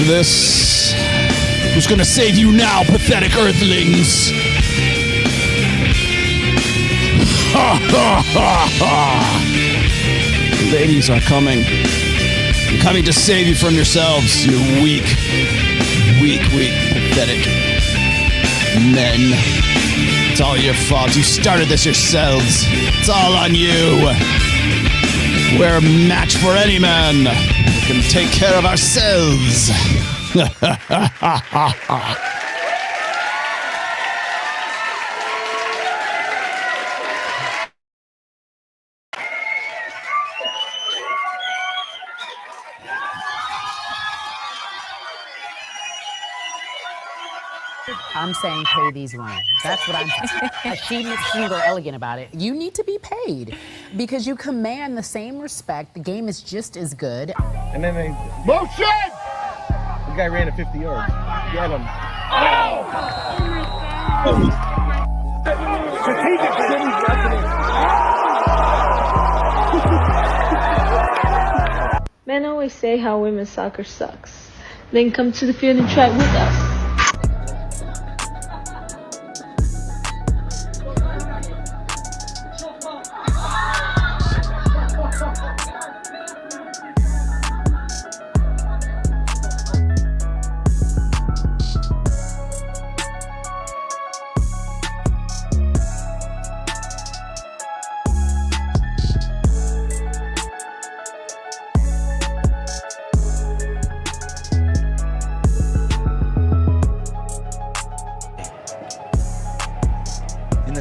this? Who's gonna save you now, pathetic earthlings? Ha ha ha ha! Ladies are coming. I'm coming to save you from yourselves, you weak, pathetic men. It's all your fault. You started this yourselves. It's all on you. We're a match for any man. We can take care of ourselves. I'm saying pay these women. That's what I'm saying. She makes me go elegant about it. You need to be paid because you command the same respect. The game is just as good. And then they... Bullshit! The guy ran at 50 yards. Get him. Men always say how women's soccer sucks. Then come to the field and try with us.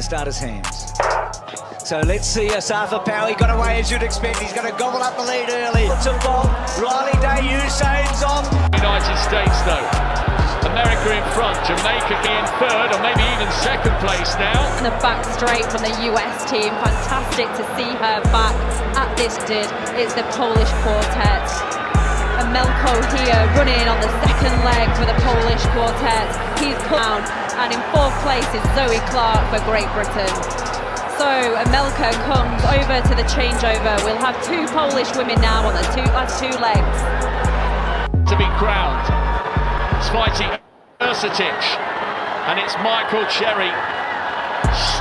Starter's hands. So let's see Asafa Power. He got away as you'd expect. He's going to gobble up the lead early. It's a ball. Riley Day Usain's off. United States though. America in front. Jamaica in third or maybe even second place now. The back straight from the US team. Fantastic to see her back at this did. It's the Polish quartet. And Melko here running on the second leg for the Polish quartet. He's put down. And in fourth place is Zoe Clark for Great Britain. So Amelka comes over to the changeover. We'll have two Polish women now on the last two legs. To be crowned. It's fighting Ursutic. And it's Michael Cherry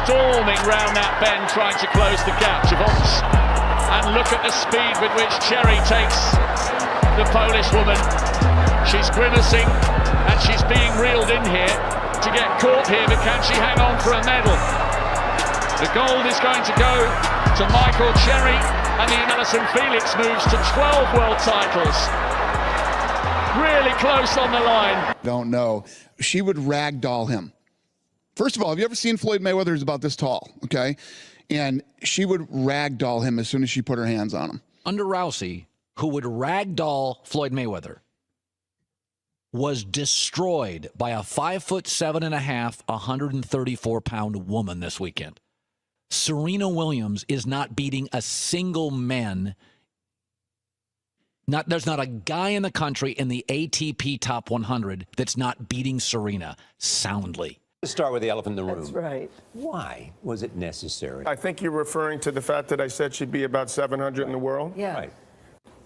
storming round that bend trying to close the gap. And look at the speed with which Cherry takes the Polish woman. She's grimacing and she's being reeled in here to get caught here, but can she hang on for a medal? The gold is going to go to Michael Cherry, and the Alison Felix moves to 12 world titles. Really close on the line. Don't know. She would ragdoll him. First of all, have you ever seen Floyd Mayweather? He's about this tall, okay? And she would ragdoll him as soon as she put her hands on him. Under Rousey, who would ragdoll Floyd Mayweather, was destroyed by a 5'7.5", 134-pound woman this weekend. Serena Williams is not beating a single man. There's not a guy in the country in the ATP Top 100 that's not beating Serena soundly. Let's start with the elephant in the room. That's right. Why was it necessary? I think you're referring to the fact that I said she'd be about 700 in the world? Yeah. Right.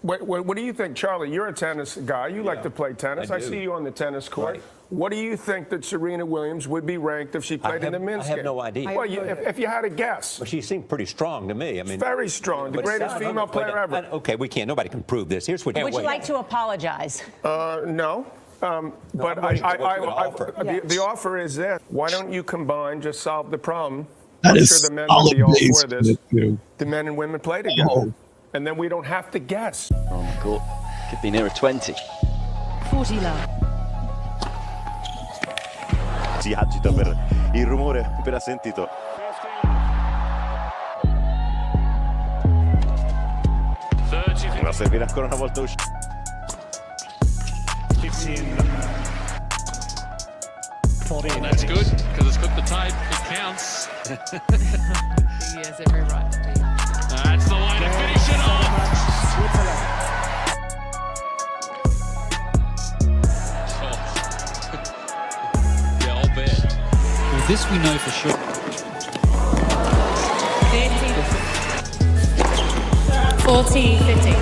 What do you think, Charlie? You're a tennis guy. You like to play tennis. I see you on the tennis court. Right. What do you think that Serena Williams would be ranked if she played in the men's game? I have no idea. Well, if you had a guess. Well, she seemed pretty strong to me. I mean, very strong. The greatest female player ever. Okay, nobody can prove this. Here's what. Would you like to apologize? No. But the offer is this. Why don't you combine, just solve the problem? That I'm is sure the men would be all for this. Too. The men and women play together. Oh. And then we don't have to guess. Oh my God, could be nearer 20. 40 love. Si agita per il rumore appena sentito. Ma servirà ancora una volta uscire. 15. 14. That's good, because it's got the tape. It counts. He has every right to do. That's the way to finish it off. Yeah, I'll bet. Well, this we know for sure. 40, 50.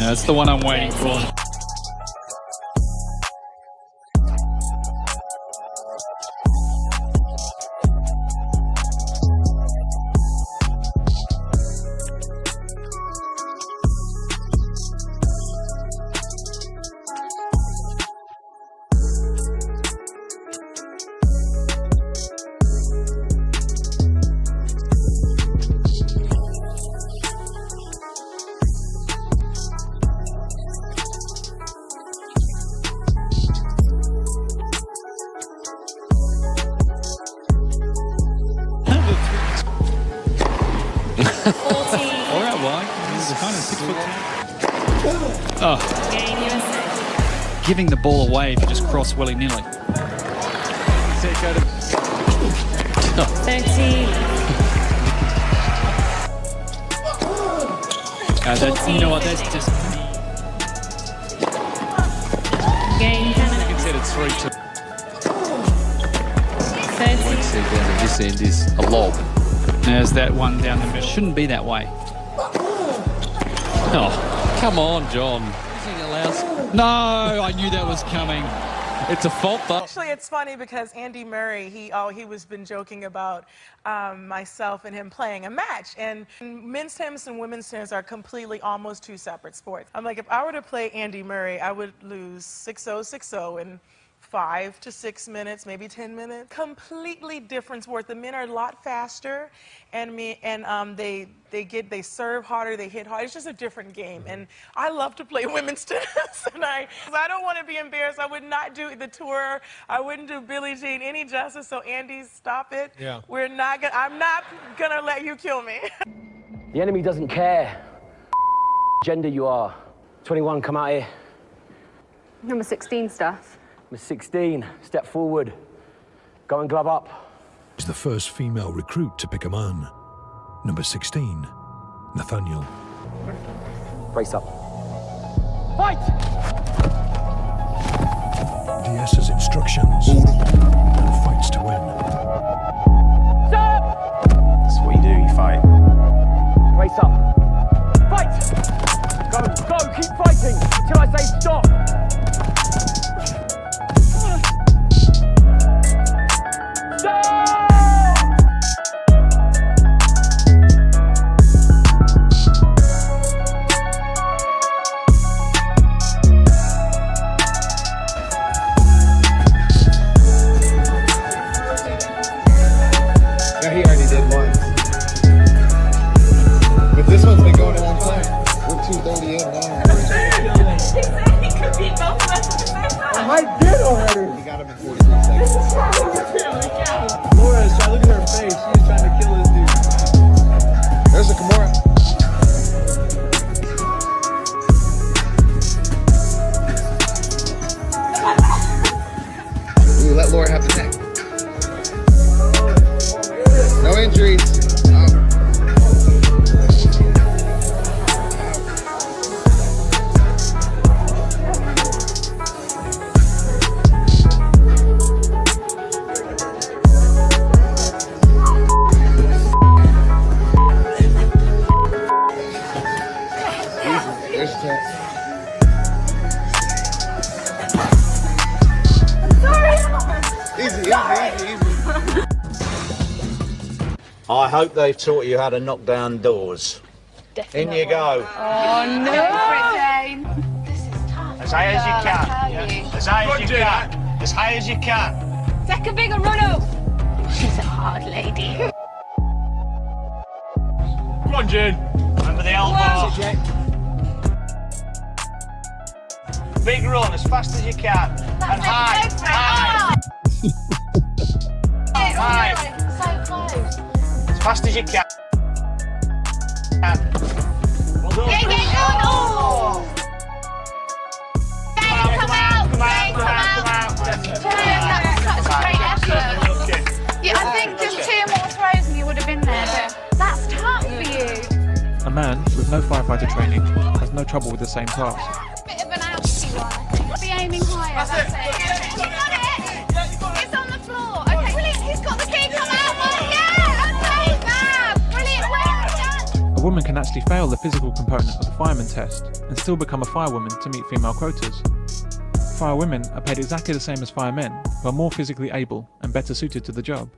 That's the one I'm waiting for. Giving the ball away if you just cross willy-nilly. 13. You know what, that's just... Game. I considered 3-2. 13. This end is a lob. There's that one down the middle. Shouldn't be that way. Oh, come on, John. No, I knew that was coming. It's a fault, though. Actually, it's funny because Andy Murray, he was been joking about myself and him playing a match. And men's tennis and women's tennis are completely almost two separate sports. I'm like, if I were to play Andy Murray, I would lose 6-0, 6-0 in 5 to 6 minutes, maybe 10 minutes. Completely different sport. The men are a lot faster, and they serve harder, they hit harder. It's just a different game, and I love to play women's tennis. And I don't want to be embarrassed. I would not do the tour. I wouldn't do Billie Jean any justice. So Andy, stop it. Yeah. I'm not gonna let you kill me. The enemy doesn't care gender you are. 21, come out here. Number 16 stuff. Number 16, step forward. Go and glove up. Is the first female recruit to pick a man. Number 16, Nathaniel. Brace up. Fight! DS's instructions. And fights to win. Stop! That's what you do, you fight. Brace up. Fight! Go, keep fighting until I say stop. He already did once. But this one's been going a long time. We're 2:30 in now. He said he could beat both of us at the same time. I did already. He got him in 43 seconds. Laura's trying to look at her face. She is trying to kill this dude. There's a Kimura. Ooh, let Laura have the neck. No injuries. There's a tap. Easy. I hope they've taught you how to knock down doors. Definitely. In you go. Oh no! This is tough. As high as you can. As high as you can. As high as you can. Take a bigger run up. She's a hard lady. Come on, Jane. Remember the elbow. Big run as fast as you can. And high. High. So close. As fast as you can. Well done. Oh! Come out. That's such a great effort. Yeah, I think just 2 more throws and you would have been there, but that's tough for you. A man with no firefighter training has no trouble with the same task. Bit of an outsy one, I think. Be aiming higher, that's it. You got it! It's on the floor. Okay, brilliant, he's got the key, come out! Yeah, okay, fab! Brilliant, well done! A A woman can actually fail the physical component of the fireman test and still become a firewoman to meet female quotas. Firewomen are paid exactly the same as firemen, who are more physically able and better suited to the job.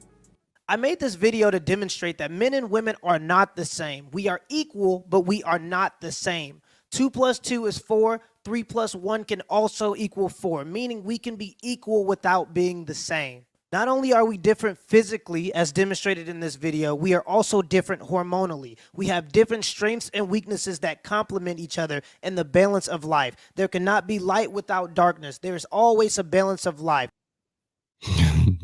I made this video to demonstrate that men and women are not the same. We are equal, but we are not the same. 2 + 2 is 4. 3 + 1 can also equal 4, meaning we can be equal without being the same. Not only are we different physically, as demonstrated in this video, we are also different hormonally. We have different strengths and weaknesses that complement each other in the balance of life. There cannot be light without darkness. There is always a balance of life.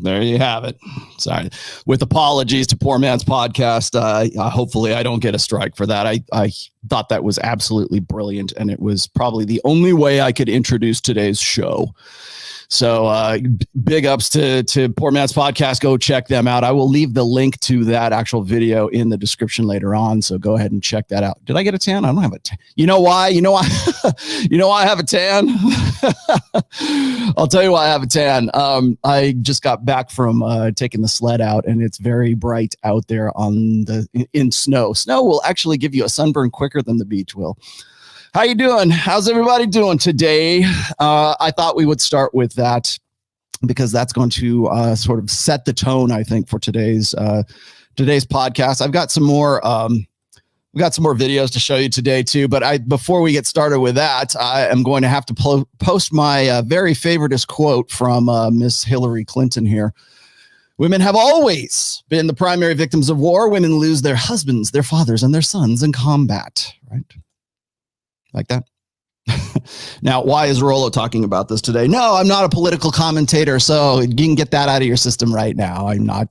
There you have it. Sorry. With apologies to Poor Man's Podcast. Hopefully I don't get a strike for that. I thought that was absolutely brilliant, and it was probably the only way I could introduce today's show. So big ups to Poor Man's Podcast. Go check them out. I will leave the link to that actual video in the description later on. So go ahead and check that out. Did I get a tan? I don't have a tan. You know why? You know why? You know why I have a tan? I'll tell you why I have a tan. I just got back from taking the sled out, and it's very bright out there in snow. Snow will actually give you a sunburn quicker than the beach will. How you doing? How's everybody doing today? I thought we would start with that because that's going to sort of set the tone, I think, for today's podcast. I've got some more videos to show you today too. But before we get started with that, I am going to have to post my very favoriteest quote from Miss Hillary Clinton here. Women have always been the primary victims of war. Women lose their husbands, their fathers, and their sons in combat. Right. Like that. Now, why is Rollo talking about this today? No, I'm not a political commentator, so you can get that out of your system right now. I'm not.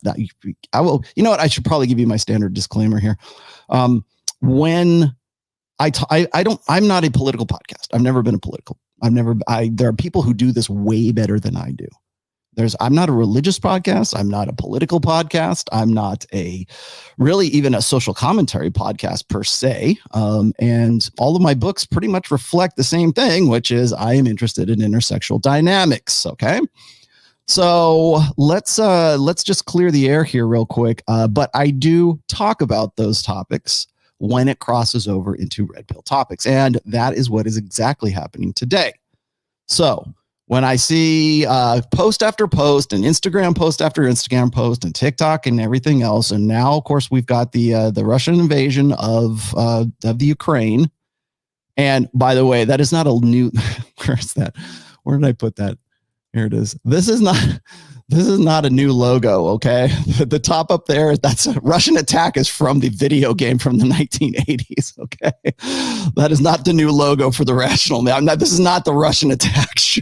I will. You know what? I should probably give you my standard disclaimer here. When I'm not a political podcast. I've never been a political. There are people who do this way better than I do. I'm not a religious podcast. I'm not a political podcast. I'm not really even a social commentary podcast per se. And all of my books pretty much reflect the same thing, which is I am interested in intersexual dynamics. Okay. So let's just clear the air here real quick. But I do talk about those topics when it crosses over into red pill topics. And that is what is exactly happening today. So when I see post after post and Instagram post after Instagram post and TikTok and everything else, and now of course we've got the Russian invasion of the Ukraine. And by the way, that is not a new. Where's that? Where did I put that? Here it is. This is not a new logo. Okay, the top up there, that's a Russian attack is from the video game from the 1980s. Okay, that is not the new logo for the Rational Man. This is not the Russian attack show.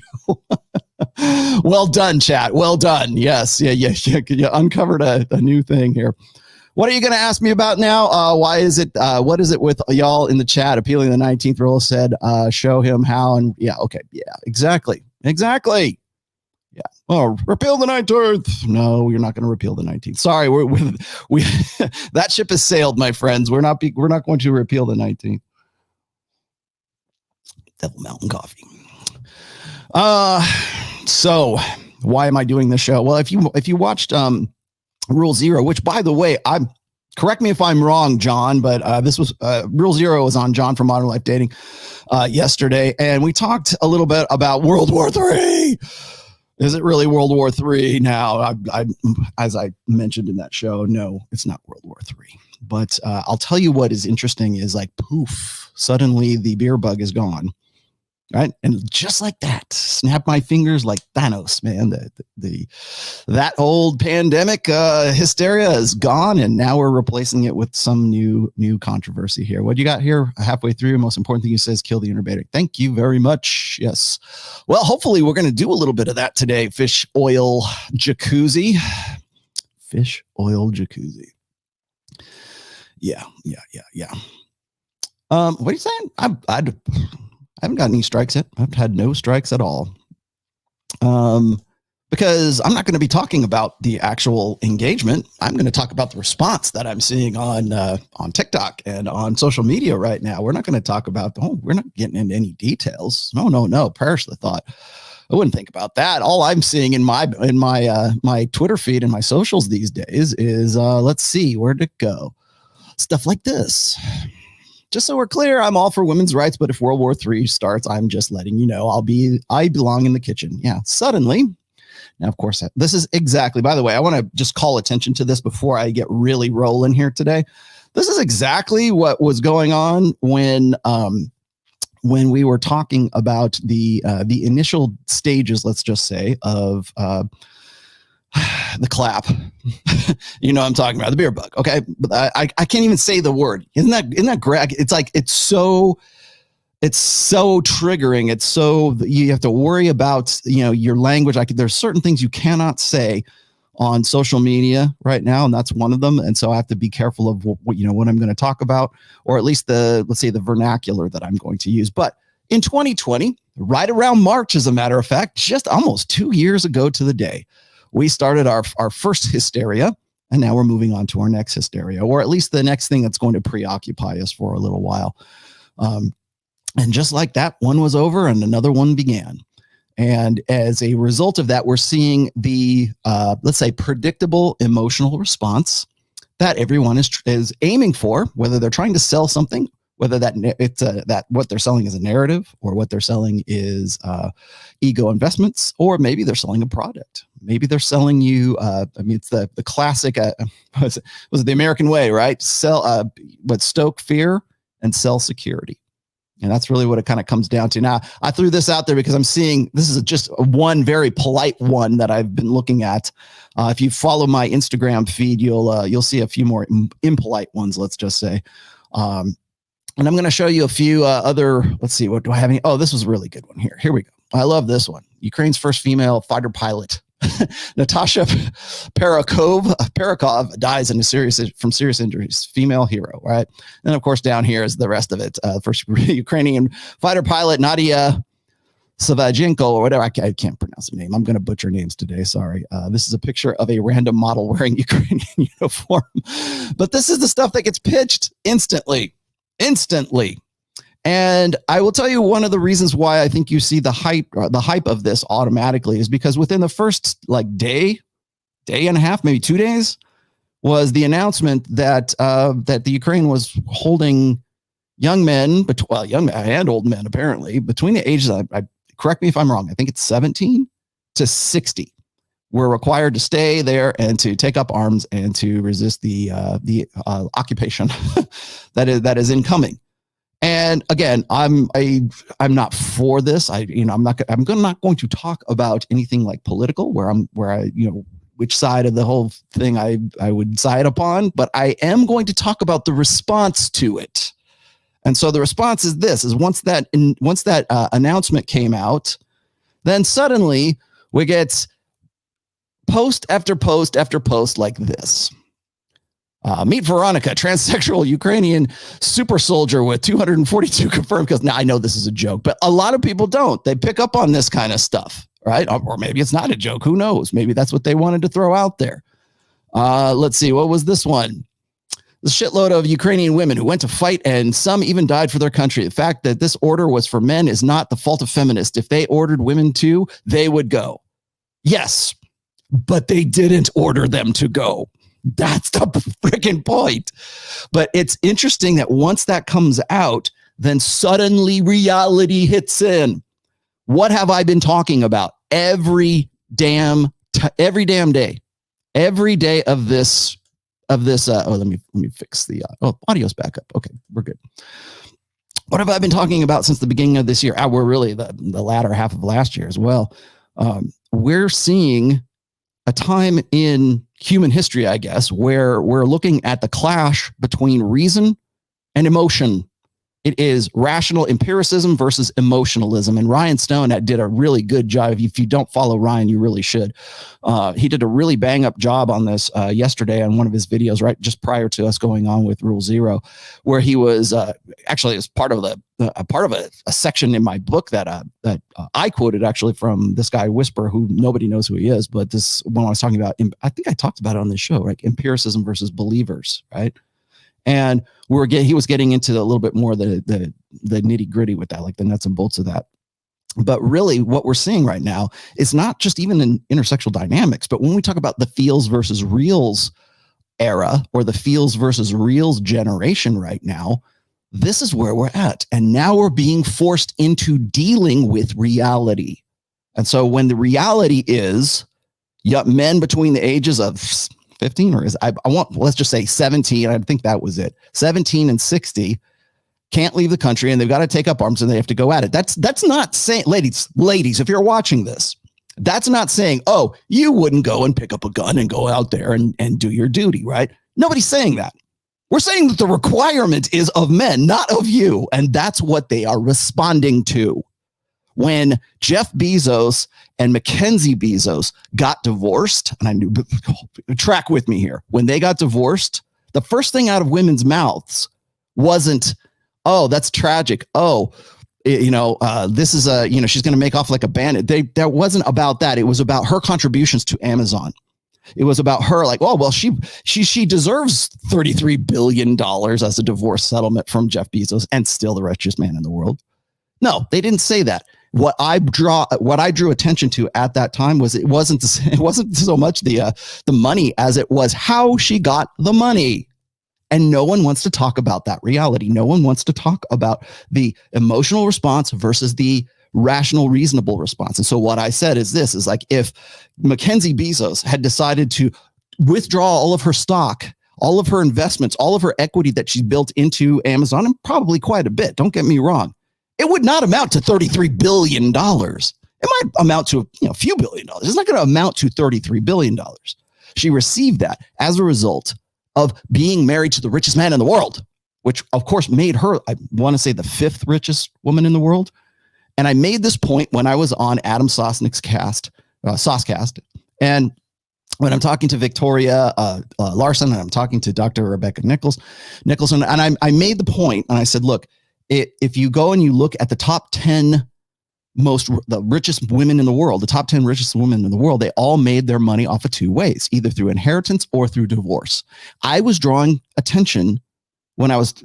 Well done, chat. Well done. Yes. Yeah. You uncovered a new thing here. What are you going to ask me about now? Why is it? What is it with y'all in the chat? Appealing the 19th rule said, show him how. And yeah. Okay. Yeah, exactly. Yeah. Oh, repeal the 19th. No, you're not going to repeal the 19th. Sorry. We that ship has sailed, my friends. We're not going to repeal the 19th. Devil Mountain Coffee. So why am I doing this show? Well, if you watched Rule 0, which by the way, correct me if I'm wrong, John, but this was Rule 0 was on John from Modern Life Dating yesterday, and we talked a little bit about World War III. Is it really World War III now? As I mentioned in that show, no, it's not World War III. But I'll tell you what is interesting is like poof, suddenly the beer bug is gone. Right. And just like that, snap my fingers like Thanos, man. That old pandemic hysteria is gone. And now we're replacing it with some new controversy here. What you got here halfway through? Most important thing you say is kill the innovator. Thank you very much. Yes. Well, hopefully we're going to do a little bit of that today. Fish oil jacuzzi. Fish oil jacuzzi. Yeah. What are you saying? I haven't got any strikes yet. I've had no strikes at all. Because I'm not going to be talking about the actual engagement. I'm going to talk about the response that I'm seeing on TikTok and on social media right now. We're not going to talk about we're not getting into any details. No. Perish the thought. I wouldn't think about that. All I'm seeing in my Twitter feed and my socials these days is let's see, where'd it go? Stuff like this. just so we're clear, I'm all for women's rights, but if World War III starts, I'm just letting you know I belong in the kitchen. Yeah, suddenly. Now, of course, this is exactly, by the way, I want to just call attention to this before I get really rolling here today. This is exactly what was going on when we were talking about the initial stages, let's just say, of the clap. You know what I'm talking about, the beer bug. Okay, but I can't even say the word. Isn't that Greg? It's like it's so triggering. It's so you have to worry about your language. There's certain things you cannot say on social media right now, and that's one of them. And so I have to be careful of what I'm going to talk about, or at least let's say the vernacular that I'm going to use. But in 2020, right around March, as a matter of fact, just almost 2 years ago to the day, we started our first hysteria, and now we're moving on to our next hysteria, or at least the next thing that's going to preoccupy us for a little while. And just like that, one was over and another one began. And as a result of that, we're seeing the, let's say, predictable emotional response that everyone is aiming for, whether they're trying to sell something, whether that what they're selling is a narrative, or what they're selling is ego investments, or maybe they're selling a product. Maybe they're selling you, it's the classic, was it the American way, right? Stoke fear and sell security. And that's really what it kind of comes down to. Now, I threw this out there because I'm seeing, this is just one very polite one that I've been looking at. If you follow my Instagram feed, you'll see a few more impolite ones, let's just say. And I'm going to show you a few other, let's see, what do I have? Oh, this was a really good one here. Here we go. I love this one. Ukraine's first female fighter pilot, Natasha Perakov, dies from serious injuries. Female hero, right? And of course, down here is the rest of it. First Ukrainian fighter pilot, Nadia Savajenko, or whatever. I can't pronounce her name. I'm going to butcher names today. Sorry. This is a picture of a random model wearing Ukrainian uniform. But this is the stuff that gets pitched instantly. And I will tell you, one of the reasons why I think you see the hype of this automatically is because within the first day and a half, maybe 2 days, was the announcement that the Ukraine was holding young men, young men and old men, apparently between the ages, correct me if I'm wrong, I think it's 17 to 60, were required to stay there and to take up arms and to resist the occupation that is incoming. And again, I'm not for this. I'm not going to talk about anything like political, which side of the whole thing I would side upon, but I am going to talk about the response to it. And so the response is this: once that announcement came out, then suddenly we get post after post after post like this. Meet Veronica, transsexual Ukrainian super soldier with 242 confirmed kills. Now, I know this is a joke, but a lot of people don't. They pick up on this kind of stuff, right? Or maybe it's not a joke. Who knows? Maybe that's what they wanted to throw out there. Let's see. What was this one? The shitload of Ukrainian women who went to fight, and some even died for their country. The fact that this order was for men is not the fault of feminists. If they ordered women to, they would go. Yes, but they didn't order them to go. That's the freaking point. But it's interesting that once that comes out, then suddenly reality hits in. What have I been talking about every damn day? Every day of this. Let me fix the audio's back up. Okay, we're good. What have I been talking about since the beginning of this year? We're really the latter half of last year as well. We're seeing a time in human history, I guess, where we're looking at the clash between reason and emotion. It is rational empiricism versus emotionalism. And Ryan Stone did a really good job. If you don't follow Ryan, you really should. He did a really bang up job on this yesterday on one of his videos, right just prior to us going on with Rule Zero, where he was actually as part of a section in my book that I quoted actually from this guy Whisper, who nobody knows who he is, but this when I was talking about, I think I talked about it on this show, right? Empiricism versus believers, right? And he was getting into a little bit more the nitty gritty with that, like the nuts and bolts of that. But really what we're seeing right now is not just even in intersexual dynamics, but when we talk about the feels versus reals era or the feels versus reals generation right now, This is where we're at. And now we're being forced into dealing with reality. And so when the reality is men between the ages of 15 or let's just say 17, I think that was it, 17 and 60 can't leave the country and they've got to take up arms and they have to go at it. That's not saying, ladies, if you're watching this, that's not saying, oh, you wouldn't go and pick up a gun and go out there and do your duty, right? Nobody's saying that. We're saying that the requirement is of men, not of you. And that's what they are responding to. When Jeff Bezos and Mackenzie Bezos got divorced, and I knew, track with me here, when they got divorced, the first thing out of women's mouths wasn't, oh, that's tragic. Oh, this is she's going to make off like a bandit. That wasn't about that. It was about her contributions to Amazon. It was about her like, oh, well, she deserves $33 billion as a divorce settlement from Jeff Bezos and still the richest man in the world. No, they didn't say that. What I drew attention to at that time was it wasn't so much the money as it was how she got the money. And no one wants to talk about that reality. No one wants to talk about the emotional response versus the rational, reasonable response. And so what I said is this, is like, if Mackenzie Bezos had decided to withdraw all of her stock, all of her investments, all of her equity that she built into Amazon, and probably quite a bit, don't get me wrong, it would not amount to $33 billion. It might amount to a few $1 billion. It's not going to amount to $33 billion. She received that as a result of being married to the richest man in the world, which of course made her, I want to say, the 5th richest woman in the world. And I made this point when I was on Adam Sosnick's Saucecast. And when I'm talking to Victoria Larson and I'm talking to Dr. Rebecca Nicholson, and I made the point and I said, look, if you go and you look at the top 10 the richest women in the world, the top 10 richest women in the world, they all made their money off of 2 ways, either through inheritance or through divorce. I was drawing attention when I was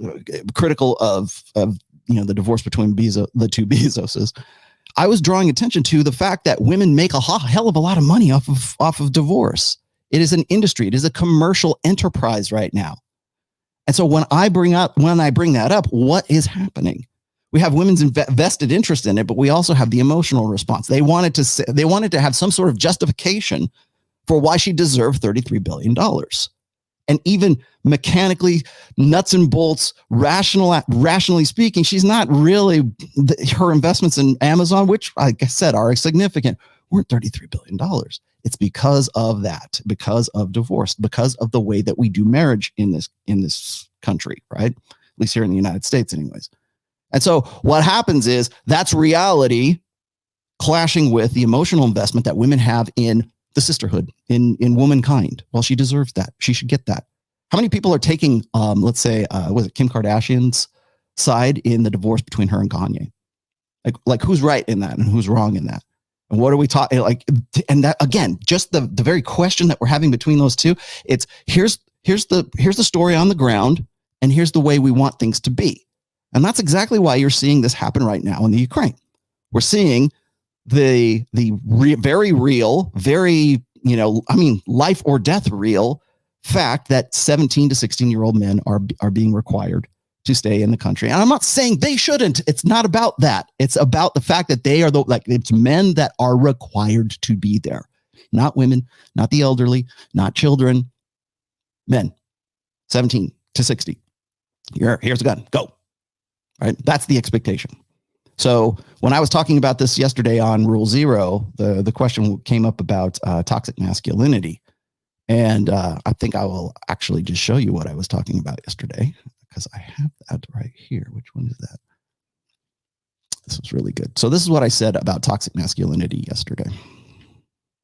critical of the divorce between the two Bezoses. I was drawing attention to the fact that women make a hell of a lot of money off of divorce. It is an industry. It is a commercial enterprise right now. And so when I bring that up, what is happening? We have women's vested interest in it, but we also have the emotional response. They wanted to have some sort of justification for why she deserved $33 billion. And even mechanically, nuts and bolts, rationally speaking, she's not really, her investments in Amazon, which like I said are significant, weren't $33 billion. It's because of that, because of divorce, because of the way that we do marriage in this country, right? At least here in the United States anyways. And so what happens is that's reality clashing with the emotional investment that women have in the sisterhood, in womankind. Well, she deserves that. She should get that. How many people are taking, let's say, was it Kim Kardashian's side in the divorce between her and Kanye? Like who's right in that and who's wrong in that? And what are we talking like? And that again, just the very question that we're having between those two. It's here's the story on the ground, and here's the way we want things to be. And that's exactly why you're seeing this happen right now in the Ukraine. We're seeing the very real, very, life or death real fact that 17 to 16-year-old men are being required to stay in the country. And I'm not saying they shouldn't. It's not about that. It's about the fact that they are it's men that are required to be there. Not women, not the elderly, not children, men, 17 to 60. Here's a gun, go. Right? That's the expectation. So when I was talking about this yesterday on Rule Zero, the question came up about toxic masculinity. And I think I will actually just show you what I was talking about yesterday, because I have that right here. Which one is that? This was really good. So this is what I said about toxic masculinity yesterday.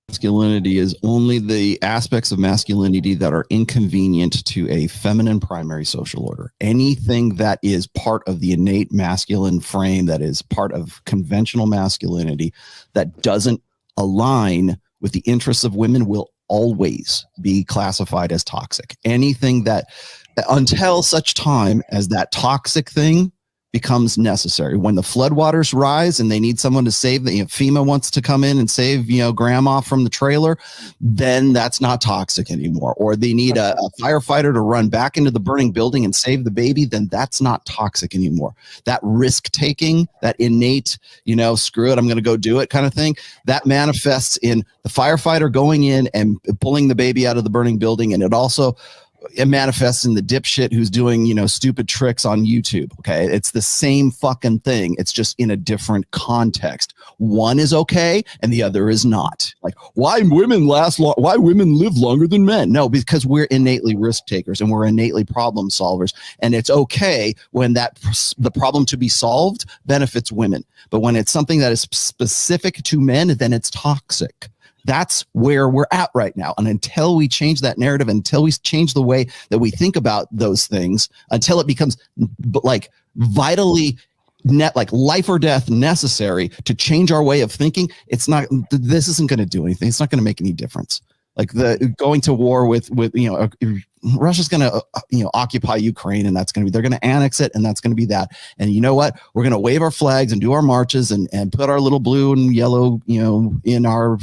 Masculinity is only the aspects of masculinity that are inconvenient to a feminine primary social order. Anything that is part of the innate masculine frame, that is part of conventional masculinity, that doesn't align with the interests of women will always be classified as toxic. Anything that, until such time as that toxic thing becomes necessary. When the floodwaters rise and they need someone to save, FEMA wants to come in and save, grandma from the trailer, then that's not toxic anymore. Or they need a firefighter to run back into the burning building and save the baby, then that's not toxic anymore. That risk taking, that innate, screw it, I'm going to go do it kind of thing, that manifests in the firefighter going in and pulling the baby out of the burning building. And it manifests in the dipshit who's doing, stupid tricks on YouTube. Okay. It's the same fucking thing. It's just in a different context. One is okay and the other is not. Like, why women live longer than men? No, because we're innately risk takers and we're innately problem solvers. And it's okay when the problem to be solved benefits women. But when it's something that is specific to men, then it's toxic. That's where we're at right now. And until we change that narrative, until we change the way that we think about those things, until it becomes like vitally like life or death necessary to change our way of thinking, this isn't going to do anything. It's not going to make any difference. Like going to war with Russia's going to occupy Ukraine, and they're going to annex it, and that's going to be that. And you know what? We're going to wave our flags and do our marches and put our little blue and yellow in our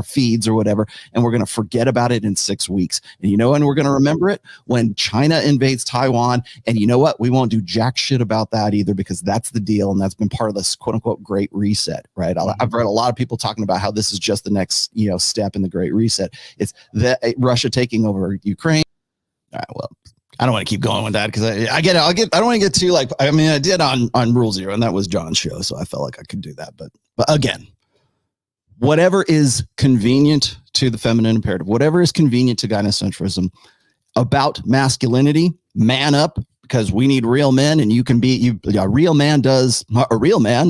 feeds or whatever, and we're going to forget about it in 6 weeks. And and we're going to remember it when China invades Taiwan. And you know what? We won't do jack shit about that either, because that's the deal, and that's been part of this quote unquote Great Reset, right? I've read a lot of people talking about how this is just the next step in the Great Reset. It's Russia taking over Ukraine. All right, well, I don't want to keep going with that because I don't want to get too I did on Rule Zero, and that was John's show, so I felt like I could do that. But again, whatever is convenient to the feminine imperative, whatever is convenient to gynocentrism about masculinity, man up, because we need real men, and you can be a real man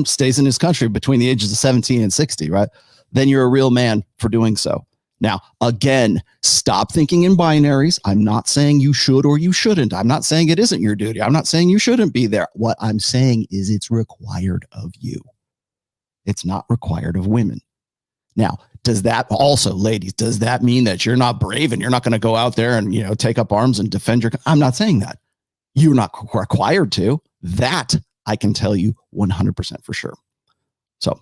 stays in his country between the ages of 17 and 60, right? Then you're a real man for doing so. Now, again, stop thinking in binaries. I'm not saying you should or you shouldn't. I'm not saying it isn't your duty. I'm not saying you shouldn't be there. What I'm saying is it's required of you. It's not required of women. Now, does that also, ladies, does that mean that you're not brave and you're not going to go out there and, take up arms and defend your... I'm not saying that. You're not required to. That I can tell you 100% for sure. So,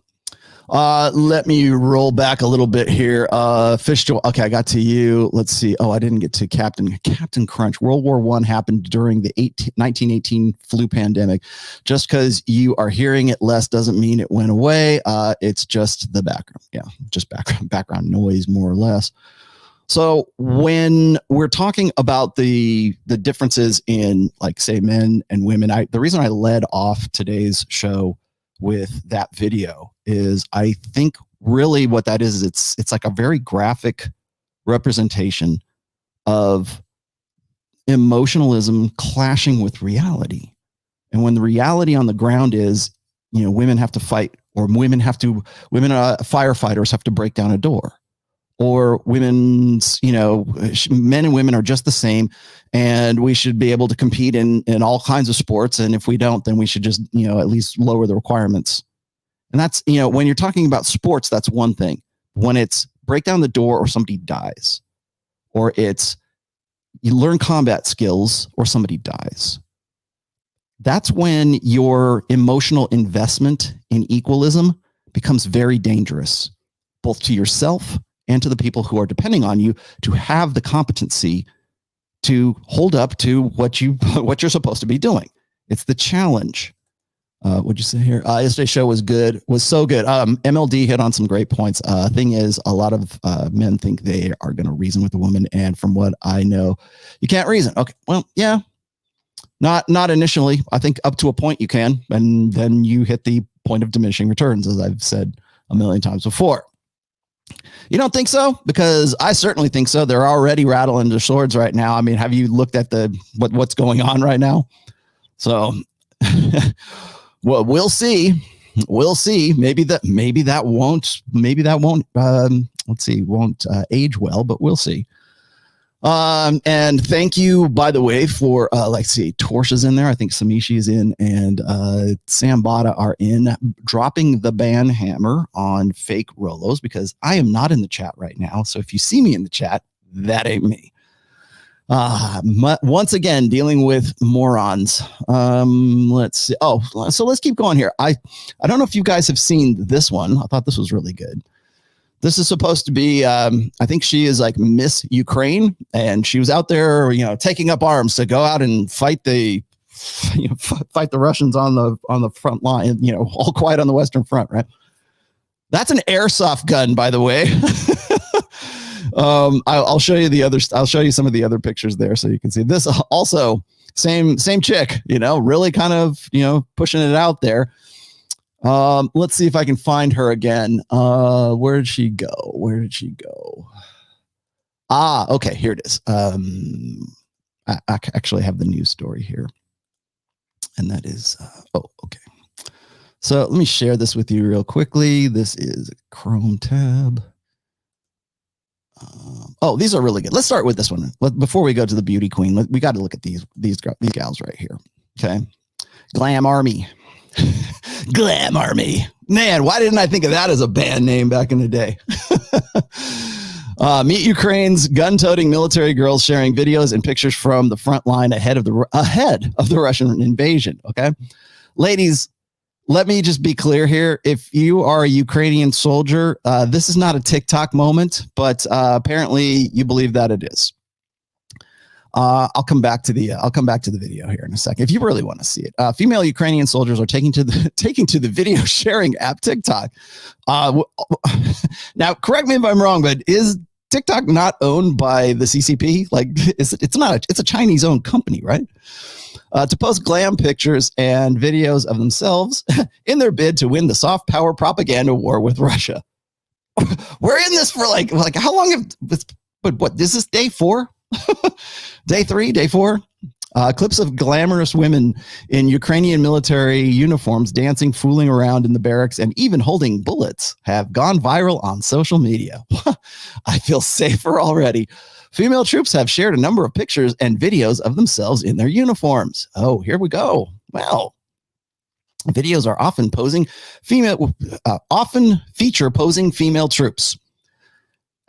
let me roll back a little bit here. Okay, I got to you. Let's see. Oh, I didn't get to Captain Crunch. World War I happened during the 1918 flu pandemic. Just because you are hearing it less doesn't mean it went away. It's just the background. Yeah, just background noise, more or less. So when we're talking about the differences in, like, say, men and women, the reason I led off today's show with that video is I think really what that is it's like a very graphic representation of emotionalism clashing with reality. And when the reality on the ground is, women have to fight, or firefighters have to break down a door, or men and women are just the same, and we should be able to compete in all kinds of sports. And if we don't, then we should just, at least lower the requirements. And that's, when you're talking about sports, that's one thing. When it's break down the door or somebody dies, or it's you learn combat skills or somebody dies, that's when your emotional investment in equalism becomes very dangerous, both to yourself and to the people who are depending on you to have the competency to hold up to what you're supposed to be doing. It's the challenge. What'd you say here? Yesterday's show was so good. MLD hit on some great points. Thing is, a lot of men think they are going to reason with a woman, and from what I know, you can't reason. Okay, well, yeah, not initially. I think up to a point you can, and then you hit the point of diminishing returns, as I've said a million times before. You don't think so? Because I certainly think so. They're already rattling their swords right now. I mean, have you looked at what's going on right now? So, well, we'll see. We'll see. Maybe that won't age well, but we'll see. And thank you, by the way, for Torsha's in there. I think Samishi is in, and Sam Bada are in, dropping the ban hammer on fake Rollos, because I am not in the chat right now. So if you see me in the chat, that ain't me. Once again, dealing with morons. Let's see. Oh, so let's keep going here. I don't know if you guys have seen this one. I thought this was really good. This is supposed to be, I think she is like Miss Ukraine, and she was out there, taking up arms to go out and fight the Russians on the front line, all quiet on the Western Front, right? That's an airsoft gun, by the way. I'll show you I'll show you some of the other pictures there so you can see this. Also, same chick, really kind of, pushing it out there. Let's see if I can find her again. Where did she go? Okay, here it is. I actually have the news story here. And that is, okay. So let me share this with you real quickly. This is a Chrome tab. These are really good. Let's start with this one. Before we go to the beauty queen, we got to look at these gals right here. Okay. Glam Army. Glam Army. Man, why didn't I think of that as a band name back in the day? Meet Ukraine's gun-toting military girls sharing videos and pictures from the front line ahead of the Russian invasion. Okay, ladies, let me just be clear here. If you are a Ukrainian soldier, this is not a TikTok moment, but apparently you believe that it is. I'll come back to the video here in a second if you really want to see it. Female Ukrainian soldiers are taking to the video sharing app TikTok. Now, correct me if I'm wrong, but is TikTok not owned by the CCP? Like, it's not. It's a Chinese-owned company, right? To post glam pictures and videos of themselves in their bid to win the soft power propaganda war with Russia. We're in this for like how long? What? This is day 4, day 3, day 4. Clips of glamorous women in Ukrainian military uniforms dancing, fooling around in the barracks, and even holding bullets have gone viral on social media. I feel safer already. Female troops have shared a number of pictures and videos of themselves in their uniforms. Oh, here we go. Well, videos are often feature posing female troops.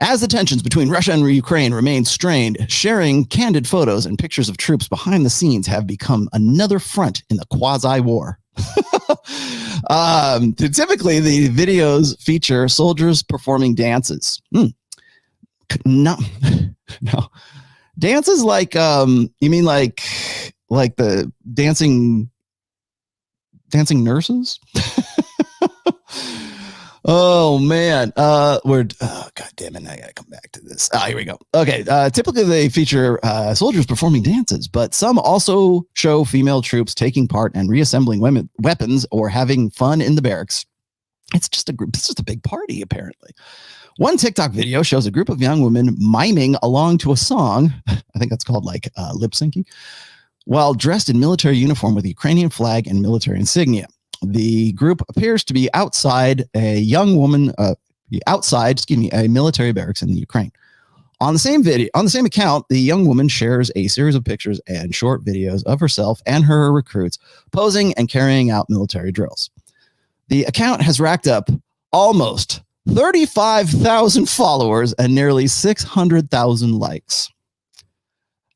As the tensions between Russia and Ukraine remain strained, sharing candid photos and pictures of troops behind the scenes have become another front in the quasi-war. Typically, the videos feature soldiers performing dances. No. Dances like, you mean like the dancing nurses? Oh man, God damn it! I gotta come back to this. Here we go. Okay, typically they feature soldiers performing dances, but some also show female troops taking part and reassembling weapons or having fun in the barracks. It's just a big party, apparently. One TikTok video shows a group of young women miming along to a song. I think that's called like lip syncing, while dressed in military uniform with the Ukrainian flag and military insignia. The group appears to be outside a military barracks in the Ukraine. On the same account, the young woman shares a series of pictures and short videos of herself and her recruits posing and carrying out military drills. The account has racked up almost 35,000 followers and nearly 600,000 likes.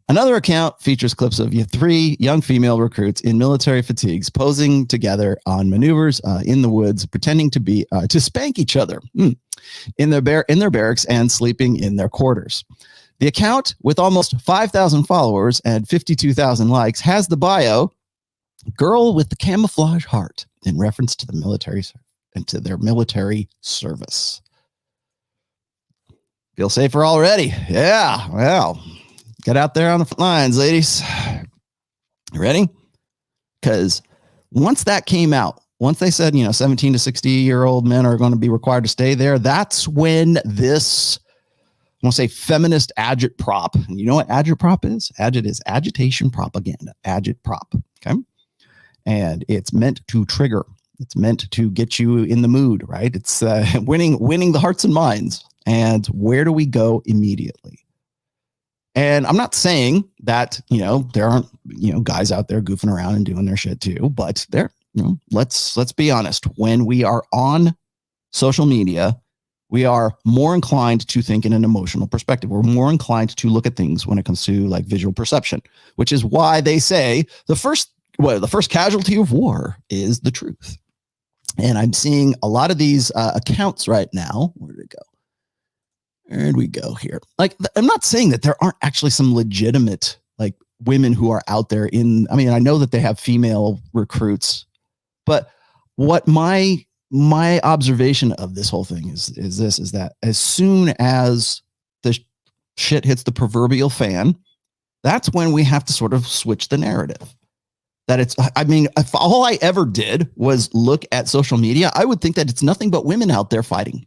Another account features clips of 3 young female recruits in military fatigues posing together on maneuvers in the woods, pretending to spank each other in their barracks and sleeping in their quarters. The account, with almost 5,000 followers and 52,000 likes, has the bio "Girl with the Camouflage Heart" in reference to the military and to their military service. Feel safer already? Yeah, well. Get out there on the front lines, ladies. You ready? Because once that came out, once they said, 17 to 60-year-old men are going to be required to stay there, that's when this, I want to say, feminist agitprop. And you know what agitprop is? Agit is agitation propaganda. Agitprop. Okay. And it's meant to trigger. It's meant to get you in the mood, right? It's winning the hearts and minds. And where do we go immediately? And I'm not saying that, there aren't, guys out there goofing around and doing their shit too, but let's be honest. When we are on social media, we are more inclined to think in an emotional perspective. We're more inclined to look at things when it comes to like visual perception, which is why they say the first casualty of war is the truth. And I'm seeing a lot of these accounts right now. Where did it go? Where'd we go here? Like, I'm not saying that there aren't actually some legitimate like women who are out there I mean, I know that they have female recruits, but what my observation of this whole thing is that as soon as the shit hits the proverbial fan, that's when we have to sort of switch the narrative. That it's, I mean, if all I ever did was look at social media, I would think that it's nothing but women out there fighting.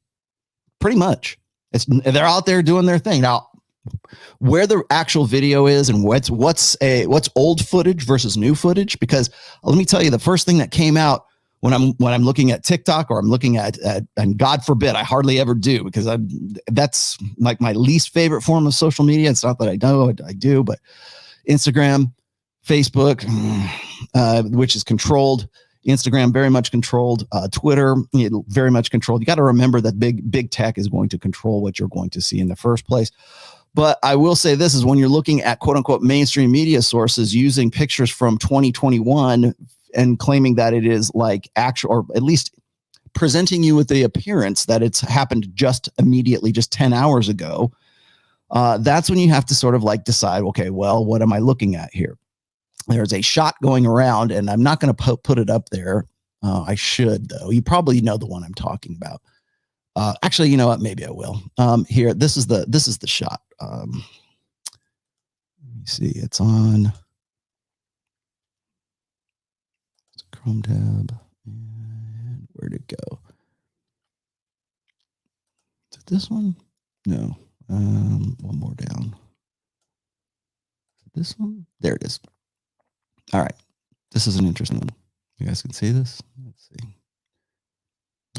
Pretty much. They're out there doing their thing. Now, where the actual video is and what's old footage versus new footage, because let me tell you, the first thing that came out when I'm looking at TikTok or I'm looking at and God forbid, I hardly ever do, because that's like my least favorite form of social media. It's not that I know I do, but Instagram, Facebook, which is controlled. Instagram, very much controlled. Twitter, very much controlled. You got to remember that big tech is going to control what you're going to see in the first place. But I will say this is when you're looking at quote unquote mainstream media sources using pictures from 2021 and claiming that it is like actual, or at least presenting you with the appearance that it's happened just immediately, just 10 hours ago. That's when you have to sort of like decide, okay, well, what am I looking at here? There's a shot going around, and I'm not going to put it up there. I should, though. You probably know the one I'm talking about. Actually, you know what? Maybe I will. Here, this is the shot. Let me see. It's on Chrome tab. And where'd it go? Is it this one? No. One more down. This one? There it is. All right. This is an interesting one. You guys can see this? Let's see.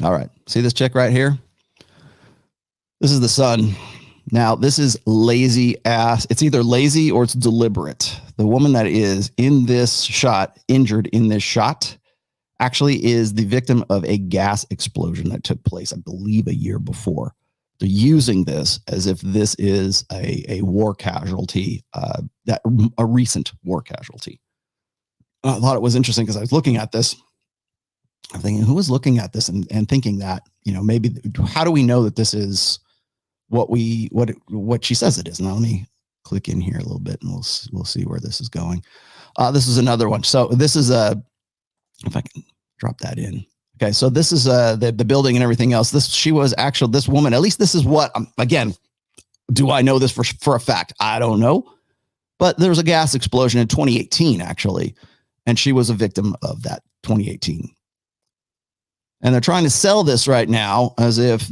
All right. See this chick right here? This is the sun. Now, this is lazy ass. It's either lazy or it's deliberate. The woman that is in this shot, injured in this shot, actually is the victim of a gas explosion that took place, I believe, a year before. They're using this as if this is a war casualty, a recent war casualty. I thought it was interesting because I was looking at this. I'm thinking, who was looking at this and thinking that, you know, maybe how do we know that this is what she says it is? Now let me click in here a little bit and we'll see where this is going. This is another one. So this is if I can drop that in. Okay, so this is the building and everything else. This woman, at least this is what, again, do I know this for a fact? I don't know. But there was a gas explosion in 2018, actually. And she was a victim of that 2018. And they're trying to sell this right now as if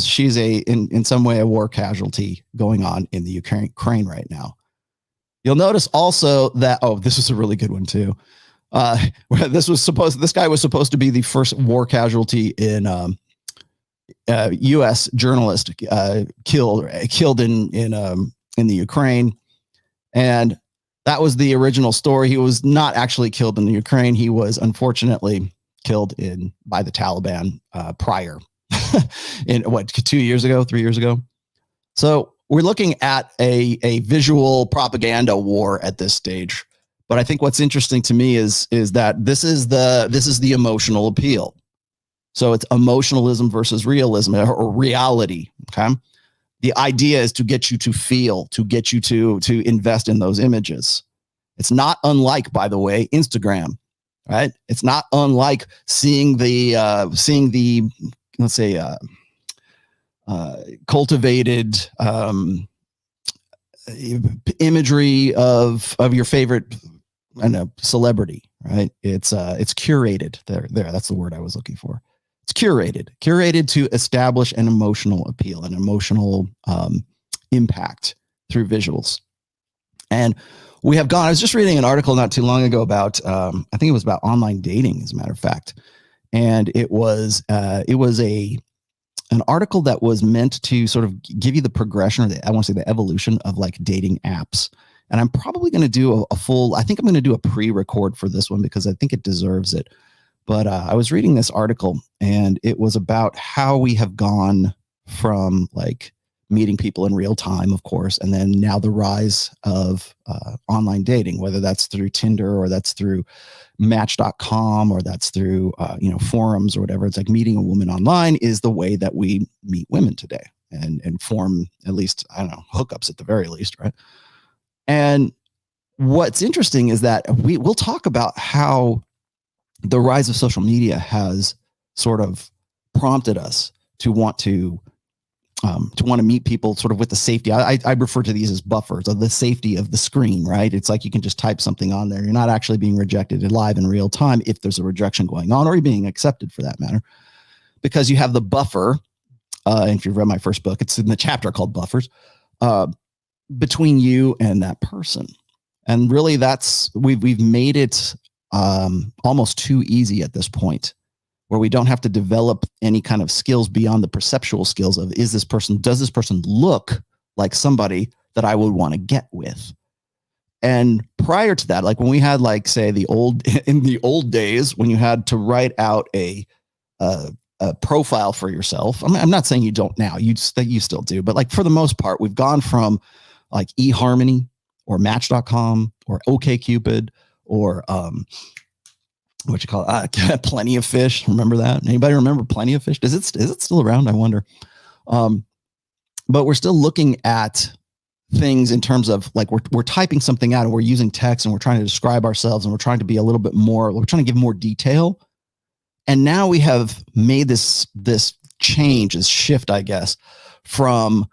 she's in some way a war casualty going on in the Ukraine right now. You'll notice also that, this is a really good one too. This guy was supposed to be the first war casualty in U.S. journalist killed in the Ukraine, and that was the original story. He was not actually killed in the Ukraine. He was unfortunately killed by the Taliban prior in 3 years ago. So we're looking at a visual propaganda war at this stage. But I think what's interesting to me is that this is the emotional appeal. So it's emotionalism versus realism or reality. Okay. The idea is to get you to feel, to get you to invest in those images. It's not unlike, by the way, Instagram, right? It's not unlike seeing the let's say cultivated imagery of your favorite, I know, celebrity, right? It's curated. There. That's the word I was looking for. It's curated to establish an emotional appeal, an emotional impact through visuals. And we have gone, I was just reading an article not too long ago about, I think it was about online dating, as a matter of fact. And it was an article that was meant to sort of give you the progression, or the evolution of like dating apps. And I'm probably going to do I think I'm going to do a pre-record for this one because I think it deserves it. But I was reading this article and it was about how we have gone from like meeting people in real time, of course, and then now the rise of online dating, whether that's through Tinder or that's through Match.com or that's through forums or whatever. It's like meeting a woman online is the way that we meet women today and form at least, I don't know, hookups at the very least, right? And what's interesting is that we'll talk about how the rise of social media has sort of prompted us to want to meet people sort of with the safety. I refer to these as buffers of the safety of the screen, right? It's like you can just type something on there. You're not actually being rejected live in real time if there's a rejection going on, or you're being accepted for that matter, because you have the buffer. And if you've read my first book, it's in the chapter called Buffers, between you and that person. And really that's, we've made it almost too easy at this point, where we don't have to develop any kind of skills beyond the perceptual skills of, does this person look like somebody that I would want to get with? And prior to that, like when we had, like, say in the old days, when you had to write out a profile for yourself. I'm not saying you don't now, you still do, but like for the most part, we've gone from like eHarmony or Match.com or OkCupid or, what you call it? Plenty of Fish. Remember that? Anybody remember Plenty of Fish? Is it still around? I wonder. But we're still looking at things in terms of like, we're typing something out and we're using text and we're trying to describe ourselves and we're trying to be a little bit more, we're trying to give more detail. And now we have made this change, this shift, I guess, from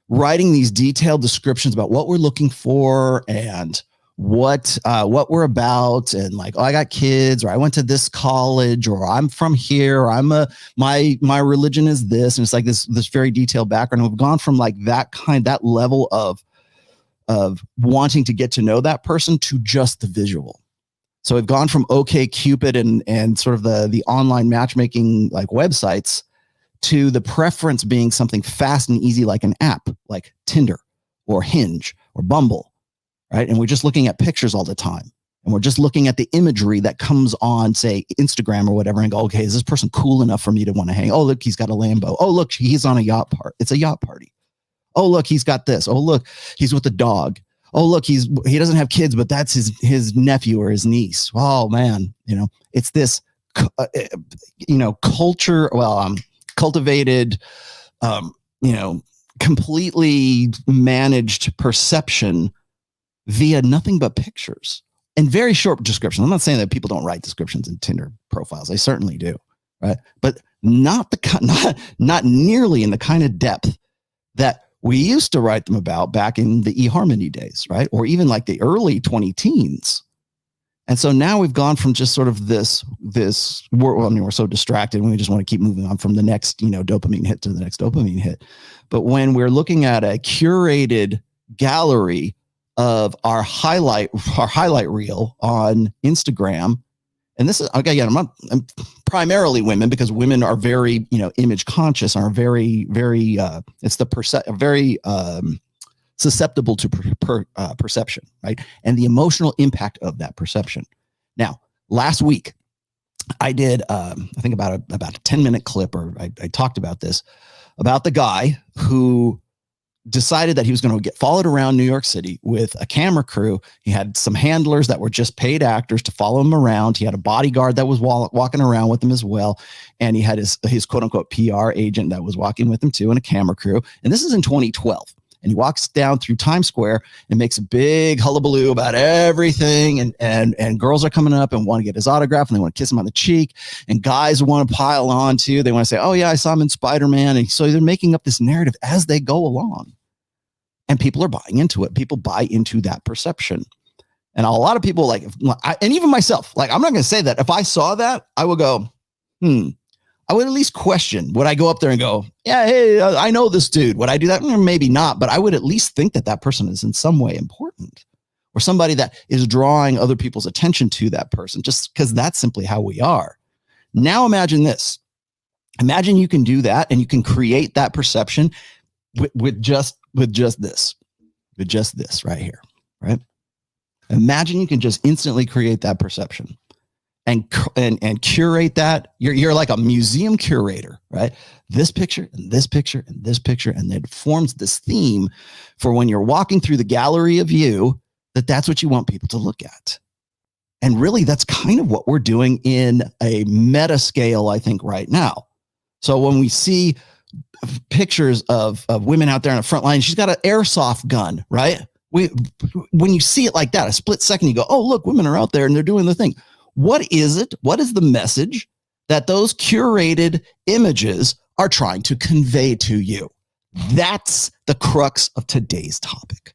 writing these detailed descriptions about what we're looking for and what we're about, and like, oh, I got kids, or I went to this college, or I'm from here, or my religion is this, and it's like this very detailed background. And we've gone from like that level of wanting to get to know that person to just the visual. So we've gone from OkCupid and sort of the online matchmaking like websites to the preference being something fast and easy, like an app like Tinder or Hinge or Bumble. Right. And we're just looking at pictures all the time. And we're just looking at the imagery that comes on, say, Instagram or whatever, and go, okay, is this person cool enough for me to want to hang? Oh, look, he's got a Lambo. Oh, look, he's on a yacht party. It's a yacht party. Oh, look, he's got this. Oh, look, he's with a dog. Oh, look, he doesn't have kids, but that's his nephew or his niece. Oh, man. It's this, culture, cultivated, completely managed perception via nothing but pictures and very short descriptions. I'm not saying that people don't write descriptions in Tinder profiles. They certainly do, right? But not nearly in the kind of depth that we used to write them about back in the eHarmony days, right? Or even like the early 2010s. And so now we've gone from just sort of we're so distracted and we just want to keep moving on from the next, dopamine hit to the next dopamine hit. But when we're looking at a curated gallery of our highlight reel on Instagram, and this is, again, I'm primarily women, because women are very, image conscious and are very, very, very susceptible to perception, right? And the emotional impact of that perception. Now, last week, I did, I think about a 10-minute clip, or I talked about this, about the guy who decided that he was going to get followed around New York City with a camera crew. He had some handlers that were just paid actors to follow him around. He had a bodyguard that was walking around with him as well. And he had his quote unquote PR agent that was walking with him too, and a camera crew. And this is in 2012. And he walks down through Times Square and makes a big hullabaloo about everything. And girls are coming up and want to get his autograph, and they want to kiss him on the cheek. And guys want to pile on too. They want to say, oh yeah, I saw him in Spider-Man. And so they're making up this narrative as they go along. And people are buying into it. People buy into that perception. And a lot of people and even myself, like, I'm not going to say that if I saw that, I would go, I would at least question. Would I go up there and go, yeah, hey, I know this dude. Would I do that? Maybe not, but I would at least think that person is in some way important, or somebody that is drawing other people's attention to that person, just because that's simply how we are. Now imagine this. Imagine you can do that, and you can create that perception with just this right here, right? Imagine you can just instantly create that perception. and curate that. You're like a museum curator, right? This picture and this picture and this picture, and it forms this theme for when you're walking through the gallery of you, that's what you want people to look at. And really, that's kind of what we're doing in a meta scale, I think, right now. So when we see pictures of women out there on the front line, she's got an airsoft gun, right? When you see it like that, a split second, you go, oh, look, women are out there and they're doing the thing. What is it? What is the message that those curated images are trying to convey to you? That's the crux of today's topic.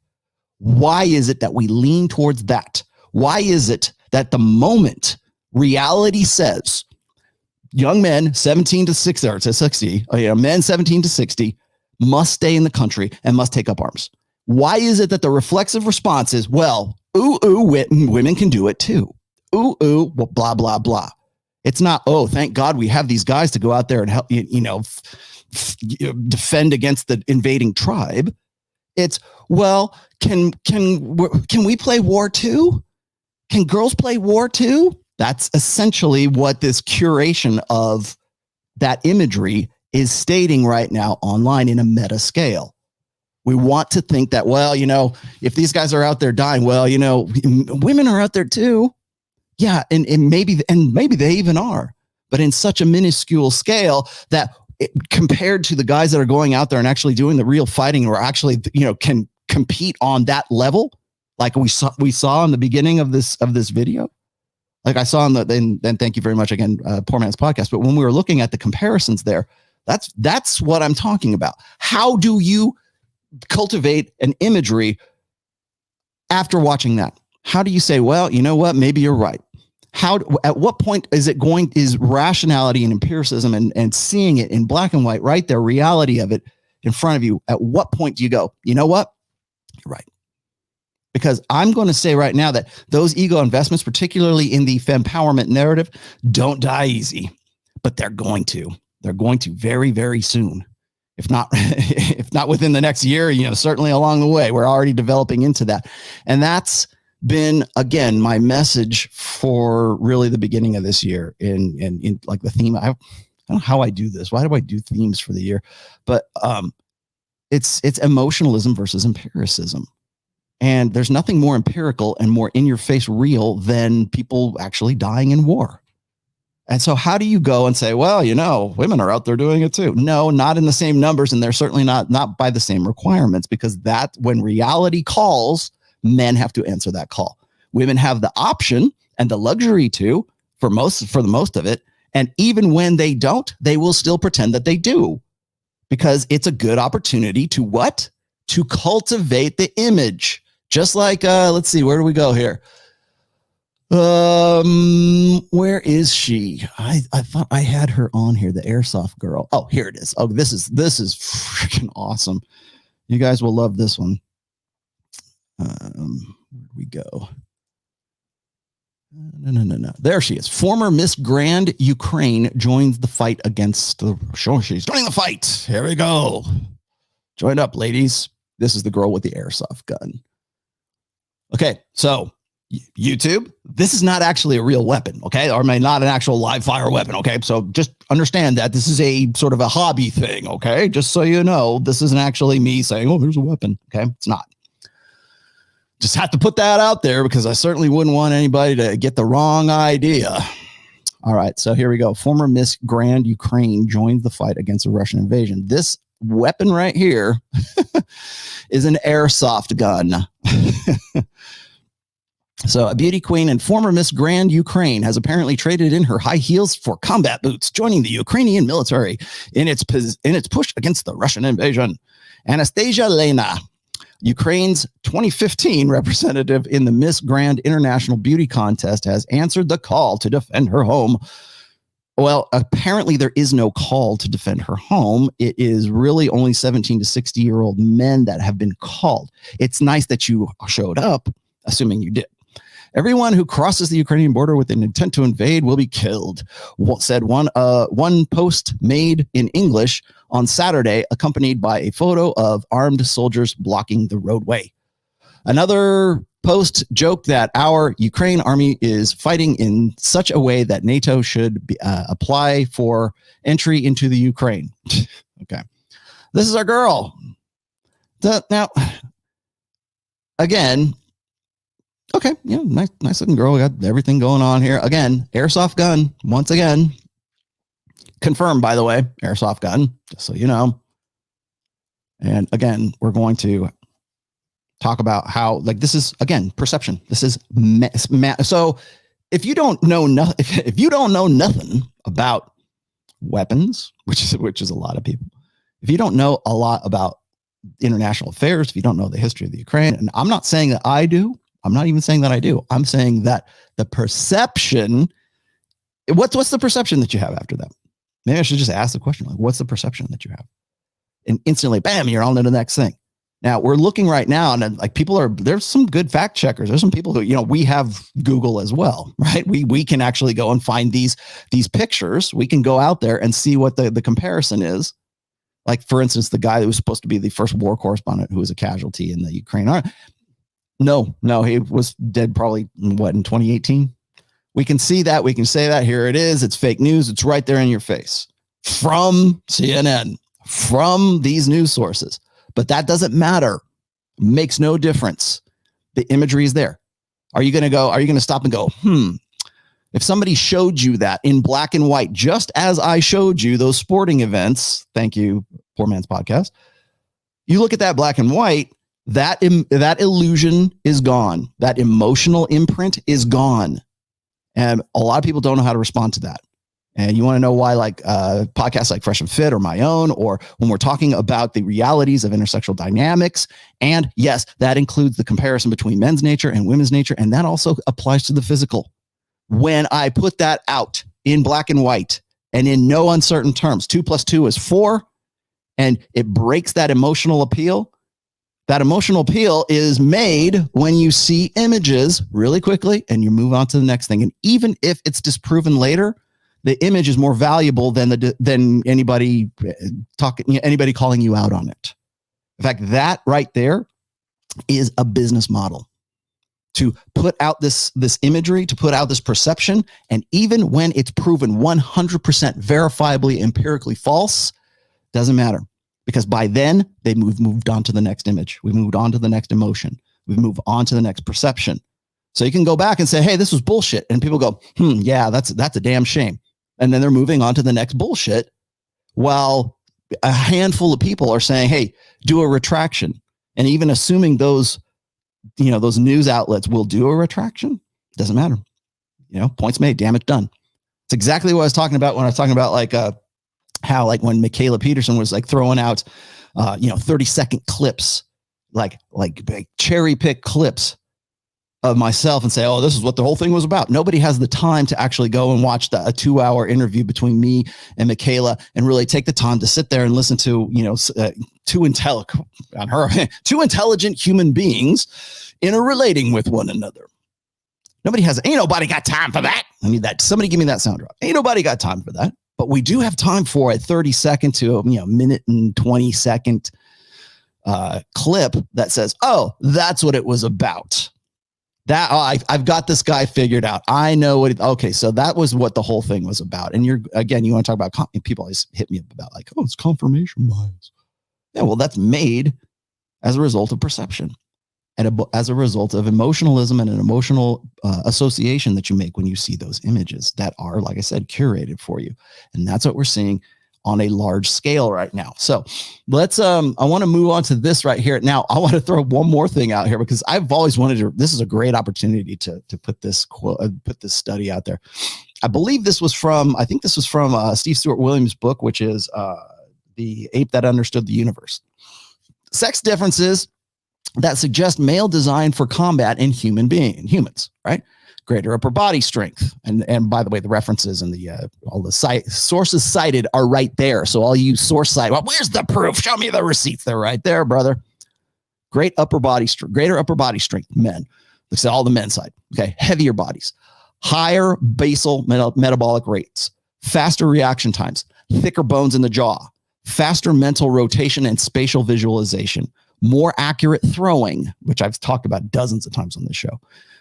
Why is it that we lean towards that? Why is it that the moment reality says young men 17 to 60, or to 60, men 17 to 60 must stay in the country and must take up arms? Why is it that the reflexive response is, well, women can do it too? Blah, blah, blah. It's not, oh, thank God we have these guys to go out there and help, defend against the invading tribe. It's, well, can we play war too? Can girls play war too? That's essentially what this curation of that imagery is stating right now online in a meta scale. We want to think that, well, if these guys are out there dying, well, women are out there too. Yeah, and maybe they even are, but in such a minuscule scale that compared to the guys that are going out there and actually doing the real fighting, or actually, can compete on that level, like we saw in the beginning of this video. Like I saw then thank you very much again, Poor Man's Podcast. But when we were looking at the comparisons there, that's what I'm talking about. How do you cultivate an imagery after watching that? How do you say, well, you know what? Maybe you're right. At what point is rationality and empiricism and seeing it in black and white right there, reality of it in front of you? At what point do you go, you know what? You're right. Because I'm going to say right now that those ego investments, particularly in the fempowerment narrative, don't die easy, but they're going to. They're going to very, very soon. If not within the next year, certainly along the way, we're already developing into that. And that's been, again, my message for really the beginning of this year in like the theme. I don't know how I do this. Why do I do themes for the year? But it's emotionalism versus empiricism. And there's nothing more empirical and more in your face real than people actually dying in war. And so how do you go and say, well, women are out there doing it too? No, not in the same numbers. And they're certainly not by the same requirements, because that when reality calls, men have to answer that call. Women have the option and the luxury to, for the most of it. And even when they don't, they will still pretend that they do, because it's a good opportunity to what? To cultivate the image. Just like, let's see, where do we go here? Where is she? I thought I had her on here, the airsoft girl. Oh, here it is. Oh, this is freaking awesome. You guys will love this one. Where we go? No. There she is. Former Miss Grand Ukraine joins the fight against the. She's joining the fight. Here we go. Join up, ladies. This is the girl with the airsoft gun. Okay, so YouTube, this is not actually a real weapon, okay? Or not an actual live fire weapon, okay? So just understand that this is a sort of a hobby thing, okay? Just so you know, this isn't actually me saying, oh, there's a weapon, okay? It's not. Just have to put that out there because I certainly wouldn't want anybody to get the wrong idea. All right, so here we go. Former Miss Grand Ukraine joins the fight against the Russian invasion. This weapon right here is an airsoft gun. So a beauty queen and former Miss Grand Ukraine has apparently traded in her high heels for combat boots, joining the Ukrainian military in its push against the Russian invasion. Anastasia Lena, Ukraine's 2015 representative in the Miss Grand International Beauty Contest, has answered the call to defend her home. Well, apparently there is no call to defend her home. It is really only 17 to 60-year-old men that have been called. It's nice that you showed up, assuming you did. Everyone who crosses the Ukrainian border with an intent to invade will be killed, said one post made in English on Saturday, accompanied by a photo of armed soldiers blocking the roadway. Another Post joked that our Ukraine army is fighting in such a way that NATO should apply for entry into the Ukraine. Okay. This is our girl. Now, again, okay, yeah, nice looking girl. We got everything going on here. Again, airsoft gun, once again. Confirmed, by the way, airsoft gun, just so you know. And again, we're going to talk about how, like, this is, again, perception. This is so if you don't know if you don't know nothing about weapons, which is a lot of people, if you don't know a lot about international affairs, if you don't know the history of the Ukraine, and I'm not saying that I do, I'm not even saying that I do. I'm saying that the perception, what's the perception that you have after that? Maybe I should just ask the question, like, what's the perception that you have? And instantly, bam, you're on to the next thing. Now we're looking right now, and like there's some good fact checkers. There's some people who, we have Google as well, right? We can actually go and find these pictures. We can go out there and see what the comparison is. Like, for instance, the guy that was supposed to be the first war correspondent who was a casualty in the Ukraine army. No, he was dead probably in 2018. We can see that. We can say that. Here it is. It's fake news. It's right there in your face from CNN, from these news sources. But that doesn't matter. Makes no difference. The imagery is there. Are you going to stop and go, if somebody showed you that in black and white, just as I showed you those sporting events, thank you, Poor Man's Podcast, you look at that black and white, that illusion is gone. That emotional imprint is gone. And a lot of people don't know how to respond to that. And you want to know why, like podcasts like Fresh and Fit or my own, or when we're talking about the realities of intersexual dynamics. And yes, that includes the comparison between men's nature and women's nature. And that also applies to the physical. When I put that out in black and white and in no uncertain terms, 2 + 2 is 4, and it breaks that emotional appeal. That emotional appeal is made when you see images really quickly and you move on to the next thing. And even if it's disproven later, the image is more valuable than anybody calling you out on it. In fact, that right there is a business model. To put out this imagery, to put out this perception, and even when it's proven 100% verifiably, empirically false, doesn't matter. Because by then, they moved on to the next image. We moved on to the next emotion. We move on to the next perception. So you can go back and say, hey, this was bullshit. And people go, yeah, that's a damn shame. And then they're moving on to the next bullshit, while a handful of people are saying, hey, do a retraction. And even assuming those news outlets will do a retraction, doesn't matter. Points made, damage done. It's exactly what I was talking about when I was talking about like how, like, when Michaela Peterson was like throwing out 30-second clips, like cherry pick clips of myself and say, oh, this is what the whole thing was about. Nobody has the time to actually go and watch a 2-hour interview between me and Michaela and really take the time to sit there and listen to, two intelligent human beings interrelating with one another. Ain't nobody got time for that. I need that. Somebody give me that sound drop. Ain't nobody got time for that. But we do have time for a 30-second to minute and 20-second clip that says, oh, that's what it was about. I've got this guy figured out. I know what. Okay, so that was what the whole thing was about. And you want to talk about, people always hit me up about like, oh, it's confirmation bias. Yeah, well, that's made as a result of perception and as a result of emotionalism and an emotional association that you make when you see those images that are, like I said, curated for you. And that's what we're seeing on a large scale right now. So let's, I want to move on to this right here. Now, I want to throw one more thing out here because I've always wanted to, this is a great opportunity to put this study out there. I believe this was from, Steve Stuart Williams' book, which is The Ape That Understood the Universe. Sex differences that suggest male design for combat in humans, right? Greater upper body strength. And by the way, the references and all the sources cited are right there. So all you source cite, well, where's the proof? Show me the receipts. They're right there, brother. Greater upper body strength, men. Let's say all the men's side. Okay. Heavier bodies, higher basal metabolic rates, faster reaction times, thicker bones in the jaw, faster mental rotation and spatial visualization, more accurate throwing, which I've talked about dozens of times on this show,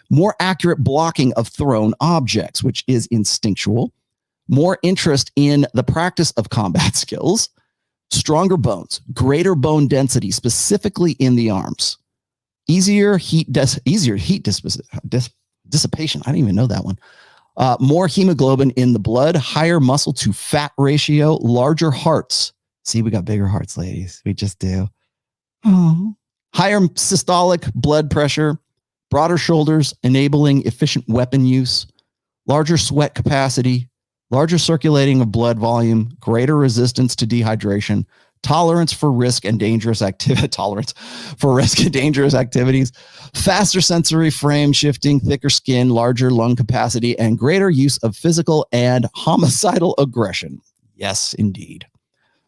more accurate blocking of thrown objects, which is instinctual, more interest in the practice of combat skills, stronger bones, greater bone density, specifically in the arms, easier heat dissipation. I didn't even know that one. More hemoglobin in the blood, higher muscle to fat ratio, larger hearts. See, we got bigger hearts, ladies. We just do. Oh. Higher systolic blood pressure, broader shoulders, enabling efficient weapon use, larger sweat capacity, larger circulating of blood volume, greater resistance to dehydration, tolerance for risk and dangerous activities, faster sensory frame shifting, thicker skin, larger lung capacity, and greater use of physical and homicidal aggression. Yes, indeed.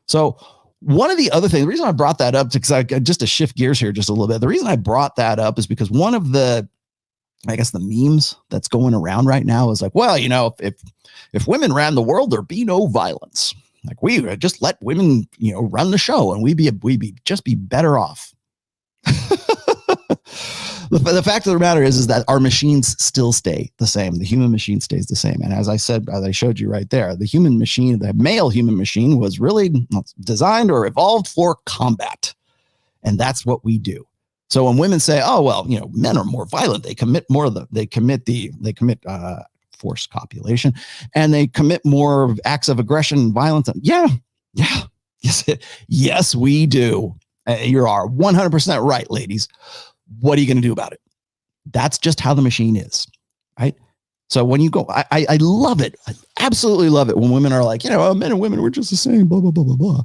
So one of the other things, the reason I brought that up, because just to shift gears here just a little bit, the reason I brought that up is because one of the, I guess, the memes that's going around right now is like, well, you know, if women ran the world, there'd be no violence. Like, we just let women, you know, run the show and we'd be better off. The fact of the matter is that our machines still stay the same. The human machine stays the same. And as I said, as I showed you right there, the human machine, the male human machine was really designed or evolved for combat. And that's what we do. So when women say, oh, well, you know, men are more violent, they commit forced copulation and they commit more acts of aggression and violence. Yes, we do. You are 100% right, ladies. What are you going to do about it? That's just how the machine is, right? So when you go, I love it. I absolutely love it when women are like, you know, men and women, we're just the same, blah, blah, blah, blah, blah.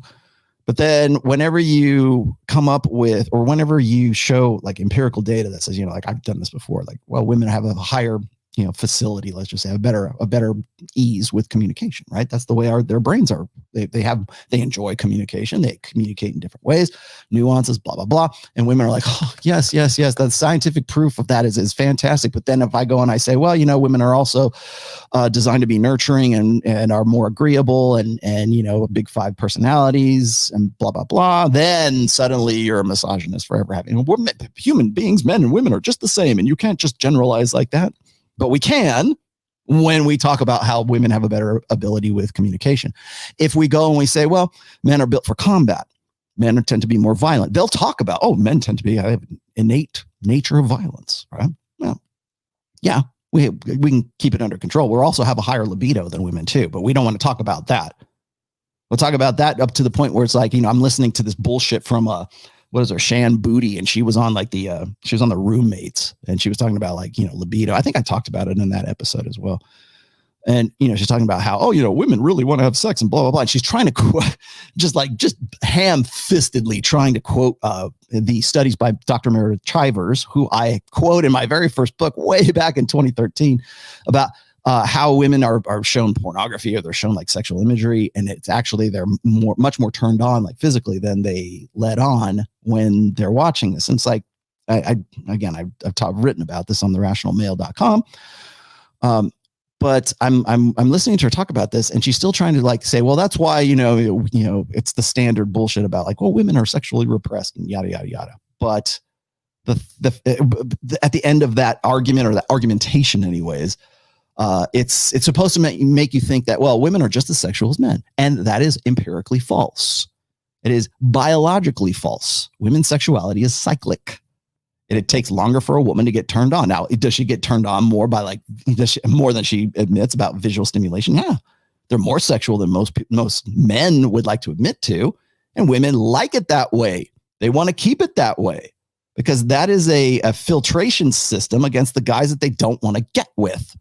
But then whenever you come up with, or whenever you show like empirical data that says, you know, like I've done this before, like, well, women have a higher, you know, facility, let's just say a better ease with communication, right? That's the way their brains are. They enjoy communication. They communicate in different ways, nuances, blah, blah, blah. And women are like, oh, yes. The scientific proof of that is fantastic. But then if I go and I say, well, you know, women are also designed to be nurturing and are more agreeable and, you know, big 5 personalities and blah, blah, blah. Then suddenly you're a misogynist forever having, human beings, men and women are just the same. And you can't just generalize like that. But we can when we talk about how women have a better ability with communication. If we go and we say, well, men are built for combat, men tend to be more violent, they'll talk about, oh, men tend to be have innate nature of violence, right? Well, yeah, we can keep it under control. We'll also have a higher libido than women too, but we don't want to talk about that. We'll talk about that up to the point where it's like, you know, I'm listening to this bullshit from what is her, Shan Booty, and she was on like she was on the Roommates, and she was talking about like, you know, libido. I think I talked about it in that episode as well. And, you know, she's talking about how, oh, you know, women really want to have sex and blah, blah, blah. And she's trying to quote, just ham-fistedly trying to quote the studies by Dr. Meredith Chivers, who I quote in my very first book way back in 2013 about how women are shown pornography, or they're shown like sexual imagery, and it's actually they're much more turned on like physically than they let on when they're watching this. And it's like, I've written about this on therationalmale.com. But I'm listening to her talk about this, and she's still trying to like say, well, that's why, you know, it's the standard bullshit about like, well, women are sexually repressed and yada, yada, yada. But at the end of that argument, or that argumentation anyways, it's supposed to make you think that, well, women are just as sexual as men. And that is empirically false. It is biologically false. Women's sexuality is cyclic. And it takes longer for a woman to get turned on. Now, does she get turned on more by more than she admits about visual stimulation? Yeah. They're more sexual than most men would like to admit to. And women like it that way. They want to keep it that way because that is a filtration system against the guys that they don't want to get with.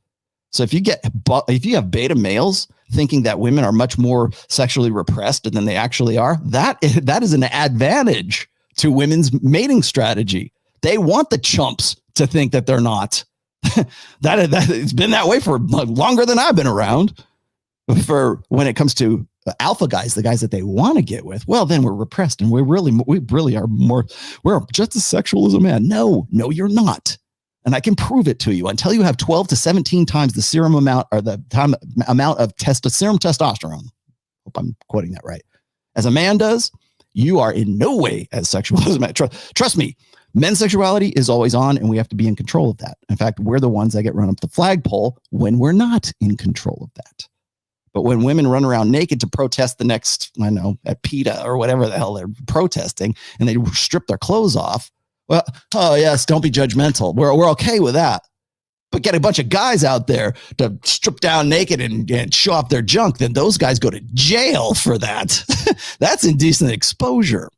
So if you have beta males thinking that women are much more sexually repressed than they actually are, that is an advantage to women's mating strategy. They want the chumps to think that they're not. that it's been that way for longer than I've been around. For when it comes to alpha guys, the guys that they want to get with, well, then we're repressed and we really are more. We're just as sexual as a man. No, you're not. And I can prove it to you. Until you have 12 to 17 times the serum amount, or the amount of serum testosterone. Hope I'm quoting that right. As a man does, you are in no way as sexual as men. Trust me, men's sexuality is always on, and we have to be in control of that. In fact, we're the ones that get run up the flagpole when we're not in control of that. But when women run around naked to protest the next, I know, at PETA or whatever the hell they're protesting, and they strip their clothes off, well, oh yes, don't be judgmental. We're okay with that. But get a bunch of guys out there to strip down naked and show off their junk, then those guys go to jail for that. That's indecent exposure.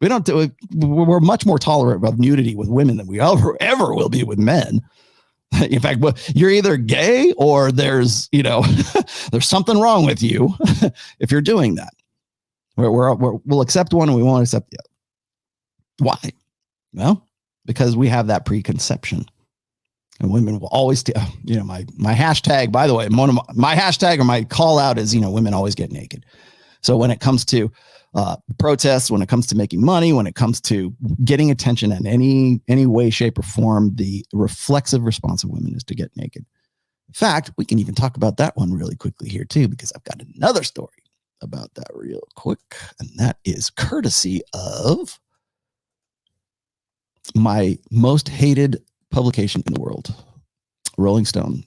We don't do it. We're much more tolerant of nudity with women than we ever will be with men. In fact, you're either gay or there's something wrong with you if you're doing that. We'll accept one and we won't accept the other. Why? Well, because we have that preconception. And women will always, my hashtag, by the way, my hashtag or my call out is, women always get naked. So when it comes to protests, when it comes to making money, when it comes to getting attention in any way, shape, or form, the reflexive response of women is to get naked. In fact, we can even talk about that one really quickly here too, because I've got another story about that real quick, and that is courtesy of my most hated publication in the world, Rolling Stone.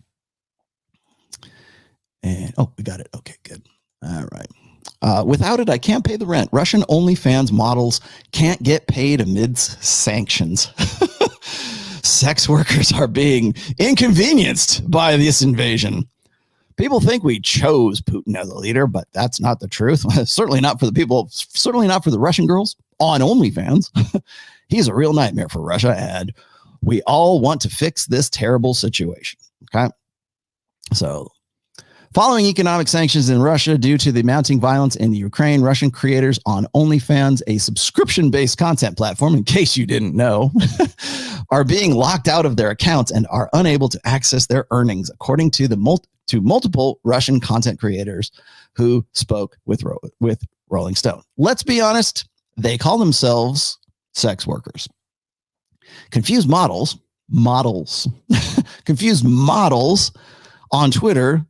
And we got it. Okay, good. All right. Without it, I can't pay the rent. Russian OnlyFans models can't get paid amidst sanctions. Sex workers are being inconvenienced by this invasion. People think we chose Putin as a leader, but that's not the truth. Certainly not for the people, certainly not for the Russian girls on OnlyFans. He's a real nightmare for Russia, and we all want to fix this terrible situation. Okay. So, following economic sanctions in Russia due to the mounting violence in the Ukraine, Russian creators on OnlyFans, a subscription-based content platform, in case you didn't know, are being locked out of their accounts and are unable to access their earnings, according to multiple Russian content creators who spoke with Rolling Stone. Let's be honest, they call themselves sex workers. Confused models on Twitter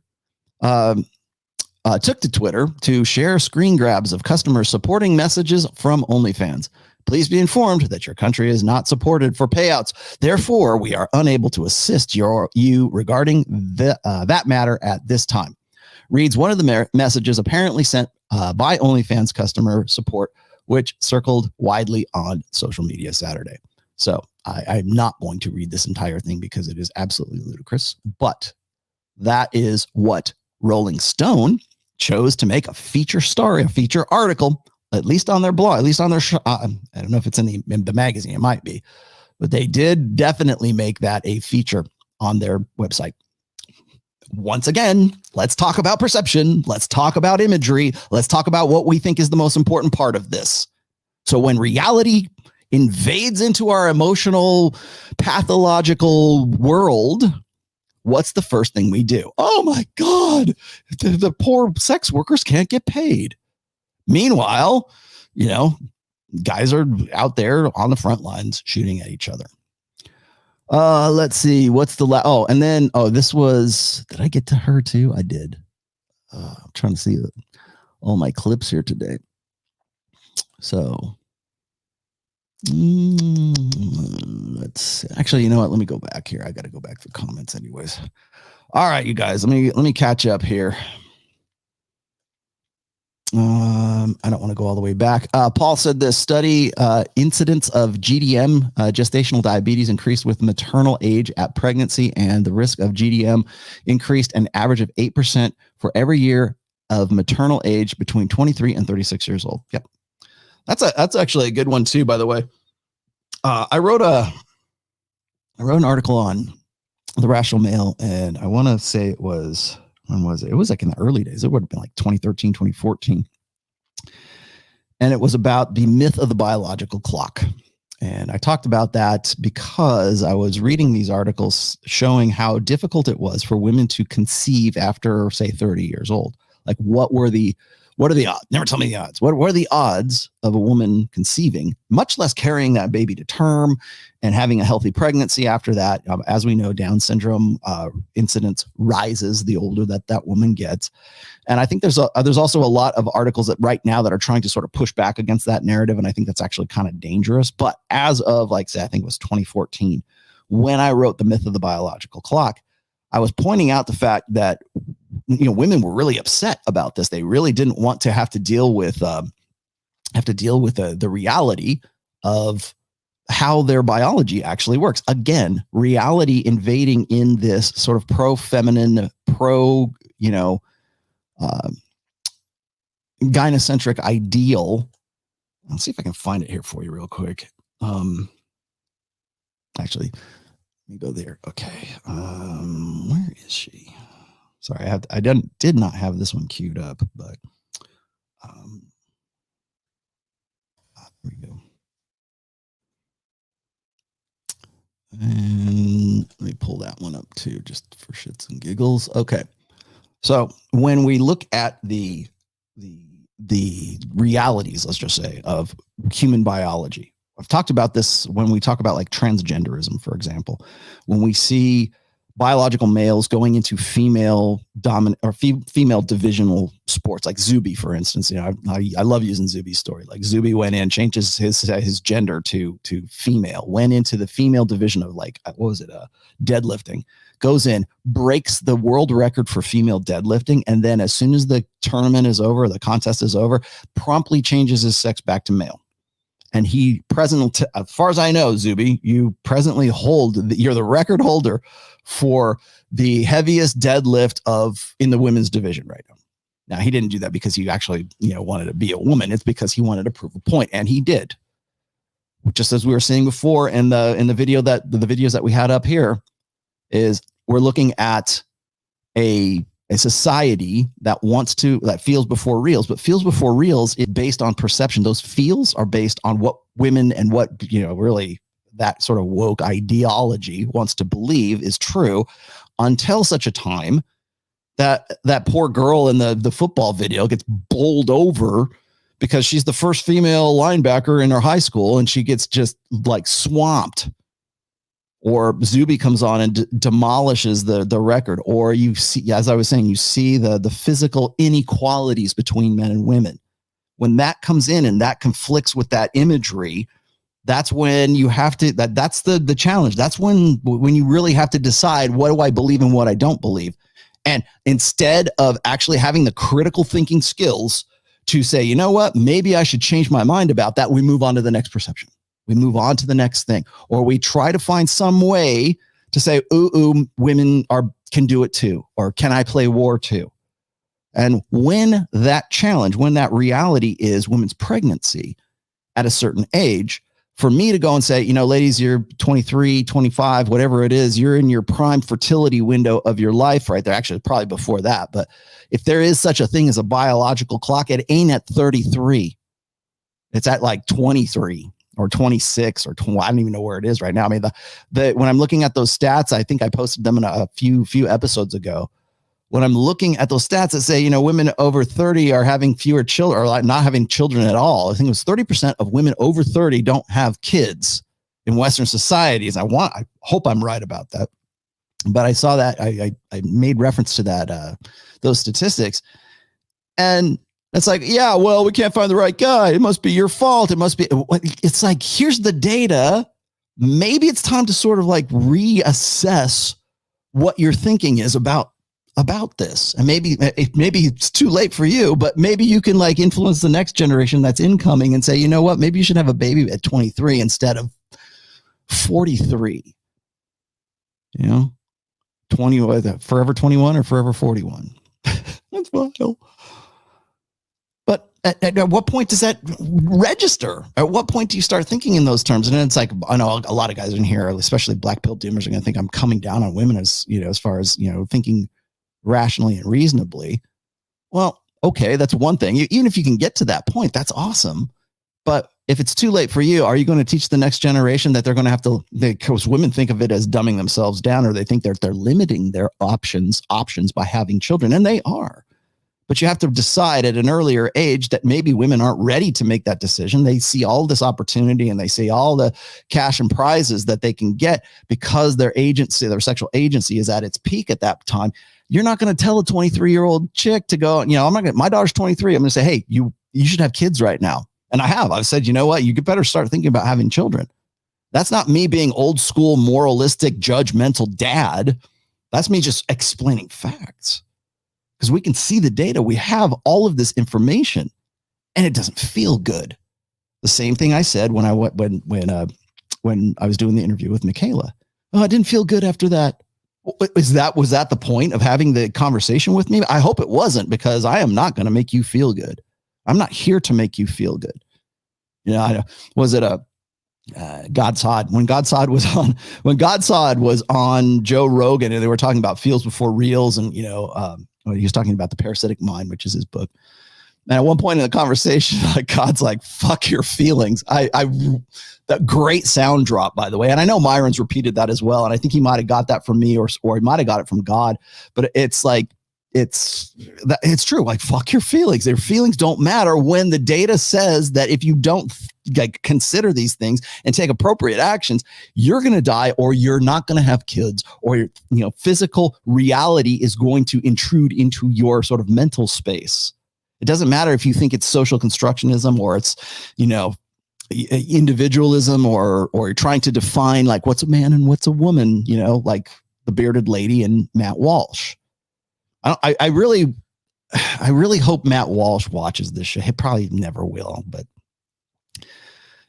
took to Twitter to share screen grabs of customers supporting messages from OnlyFans. Please be informed that your country is not supported for payouts. Therefore, we are unable to assist you regarding that matter at this time. Reads one of the messages apparently sent by OnlyFans customer support, which circled widely on social media Saturday. So I'm not going to read this entire thing because it is absolutely ludicrous, but that is what Rolling Stone chose to make a feature article, at least on their blog, at least on their I don't know if it's in the magazine, it might be, but they did definitely make that a feature on their website. Once again, let's talk about perception. Let's talk about imagery. Let's talk about what we think is the most important part of this. So when reality invades into our emotional, pathological world, what's the first thing we do? Oh my God, the poor sex workers can't get paid. Meanwhile, guys are out there on the front lines shooting at each other. Let's see. What's the this was, did I get to her too? I did. I'm trying to see all my clips here today. So let's see. Actually, you know what? Let me go back here. I got to go back to the comments anyways. All right, you guys, let me catch up here. I don't want to go all the way back. Paul said this study, incidence of GDM, gestational diabetes, increased with maternal age at pregnancy, and the risk of GDM increased an average of 8% for every year of maternal age between 23 and 36 years old. Yep. That's actually a good one too, by the way. I wrote an article on the Rational Male, and I want to say it was, when was it? It was like in the early days. It would have been like 2013, 2014. And it was about the myth of the biological clock. And I talked about that because I was reading these articles showing how difficult it was for women to conceive after, say, 30 years old. Like what were the What are the odds? Never tell me the odds. What are the odds of a woman conceiving, much less carrying that baby to term and having a healthy pregnancy after that? As we know, Down syndrome incidence rises the older that woman gets. And I think there's also a lot of articles that right now that are trying to sort of push back against that narrative. And I think that's actually kind of dangerous. But as of, like, say, I think it was 2014, when I wrote The Myth of the Biological Clock, I was pointing out the fact that, you know, women were really upset about this. They really didn't want to have to deal with the reality of how their biology actually works. Again, reality invading in this sort of pro-feminine, gynocentric ideal. Let's see if I can find it here for you real quick. Actually, let me go there. Okay. Where is she? Sorry, I did not have this one queued up, but here we go. And let me pull that one up too, just for shits and giggles. Okay. So when we look at the realities, let's just say, of human biology, I've talked about this when we talk about like transgenderism, for example, when we see biological males going into female dominant or female divisional sports, like Zuby, for instance. You know, I love using Zuby's story. Like Zuby went in, changed his gender to female, went into the female division of, like, what was it? Deadlifting, goes in, breaks the world record for female deadlifting. And then as soon as the tournament is over, the contest is over, promptly changes his sex back to male. And he presently, as far as I know, Zuby, you presently you're the record holder for the heaviest deadlift in the women's division right now. Now, he didn't do that because he actually, wanted to be a woman. It's because he wanted to prove a point, and he did. Just as we were saying before in the videos that we had up here, is we're looking at a society that feels before reals, but feels before reals is based on perception. Those feels are based on what women and what, really that sort of woke ideology wants to believe is true, until such a time that poor girl in the football video gets bowled over because she's the first female linebacker in her high school and she gets just like swamped. Or Zuby comes on and demolishes the record. Or you see, as I was saying, you see the physical inequalities between men and women. When that comes in and that conflicts with that imagery, that's when you have to, that's the challenge. That's when you really have to decide, what do I believe and what I don't believe. And instead of actually having the critical thinking skills to say, you know what, maybe I should change my mind about that, we move on to the next perception. We move on to the next thing, or we try to find some way to say, women can do it too, or can I play war too? And when that reality is women's pregnancy at a certain age, for me to go and say, ladies, you're 23, 25, whatever it is, you're in your prime fertility window of your life right there. Actually, probably before that. But if there is such a thing as a biological clock, it ain't at 33. It's at like 23. Or 26 or 20, I don't even know where it is right now. I mean, when I'm looking at those stats, I think I posted them in a few episodes ago. When I'm looking at those stats that say, women over 30 are having fewer children, or like not having children at all. I think it was 30% of women over 30 don't have kids in Western societies. I hope I'm right about that. But I saw that I made reference to that those statistics, and it's like, yeah, well, we can't find the right guy. It must be your fault. It must be. It's like, here's the data. Maybe it's time to sort of like reassess what your thinking is about this. And maybe it's too late for you, but maybe you can like influence the next generation that's incoming and say, you know what, maybe you should have a baby at 23 instead of 43. 20, forever 21 or forever 41. That's wild. At what point does that register? At what point do you start thinking in those terms? And then it's like, I know a lot of guys in here, especially black pill doomers, are going to think I'm coming down on women as far as, thinking rationally and reasonably. Well, okay, that's one thing. Even if you can get to that point, that's awesome. But if it's too late for you, are you going to teach the next generation that they're going to have to, because women think of it as dumbing themselves down, or they think they're limiting their options by having children, and they are. But you have to decide at an earlier age that maybe women aren't ready to make that decision. They see all this opportunity and they see all the cash and prizes that they can get because their agency, their sexual agency is at its peak at that time. You're not going to tell a 23-year-old chick to go, I'm not going to, my daughter's 23. I'm going to say, hey, you should have kids right now. And I've said, you know what? You better start thinking about having children. That's not me being old school, moralistic, judgmental dad. That's me just explaining facts. Because we can see the data. We have all of this information and it doesn't feel good. The same thing I said when I went, when I was doing the interview with Michaela. Oh, I didn't feel good after that. Was that the point of having the conversation with me? I hope it wasn't, because I am not going to make you feel good. I'm not here to make you feel good. Was it Godsod? When Godsod was on Joe Rogan and they were talking about feels before reels, and he was talking about the parasitic mind, which is his book. And at one point in the conversation, God's like, fuck your feelings. That great sound drop, by the way. And I know Myron's repeated that as well. And I think he might've got that from me or he might've got it from God, but it's like, it's true. Like, fuck your feelings. Their feelings don't matter when the data says that if you don't consider these things and take appropriate actions, you're going to die, or you're not going to have kids, or physical reality is going to intrude into your sort of mental space. It doesn't matter if you think it's social constructionism or it's, individualism, or you're trying to define like what's a man and what's a woman, like the bearded lady and Matt Walsh. I really hope Matt Walsh watches this show. He probably never will, but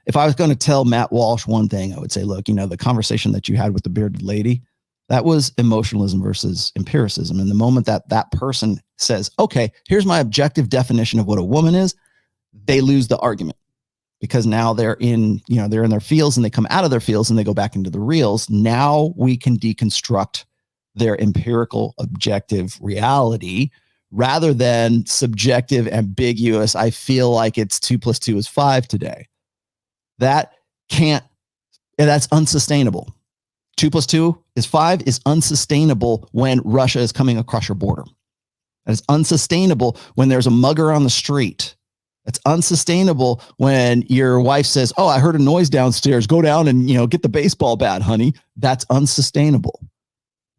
if I was going to tell Matt Walsh one thing, I would say, look, the conversation that you had with the bearded lady, that was emotionalism versus empiricism. And the moment that person says, okay, here's my objective definition of what a woman is, they lose the argument, because now they're in their fields and they come out of their fields and they go back into the reels. Now we can deconstruct their empirical objective reality rather than subjective, ambiguous. I feel like it's 2 + 2 is 5 today. That's unsustainable. 2 + 2 is 5 is unsustainable when Russia is coming across your border. That is unsustainable when there's a mugger on the street. It's unsustainable when your wife says, oh, I heard a noise downstairs. Go down and, get the baseball bat, honey. That's unsustainable.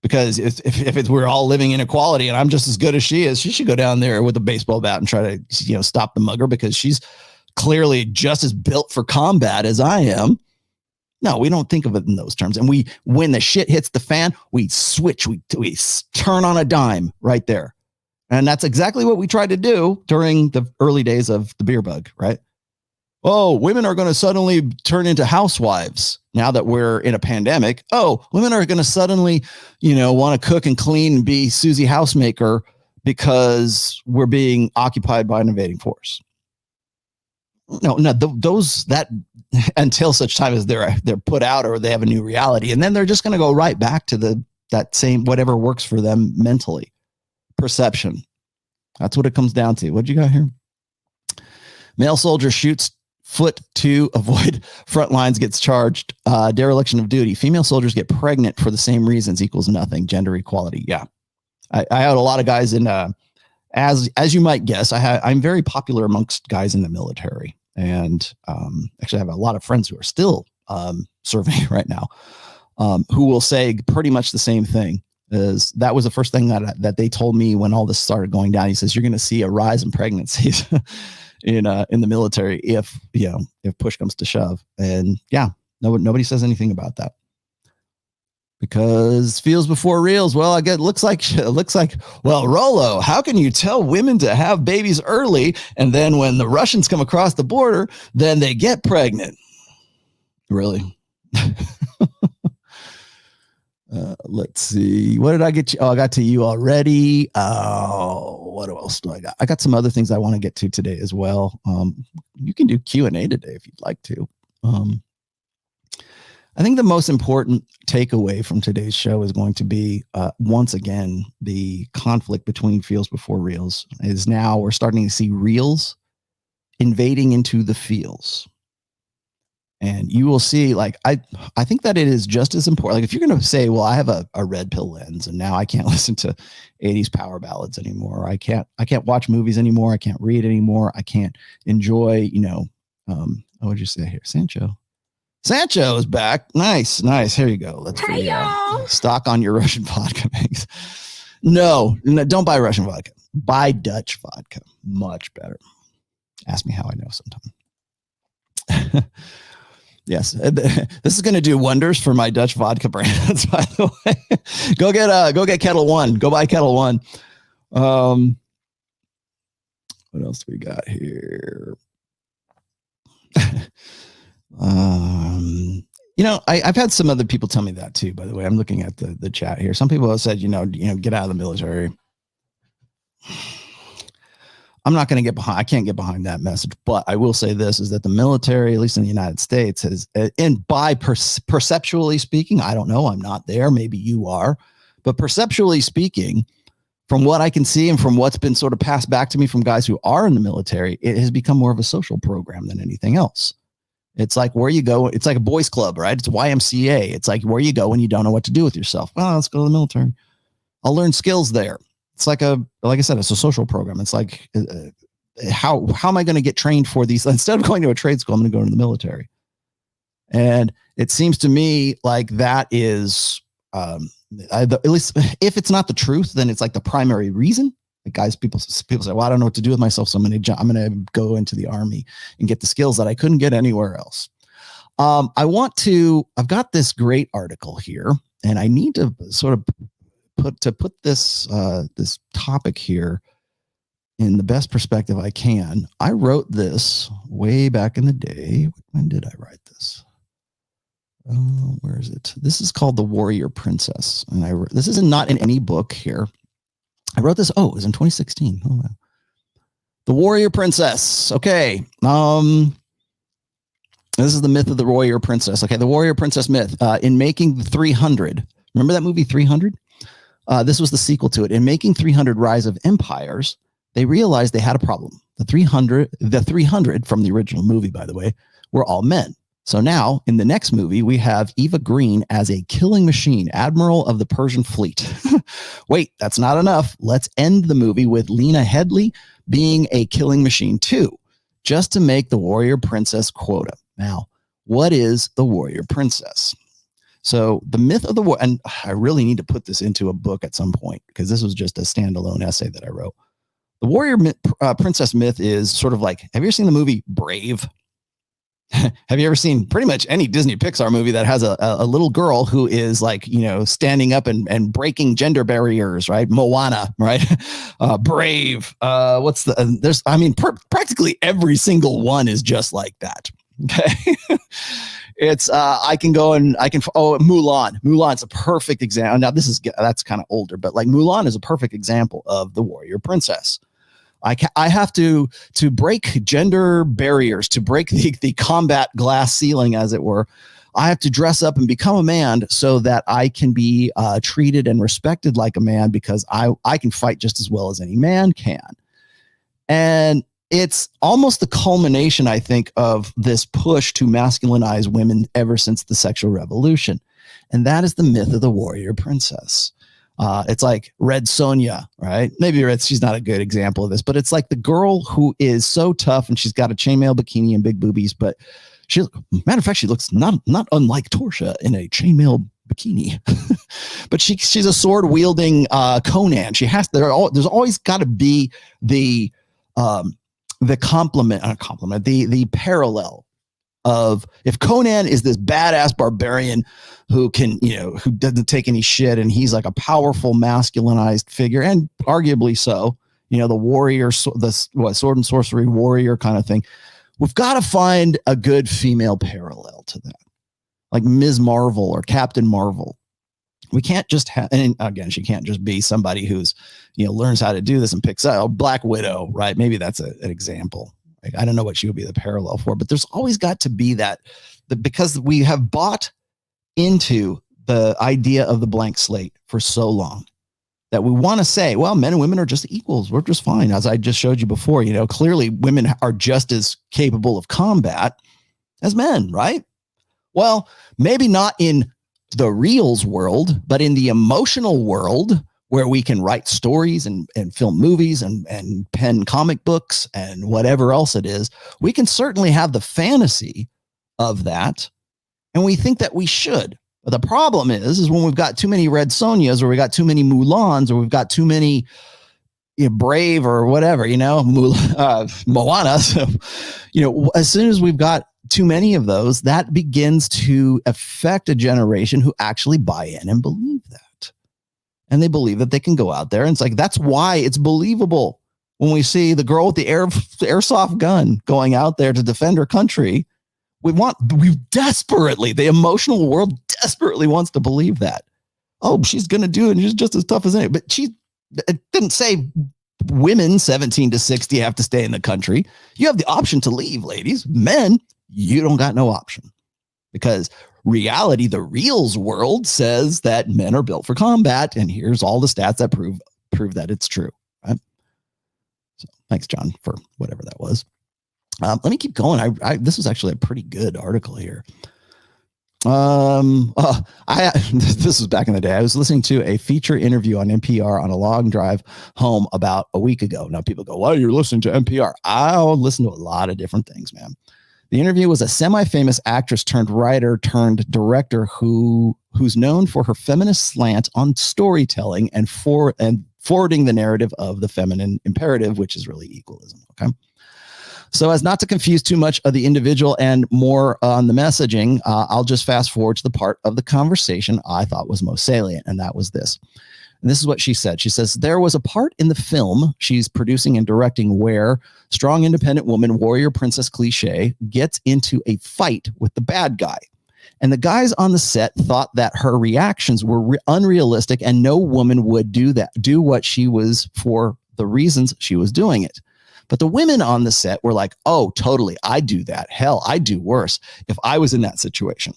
Because if we're all living in equality and I'm just as good as she is, she should go down there with a baseball bat and try to, stop the mugger, because she's clearly just as built for combat as I am. No, we don't think of it in those terms. And when the shit hits the fan, we switch, we turn on a dime right there. And that's exactly what we tried to do during the early days of the beer bug, right? Oh, women are going to suddenly turn into housewives now that we're in a pandemic. Oh, women are going to suddenly, want to cook and clean and be Susie Housemaker because we're being occupied by an invading force. No, that until such time as they're put out or they have a new reality, and then they're just going to go right back to that same whatever works for them mentally. Perception. That's what it comes down to. What you got here? Male soldier shoots foot to avoid front lines, gets charged. Dereliction of duty. Female soldiers get pregnant for the same reasons equals nothing. Gender equality. Yeah, I had a lot of guys in. As you might guess, I'm very popular amongst guys in the military, and actually I have a lot of friends who are still serving right now, who will say pretty much the same thing. That was the first thing that they told me when all this started going down. He says, you're going to see a rise in pregnancies in the military if push comes to shove. And yeah, nobody says anything about that, because feels before reels. Well, it looks like, well, Rollo, how can you tell women to have babies early, and then when the Russians come across the border, then they get pregnant? Really? Let's see. What did I get you? Oh, I got to you already. What else do I got? I got some other things I want to get to today as well. You can do Q&A today if you'd like to. I think the most important takeaway from today's show is going to be, once again, the conflict between feels before reels. Is now we're starting to see reels invading into the feels. And you will see, like, I think that it is just as important. Like, if you're going to say, well, I have a red pill lens and now I can't listen to 80s power ballads anymore. I can't watch movies anymore. I can't read anymore. I can't enjoy, what would you say here? Sancho is back. Nice. Here you go. Let's stock on your Russian vodka mix. No, don't buy Russian vodka. Buy Dutch vodka. Much better. Ask me how I know sometime. Yes, this is going to do wonders for my Dutch vodka brands. By the way, go get Kettle One. Go buy Kettle One. What else do we got here? I've had some other people tell me that too. By the way, I'm looking at the chat here. Some people have said, get out of the military. I'm not going to get behind. I can't get behind that message, but I will say this is that the military, at least in the United States, has, and by perceptually speaking, I don't know, I'm not there. Maybe you are, but perceptually speaking, from what I can see and from what's been sort of passed back to me from guys who are in the military, it has become more of a social program than anything else. It's like where you go. It's like a boys club, right? It's YMCA. It's like where you go when you don't know what to do with yourself. Well, let's go to the military. I'll learn skills there. It's like I said, it's a social program. It's like, how am I going to get trained for these? Instead of going to a trade school, I'm going to go into the military. And it seems to me like that is, at least if it's not the truth, then it's like the primary reason. Like guys, people say, well, I don't know what to do with myself, so I'm going to go into the army and get the skills that I couldn't get anywhere else. I've got this great article here, and I need to sort of put this this topic here in the best perspective I can. I wrote this way back in the day. When did I write this? Where is it? This is called The Warrior Princess, and this is not in any book here. I wrote this. Oh, it was in 2016. Oh, wow. The Warrior Princess. Okay. This is the myth of the Warrior Princess. Okay, the Warrior Princess myth. In making 300, remember that movie 300? This was the sequel to it. In making 300 Rise of Empires, they realized they had a problem. The 300 from the original movie, by the way, were all men. So now in the next movie, we have Eva Green as a killing machine, admiral of the Persian fleet. Wait, that's not enough. Let's end the movie with Lena Headey being a killing machine too, just to make the Warrior Princess quota. Now, what is the Warrior Princess? So the myth of the war, and I really need to put this into a book at some point because this was just a standalone essay that I wrote. The Warrior Princess myth is sort of like, have you ever seen the movie Brave? Have you ever seen pretty much any Disney Pixar movie that has a little girl who is like, standing up and breaking gender barriers, right? Moana, right? Brave. Practically every single one is just like that. Okay. It's Mulan. Mulan's a perfect example. Now that's kind of older, but like Mulan is a perfect example of the Warrior Princess. I have to break gender barriers, to break the combat glass ceiling, as it were. I have to dress up and become a man so that I can be treated and respected like a man, because I can fight just as well as any man can. And it's almost the culmination, I think, of this push to masculinize women ever since the sexual revolution. And that is the myth of the Warrior Princess. It's like Red Sonja, right? Maybe she's not a good example of this, but it's like the girl who is so tough and she's got a chainmail bikini and big boobies, but matter of fact, she looks not unlike Torsia in a chainmail bikini. But she's a sword wielding Conan. There's always got to be the parallel of, if Conan is this badass barbarian who doesn't take any shit, and he's like a powerful masculinized figure, and arguably so, the warrior, sword and sorcery warrior kind of thing. We've got to find a good female parallel to that, like Ms. Marvel or Captain Marvel. We can't just have, and again, she can't just be somebody who's, learns how to do this and picks up. Black Widow, right? Maybe that's an example. Like, I don't know what she would be the parallel for, but there's always got to be that because we have bought into the idea of the blank slate for so long that we want to say, well, men and women are just equals. We're just fine. As I just showed you before, clearly women are just as capable of combat as men, right? Well, maybe not in the reals world, but in the emotional world where we can write stories and film movies and pen comic books and whatever else it is, we can certainly have the fantasy of that. And we think that we should. But the problem is when we've got too many Red Sonjas, or we got too many Mulans, or we've got too many Brave or whatever, Moana. So, as soon as we've got too many of those, that begins to affect a generation who actually buy in and believe that. And they believe that they can go out there. And it's like, that's why it's believable when we see the girl with the airsoft gun going out there to defend her country. The emotional world desperately wants to believe that. Oh, she's going to do it. She's just as tough as any. But it didn't say women 17 to 60 have to stay in the country. You have the option to leave, ladies. Men, you don't got no option, because reality, the reals world, says that men are built for combat. And here's all the stats that prove that it's true. Right? So thanks, John, for whatever that was. Let me keep going. This was actually a pretty good article here. This was back in the day. I was listening to a feature interview on NPR on a long drive home about a week ago. Now people go, "Well, you're listening to NPR." I'll listen to a lot of different things, man. The interview was a semi-famous actress turned writer turned director who's known for her feminist slant on storytelling and forwarding the narrative of the feminine imperative, which is really equalism. Okay. So as not to confuse too much of the individual and more on the messaging, I'll just fast forward to the part of the conversation I thought was most salient, and that was this. And this is what she said. She says, there was a part in the film she's producing and directing where strong, independent woman, warrior princess cliche gets into a fight with the bad guy. And the guys on the set thought that her reactions were unrealistic and no woman would do what she was for the reasons she was doing it. But the women on the set were like, oh, totally. I do that. Hell, I'd do worse if I was in that situation.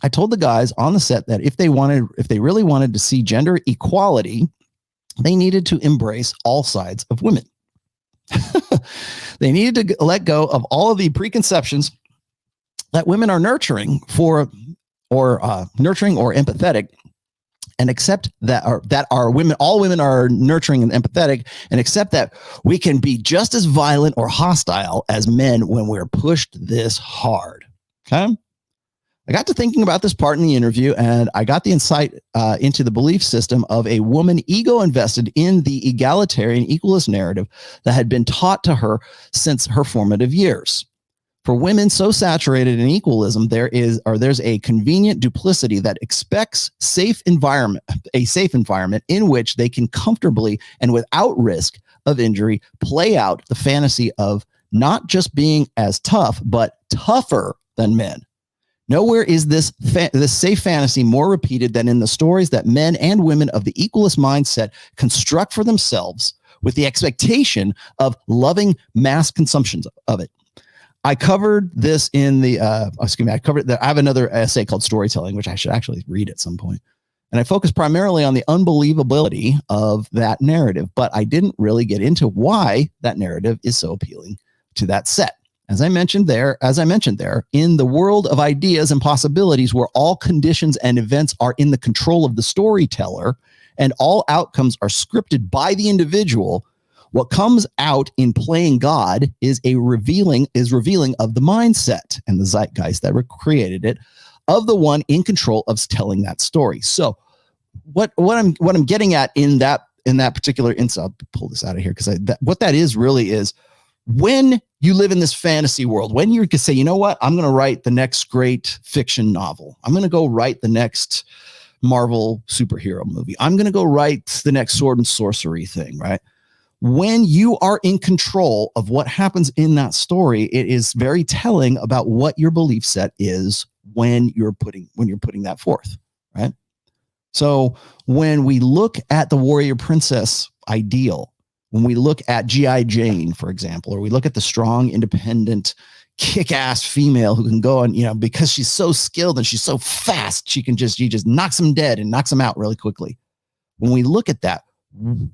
I told the guys on the set that if they really wanted to see gender equality, they needed to embrace all sides of women. They needed to let go of all of the preconceptions that women are nurturing or empathetic, and accept that all women are nurturing and empathetic, and accept that we can be just as violent or hostile as men when we're pushed this hard. Okay. I got to thinking about this part in the interview, and I got the insight into the belief system of a woman ego invested in the egalitarian equalist narrative that had been taught to her since her formative years. For women so saturated in equalism, there's a convenient duplicity that expects a safe environment in which they can comfortably and without risk of injury play out the fantasy of not just being as tough, but tougher than men. Nowhere is this safe fantasy more repeated than in the stories that men and women of the equalist mindset construct for themselves with the expectation of loving mass consumptions of it. I covered this in the, I have another essay called Storytelling, which I should actually read at some point. And I focus primarily on the unbelievability of that narrative, but I didn't really get into why that narrative is so appealing to that set. As I mentioned there, in the world of ideas and possibilities where all conditions and events are in the control of the storyteller and all outcomes are scripted by the individual, what comes out in playing God is revealing of the mindset and the zeitgeist that created it of the one in control of telling that story. So what I'm getting at in that particular instance, I'll pull this out of here because what that is really is when you live in this fantasy world, when you can say, you know what, I'm going to write the next great fiction novel. I'm going to go write the next Marvel superhero movie. I'm going to go write the next sword and sorcery thing, right? When you are in control of what happens in that story, it is very telling about what your belief set is when you're putting that forth, right? So when we look at the warrior princess ideal, when we look at G.I. Jane, for example, or we look at the strong, independent, kick-ass female who can go and, because she's so skilled and she's so fast, she just knocks them dead and knocks them out really quickly. When we look at that,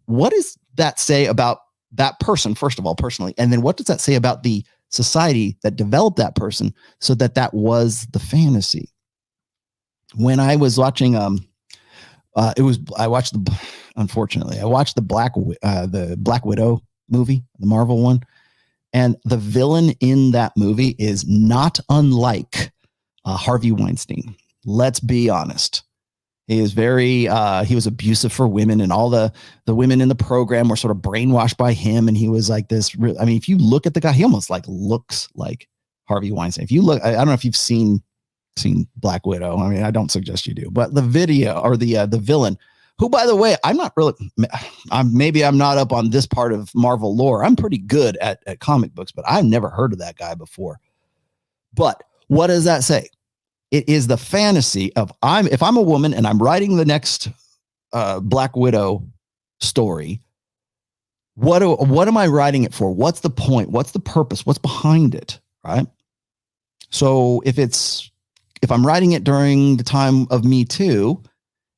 what does that say about that person, first of all, personally? And then what does that say about the society that developed that person so that that was the fantasy. When I was watching, I watched the Black Widow movie, the Marvel one. And the villain in that movie is not unlike Harvey Weinstein. Let's be honest. He is he was abusive for women, and all the women in the program were sort of brainwashed by him. And he was like this. I mean, if you look at the guy, he almost like looks like Harvey Weinstein. If you look, I don't know if you've seen Black Widow. I mean, I don't suggest you do, but the video or the villain, who, by the way, I'm not up on this part of Marvel lore. I'm pretty good at comic books, but I've never heard of that guy before. But what does that say? It is the fantasy of if I'm a woman and I'm writing the next Black Widow story, what am I writing it for? What's the point? What's the purpose? What's behind it? Right? So if I'm writing it during the time of Me Too,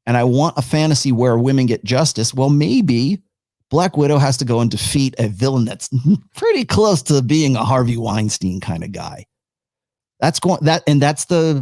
and I want a fantasy where women get justice, well, maybe Black Widow has to go and defeat a villain that's pretty close to being a Harvey Weinstein kind of guy. That's the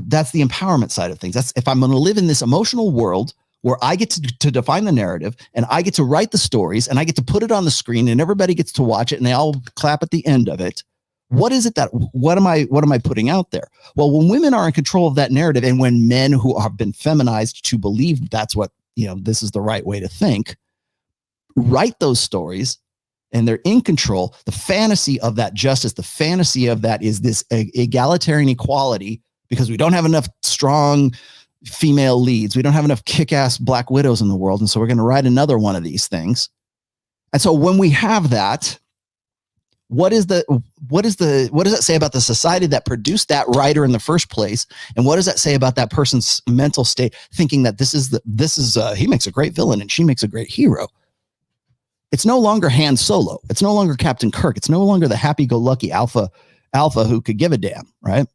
empowerment side of things. That's if I'm going to live in this emotional world where I get to define the narrative, and I get to write the stories, and I get to put it on the screen, and everybody gets to watch it, and they all clap at the end of it. What am I putting out there? Well, when women are in control of that narrative, and when men who have been feminized to believe that's what, this is the right way to think, write those stories, and they're in control, the fantasy of that justice, the fantasy of that is this egalitarian equality, because we don't have enough strong female leads. We don't have enough kick-ass Black Widows in the world. And so we're going to write another one of these things. And so when we have that, what does that say about the society that produced that writer in the first place? And what does that say about that person's mental state, thinking that he makes a great villain and she makes a great hero? It's no longer Han Solo. It's no longer Captain Kirk. It's no longer the happy-go-lucky alpha who could give a damn, right?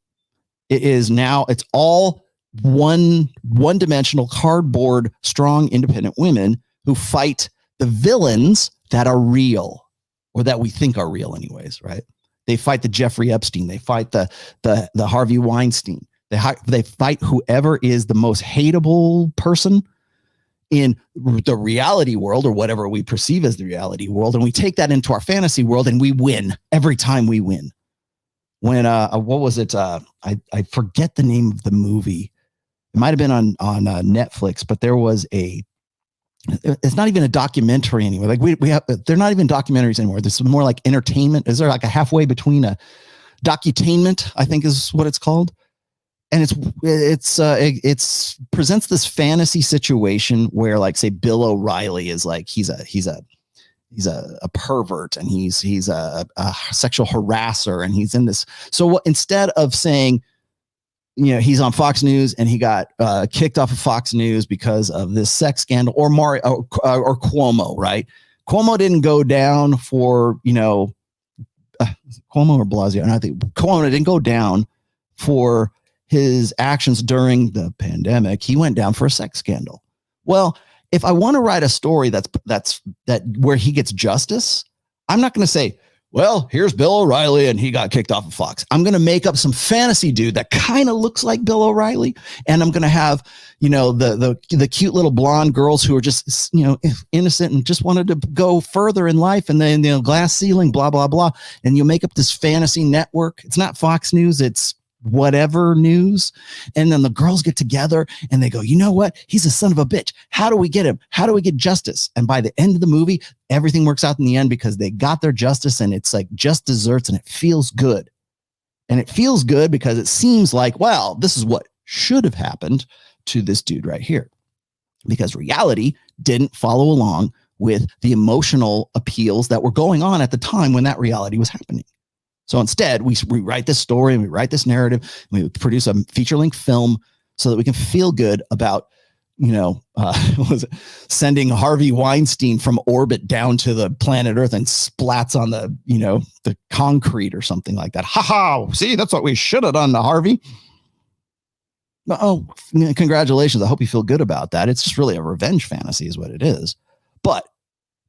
It's all one-dimensional, cardboard, strong, independent women who fight the villains that are real. Or that we think are real anyways, right? They fight the Jeffrey Epstein. They fight the Harvey Weinstein. They fight whoever is the most hateable person in the reality world, or whatever we perceive as the reality world. And we take that into our fantasy world, and we win every time we win. When, what was it? I forget the name of the movie. It might've been on Netflix, but there was it's not even a documentary anymore. Like they're not even documentaries anymore. This is more like entertainment. Is there like a halfway between a docutainment, I think is what it's called. And it's presents this fantasy situation where, like, say Bill O'Reilly is like, he's a pervert, and he's a sexual harasser, and he's in this. So instead of saying, he's on Fox News and he got kicked off of Fox News because of this sex scandal, or Cuomo, right? Cuomo didn't go down for, Cuomo or Blasio. And I think Cuomo didn't go down for his actions during the pandemic. He went down for a sex scandal. Well, if I want to write a story that's where he gets justice, I'm not going to say, well, here's Bill O'Reilly and he got kicked off of Fox. I'm going to make up some fantasy dude that kind of looks like Bill O'Reilly. And I'm going to have, the cute little blonde girls who are just, innocent and just wanted to go further in life. And then, glass ceiling, blah, blah, blah. And you make up this fantasy network. It's not Fox News. It's whatever news. And then the girls get together and they go, you know what? He's a son of a bitch. How do we get him? How do we get justice? And by the end of the movie, everything works out in the end because they got their justice, and it's like just desserts, and it feels good. And it feels good because it seems like, well, this is what should have happened to this dude right here, because reality didn't follow along with the emotional appeals that were going on at the time when that reality was happening. So instead, we write this story and we write this narrative, and we produce a feature-length film so that we can feel good about, sending Harvey Weinstein from orbit down to the planet Earth and splats on the concrete or something like that. Ha ha! See, that's what we should have done to Harvey. Oh, congratulations. I hope you feel good about that. It's just really a revenge fantasy is what it is. But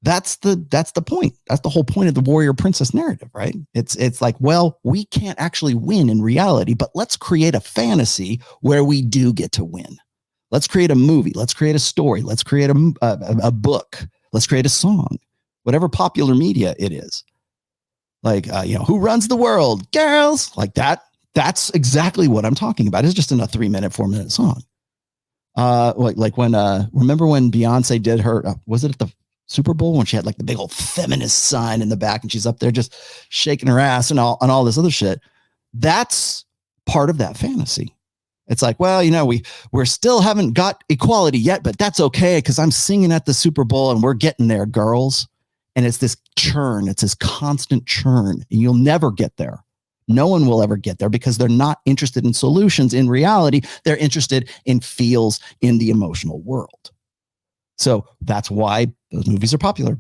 That's the point. That's the whole point of the warrior princess narrative, right? It's like, well, we can't actually win in reality, but let's create a fantasy where we do get to win. Let's create a movie. Let's create a story. Let's create a book. Let's create a song, whatever popular media it is. Like, who runs the world? Girls. Like that. That's exactly what I'm talking about. It's just in a 3-minute, 4-minute song. Like when, remember when Beyonce did her, was it at the Super Bowl when she had like the big old feminist sign in the back and she's up there just shaking her ass and all this other shit? That's part of that fantasy. It's like, well, we're still haven't got equality yet, but that's okay because I'm singing at the Super Bowl and we're getting there, girls. And it's this churn. It's this constant churn. And you'll never get there. No one will ever get there because they're not interested in solutions in reality. They're interested in feels in the emotional world. So that's why those movies are popular.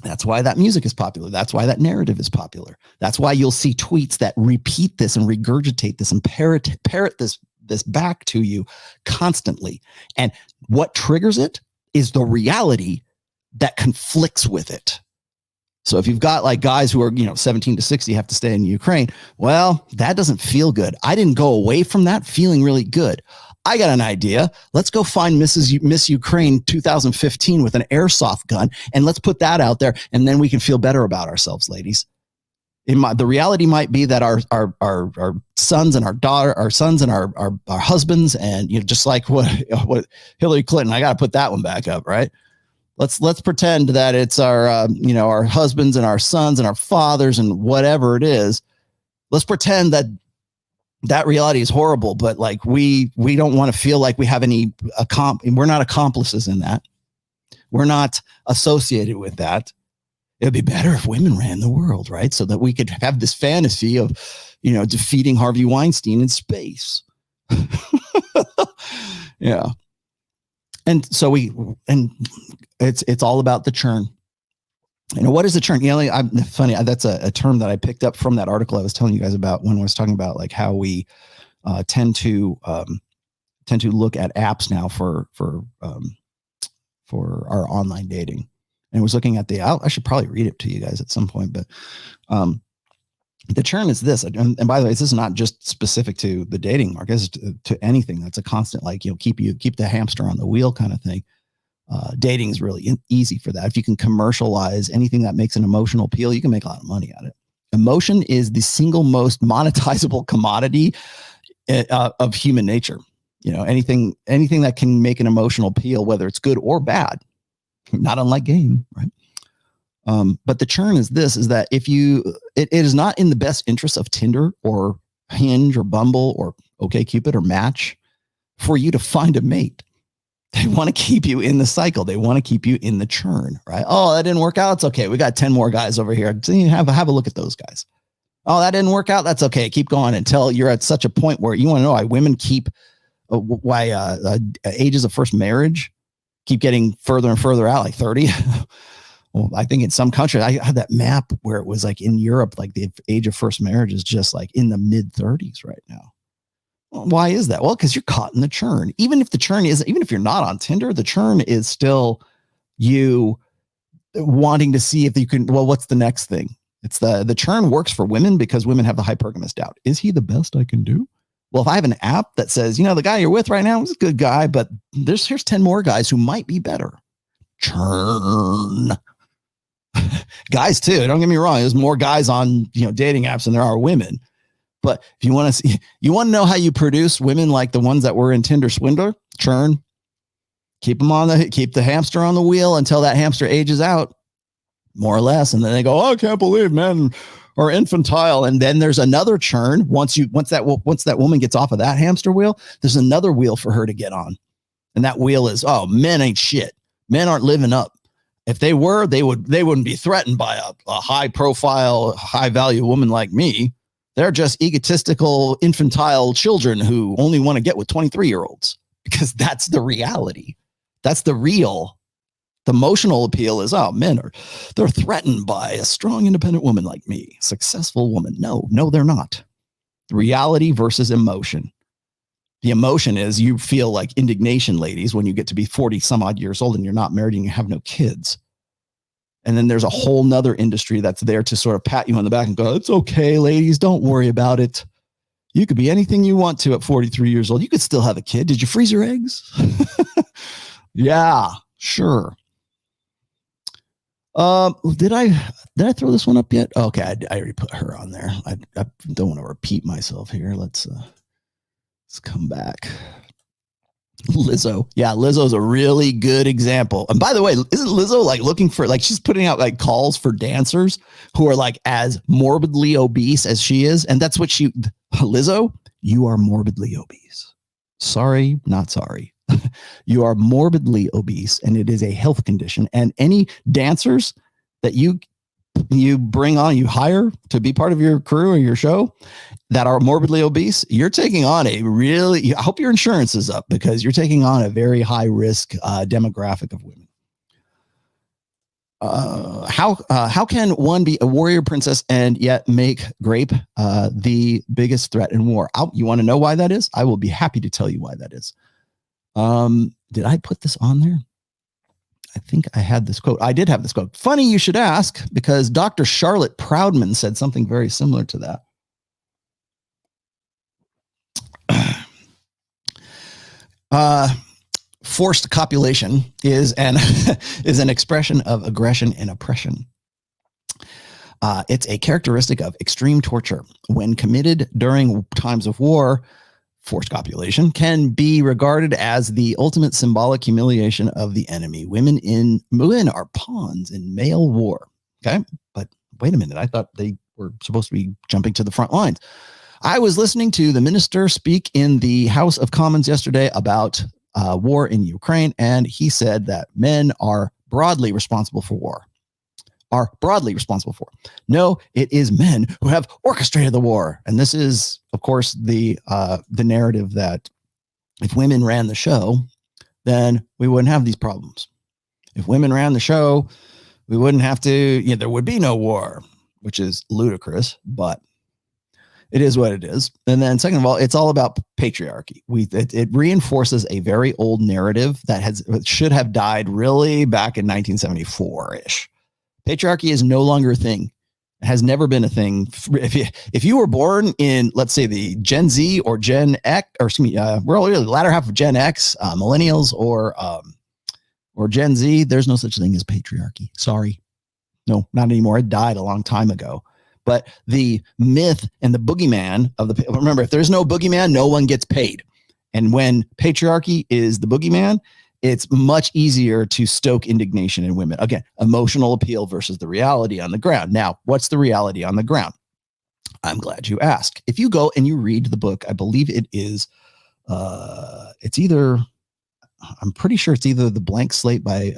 That's why that music is popular. That's why that narrative is popular. That's why you'll see tweets that repeat this and regurgitate this and parrot this back to you constantly. And what triggers it is the reality that conflicts with it. So if you've got like guys who are, 17 to 60 have to stay in Ukraine, well, that doesn't feel good. I didn't go away from that feeling really good. I got an idea. Let's go find Miss Ukraine 2015 with an airsoft gun, and let's put that out there, and then we can feel better about ourselves, ladies. The reality might be that our sons and our sons and our husbands, and just like what Hillary Clinton, I got to put that one back up, right? Let's pretend that it's our our husbands and our sons and our fathers and whatever it is. Let's pretend that reality is horrible, but like we don't want to feel like we have any we're not accomplices in that. We're not associated with that. It'd be better if women ran the world, right? So that we could have this fantasy of, defeating Harvey Weinstein in space. Yeah. And so it's all about the churn. What is the churn? I'm funny. That's a term that I picked up from that article I was telling you guys about when I was talking about like how we tend to look at apps now for our online dating. And I was looking at I should probably read it to you guys at some point, but the churn is this. And by the way, this is not just specific to the dating market. It's to anything that's a constant, like, keep the hamster on the wheel kind of thing. Dating is really easy for that. If you can commercialize anything that makes an emotional appeal, you can make a lot of money at it. Emotion is the single most monetizable commodity of human nature. Anything that can make an emotional appeal, whether it's good or bad, not unlike game, right? But the churn is that if it is not in the best interest of Tinder or Hinge or Bumble or OkCupid or Match for you to find a mate. They want to keep you in the cycle. They want to keep you in the churn, right? Oh, that didn't work out. It's okay. We got 10 more guys over here. So you have a look at those guys. Oh, that didn't work out. That's okay. Keep going until you're at such a point where you want to know why women keep ages of first marriage keep getting further and further out, like 30. Well, I think in some countries, I had that map where it was like in Europe, like the age of first marriage is just like in the mid 30s right now. Well, why is that? Well, because you're caught in the churn. Even if you're not on Tinder, the churn is still you wanting to see if you can, what's the next thing? It's the churn works for women because women have the hypergamous doubt. Is he the best I can do? Well, if I have an app that says, the guy you're with right now is a good guy, but here's 10 more guys who might be better. Churn. Guys too. Don't get me wrong. There's more guys on, dating apps than there are women. But if you want to know how you produce women like the ones that were in Tinder Swindler, churn, keep the hamster on the wheel until that hamster ages out, more or less. And then they go, oh, I can't believe men are infantile. And then there's another churn. Once that woman gets off of that hamster wheel, there's another wheel for her to get on. And that wheel is, oh, men ain't shit. Men aren't living up. If they were, they wouldn't be threatened by a high profile, high value woman like me. They're just egotistical, infantile children who only want to get with 23-year-olds because that's the reality. That's the real. The emotional appeal is, oh, they're threatened by a strong, independent woman like me, successful woman. No, they're not. Reality versus emotion. The emotion is you feel like indignation, ladies, when you get to be 40 some odd years old and you're not married and you have no kids. And then there's a whole nother industry that's there to sort of pat you on the back and go, it's okay, ladies, don't worry about it. You could be anything you want to at 43 years old. You could still have a kid. Did you freeze your eggs? Yeah, sure. Did I throw this one up yet? Okay, I already put her on there. I don't want to repeat myself here. Let's come back. Lizzo. Yeah, Lizzo's a really good example. And by the way, isn't Lizzo like looking for, like, she's putting out like calls for dancers who are like as morbidly obese as she is. And that's what Lizzo, you are morbidly obese. Sorry, not sorry. You are morbidly obese and it is a health condition. And any dancers that you bring on, you hire to be part of your crew or your show that are morbidly obese, you're taking on I hope your insurance is up, because you're taking on a very high risk demographic of women. How can one be a warrior princess and yet make rape the biggest threat in war? You want to know why that is? I will be happy to tell you why that is. Did I put this on there? I think I had this quote. I did have this quote. Funny you should ask, because Dr. Charlotte Proudman said something very similar to that. Forced copulation is an expression of aggression and oppression. It's a characteristic of extreme torture. When committed during times of war, forced copulation can be regarded as the ultimate symbolic humiliation of the enemy. Women are pawns in male war. Okay, but wait a minute. I thought they were supposed to be jumping to the front lines. I was listening to the minister speak in the House of Commons yesterday about war in Ukraine, and he said that men are broadly responsible for war. No, it is men who have orchestrated the war. And this is, of course, the narrative that if women ran the show, then we wouldn't have these problems. If women ran the show, we wouldn't have to, there would be no war, which is ludicrous, but it is what it is. And then second of all, it's all about patriarchy. It reinforces a very old narrative that should have died really back in 1974-ish. Patriarchy is no longer a thing. It has never been a thing. If you were born in, let's say, the Gen Z or Gen X, or excuse me, we're all really the latter half of Gen X, millennials, or Gen Z, there's no such thing as patriarchy. Sorry. No, not anymore. It died a long time ago. But the myth and the boogeyman remember, if there's no boogeyman, no one gets paid. And when patriarchy is the boogeyman, it's much easier to stoke indignation in women. Again, emotional appeal versus the reality on the ground. Now, what's the reality on the ground? I'm glad you asked. If you go and you read the book, I believe it is, I'm pretty sure it's either The Blank Slate by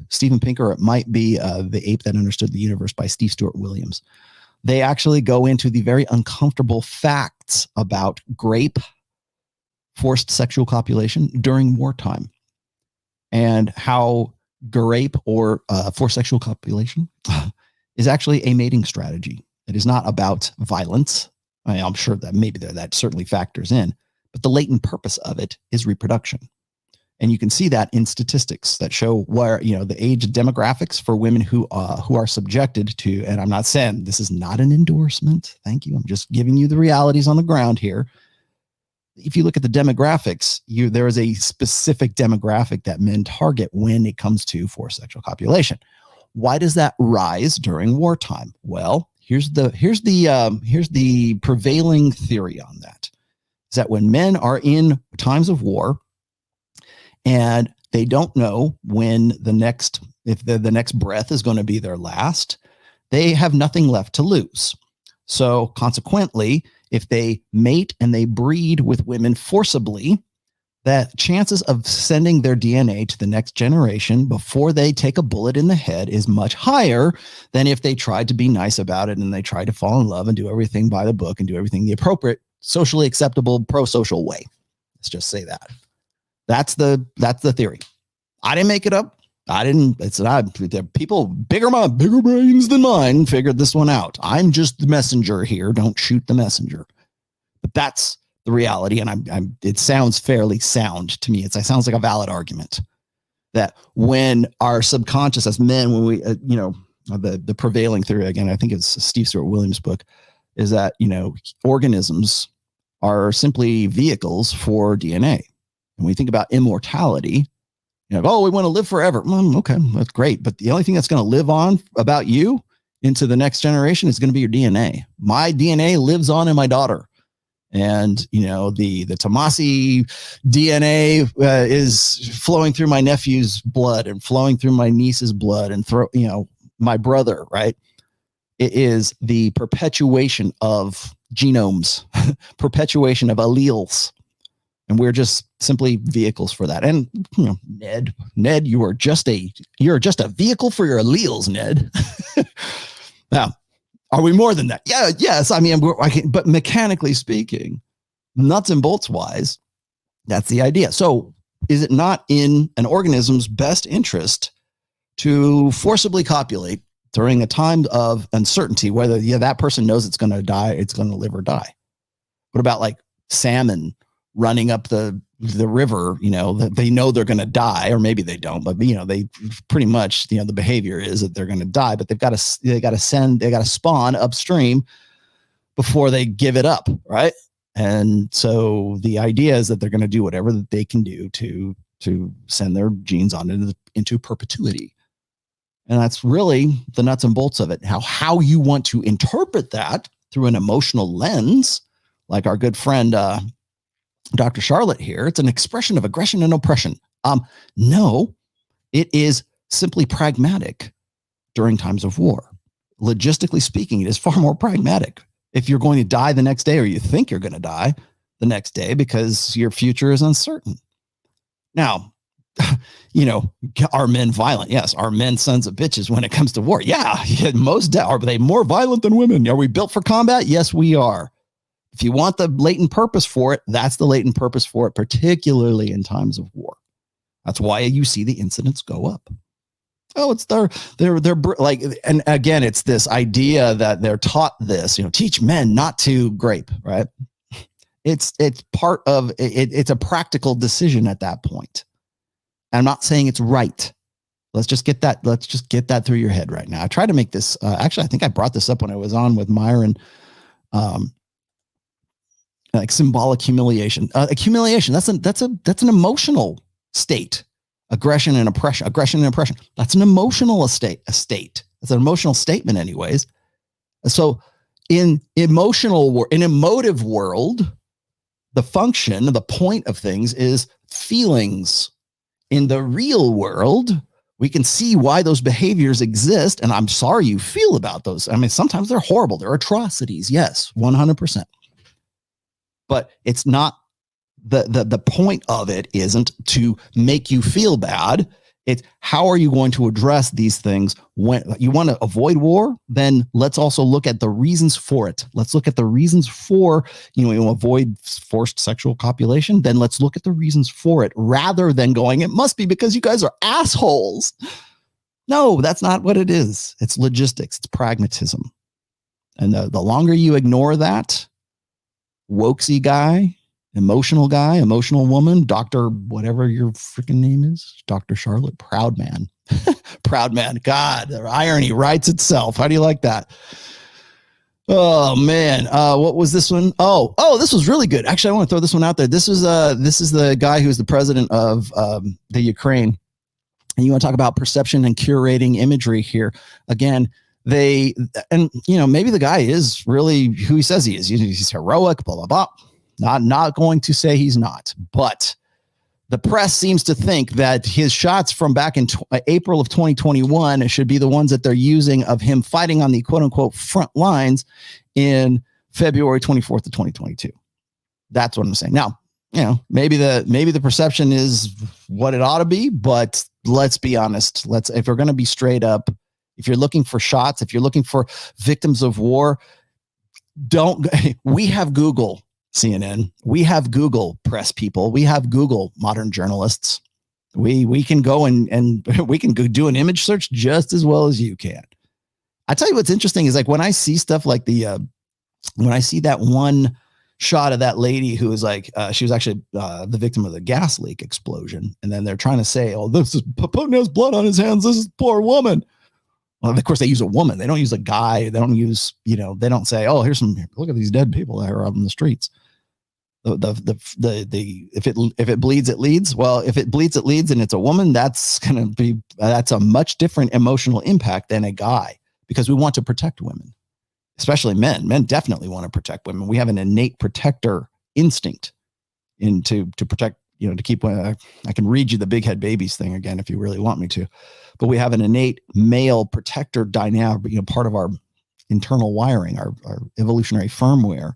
Steven Pinker, or it might be The Ape That Understood the Universe by Steve Stuart Williams. They actually go into the very uncomfortable facts about grape, forced sexual copulation during wartime, and how grape or forced sexual copulation is actually a mating strategy. It is not about violence. I'm sure that maybe that certainly factors in, but the latent purpose of it is reproduction. And you can see that in statistics that show where, the age demographics for women who are subjected to, and I'm not saying this is not an endorsement. Thank you. I'm just giving you the realities on the ground here. If you look at the demographics, there is a specific demographic that men target when it comes to forced sexual copulation. Why does that rise during wartime? Well, here's the prevailing theory on that. Is that when men are in times of war, and they don't know when the next breath is going to be their last, they have nothing left to lose. So consequently, if they mate and they breed with women forcibly, that chances of sending their DNA to the next generation before they take a bullet in the head is much higher than if they tried to be nice about it and they tried to fall in love and do everything by the book and do everything the appropriate, socially acceptable, pro-social way. Let's just say that. That's the theory. I didn't make it up. It's not people bigger brains than mine figured this one out. I'm just the messenger here. Don't shoot the messenger. But that's the reality. And it sounds fairly sound to me. It sounds like a valid argument that when our subconscious as men, when we, the prevailing theory, again, I think it's Steve Stewart Williams' book, is that, organisms are simply vehicles for DNA. And when you think about immortality, we want to live forever. Okay, that's great. But the only thing that's going to live on about you into the next generation is going to be your DNA. My DNA lives on in my daughter. And, the TOMASSI DNA is flowing through my nephew's blood and flowing through my niece's blood and my brother, right? It is the perpetuation of genomes, perpetuation of alleles. And we're just simply vehicles for that. And, Ned, you're just a vehicle for your alleles, Ned. Now, are we more than that? Yeah, yes. I mean, but mechanically speaking, nuts and bolts wise, that's the idea. So is it not in an organism's best interest to forcibly copulate during a time of uncertainty, whether that person knows it's going to die, it's going to live or die? What about like salmon running up the river, they know they're going to die, or maybe they don't, but they pretty much, the behavior is that they're going to die, but they got to spawn upstream before they give it up. Right. And so the idea is that they're going to do whatever that they can do to send their genes on into perpetuity. And that's really the nuts and bolts of it. How you want to interpret that through an emotional lens, like our good friend, Dr. Charlotte here, it's an expression of aggression and oppression. No, it is simply pragmatic during times of war. Logistically speaking, it is far more pragmatic. If you're going to die the next day, or you think you're going to die the next day because your future is uncertain. Now, are men violent? Yes. Are men sons of bitches when it comes to war? Yeah. Are they more violent than women? Are we built for combat? Yes, we are. If you want the latent purpose for it, that's the latent purpose for it, particularly in times of war. That's why you see the incidents go up. Oh, it's they're like, and again, it's this idea that they're taught this, teach men not to grape, right? It's part of it. It's a practical decision at that point. I'm not saying it's right. Let's just get that through your head right now. I tried to make this, actually, I think I brought this up when I was on with Myron, like symbolic humiliation. Accumulation. That's an emotional state. Aggression and oppression. That's an emotional state. That's an emotional statement, anyways. So, in emotive world, the function, the point of things is feelings. In the real world, we can see why those behaviors exist, and I'm sorry you feel about those. I mean, sometimes they're horrible. They're atrocities. Yes, 100%. But it's not the point of it isn't to make you feel bad. It's how are you going to address these things? When you want to avoid war, then let's also look at the reasons for it. Let's look at the reasons for, you avoid forced sexual copulation. Then let's look at the reasons for it rather than going, it must be because you guys are assholes. No, that's not what it is. It's logistics. It's pragmatism. And the longer you ignore that, wokesy guy, emotional woman, Dr. whatever your freaking name is, Dr. Charlotte, proud man. Proud man. God, the irony writes itself. How do you like that? Oh man. What was this one? Oh, this was really good. Actually, I want to throw this one out there. This is the guy who's the president of the Ukraine. And you want to talk about perception and curating imagery here. Again, maybe the guy is really who he says he is. He's heroic, blah, blah, blah. Not going to say he's not, but the press seems to think that his shots from back in April of 2021 should be the ones that they're using of him fighting on the quote unquote front lines in February 24th of 2022. That's what I'm saying. Now, maybe the perception is what it ought to be, but let's be honest. If we're going to be straight up, if you're looking for shots, if you're looking for victims of war, we have Google. CNN, we have Google press people, we have Google modern journalists. We can go and we can go do an image search just as well as you can. I tell you what's interesting is like when I see stuff like when I see that one shot of that lady who was like she was actually the victim of the gas leak explosion, and then they're trying to say, oh, this is Putin has blood on his hands, this is poor woman. Well, of course, they use a woman. They don't use a guy. They don't use, they don't say, oh, look at these dead people that are out in the streets. If it bleeds, it leads. Well, if it bleeds, it leads, and it's a woman, that's a much different emotional impact than a guy, because we want to protect women, especially men. Men definitely want to protect women. We have an innate protector instinct to protect, to keep. I can read you the big head babies thing again if you really want me to, but we have an innate male protector dynamic, part of our internal wiring, our evolutionary firmware.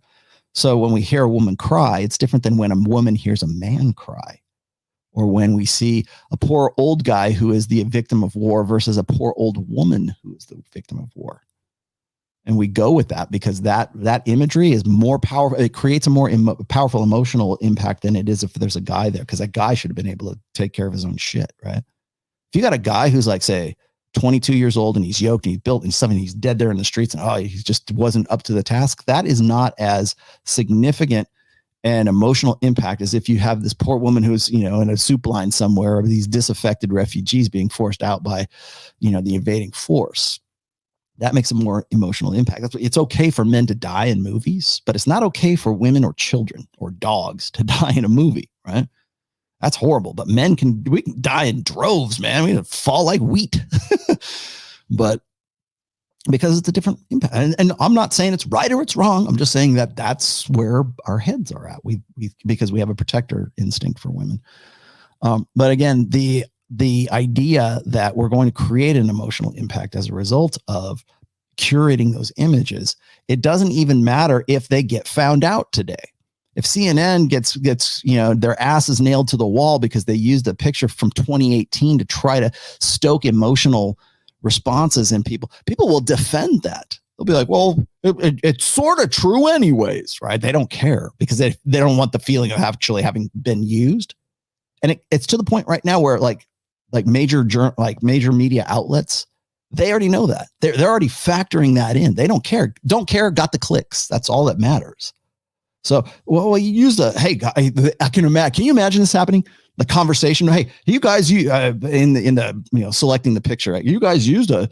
So when we hear a woman cry, it's different than when a woman hears a man cry, or when we see a poor old guy who is the victim of war versus a poor old woman who is the victim of war. And we go with that because that imagery is more powerful. It creates a more powerful emotional impact than it is if there's a guy there, because that guy should have been able to take care of his own shit, right? If you got a guy who's like, say, 22 years old and he's yoked and he's built and something, he's dead there in the streets and he just wasn't up to the task, that is not as significant an emotional impact as if you have this poor woman who's, in a soup line somewhere, or these disaffected refugees being forced out by, the invading force. That makes a more emotional impact. It's okay for men to die in movies, but it's not okay for women or children or dogs to die in a movie, right? That's horrible. But we can die in droves, man. We can fall like wheat. But because it's a different impact. And I'm not saying it's right or it's wrong. I'm just saying that that's where our heads are at. Because we have a protector instinct for women. But again, the idea that we're going to create an emotional impact as a result of curating those images, it doesn't even matter if they get found out today. If CNN gets their asses nailed to the wall because they used a picture from 2018 to try to stoke emotional responses in people will defend that. They'll be like, well, it's sort of true anyways, right? They don't care because they don't want the feeling of actually having been used. And it's to the point right now where like major media outlets, they already know that. They're already factoring that in. They don't care. Got the clicks. That's all that matters. So, well, you used hey, I can imagine. Can you imagine this happening? The conversation. Hey, you guys, in the selecting the picture. You guys used a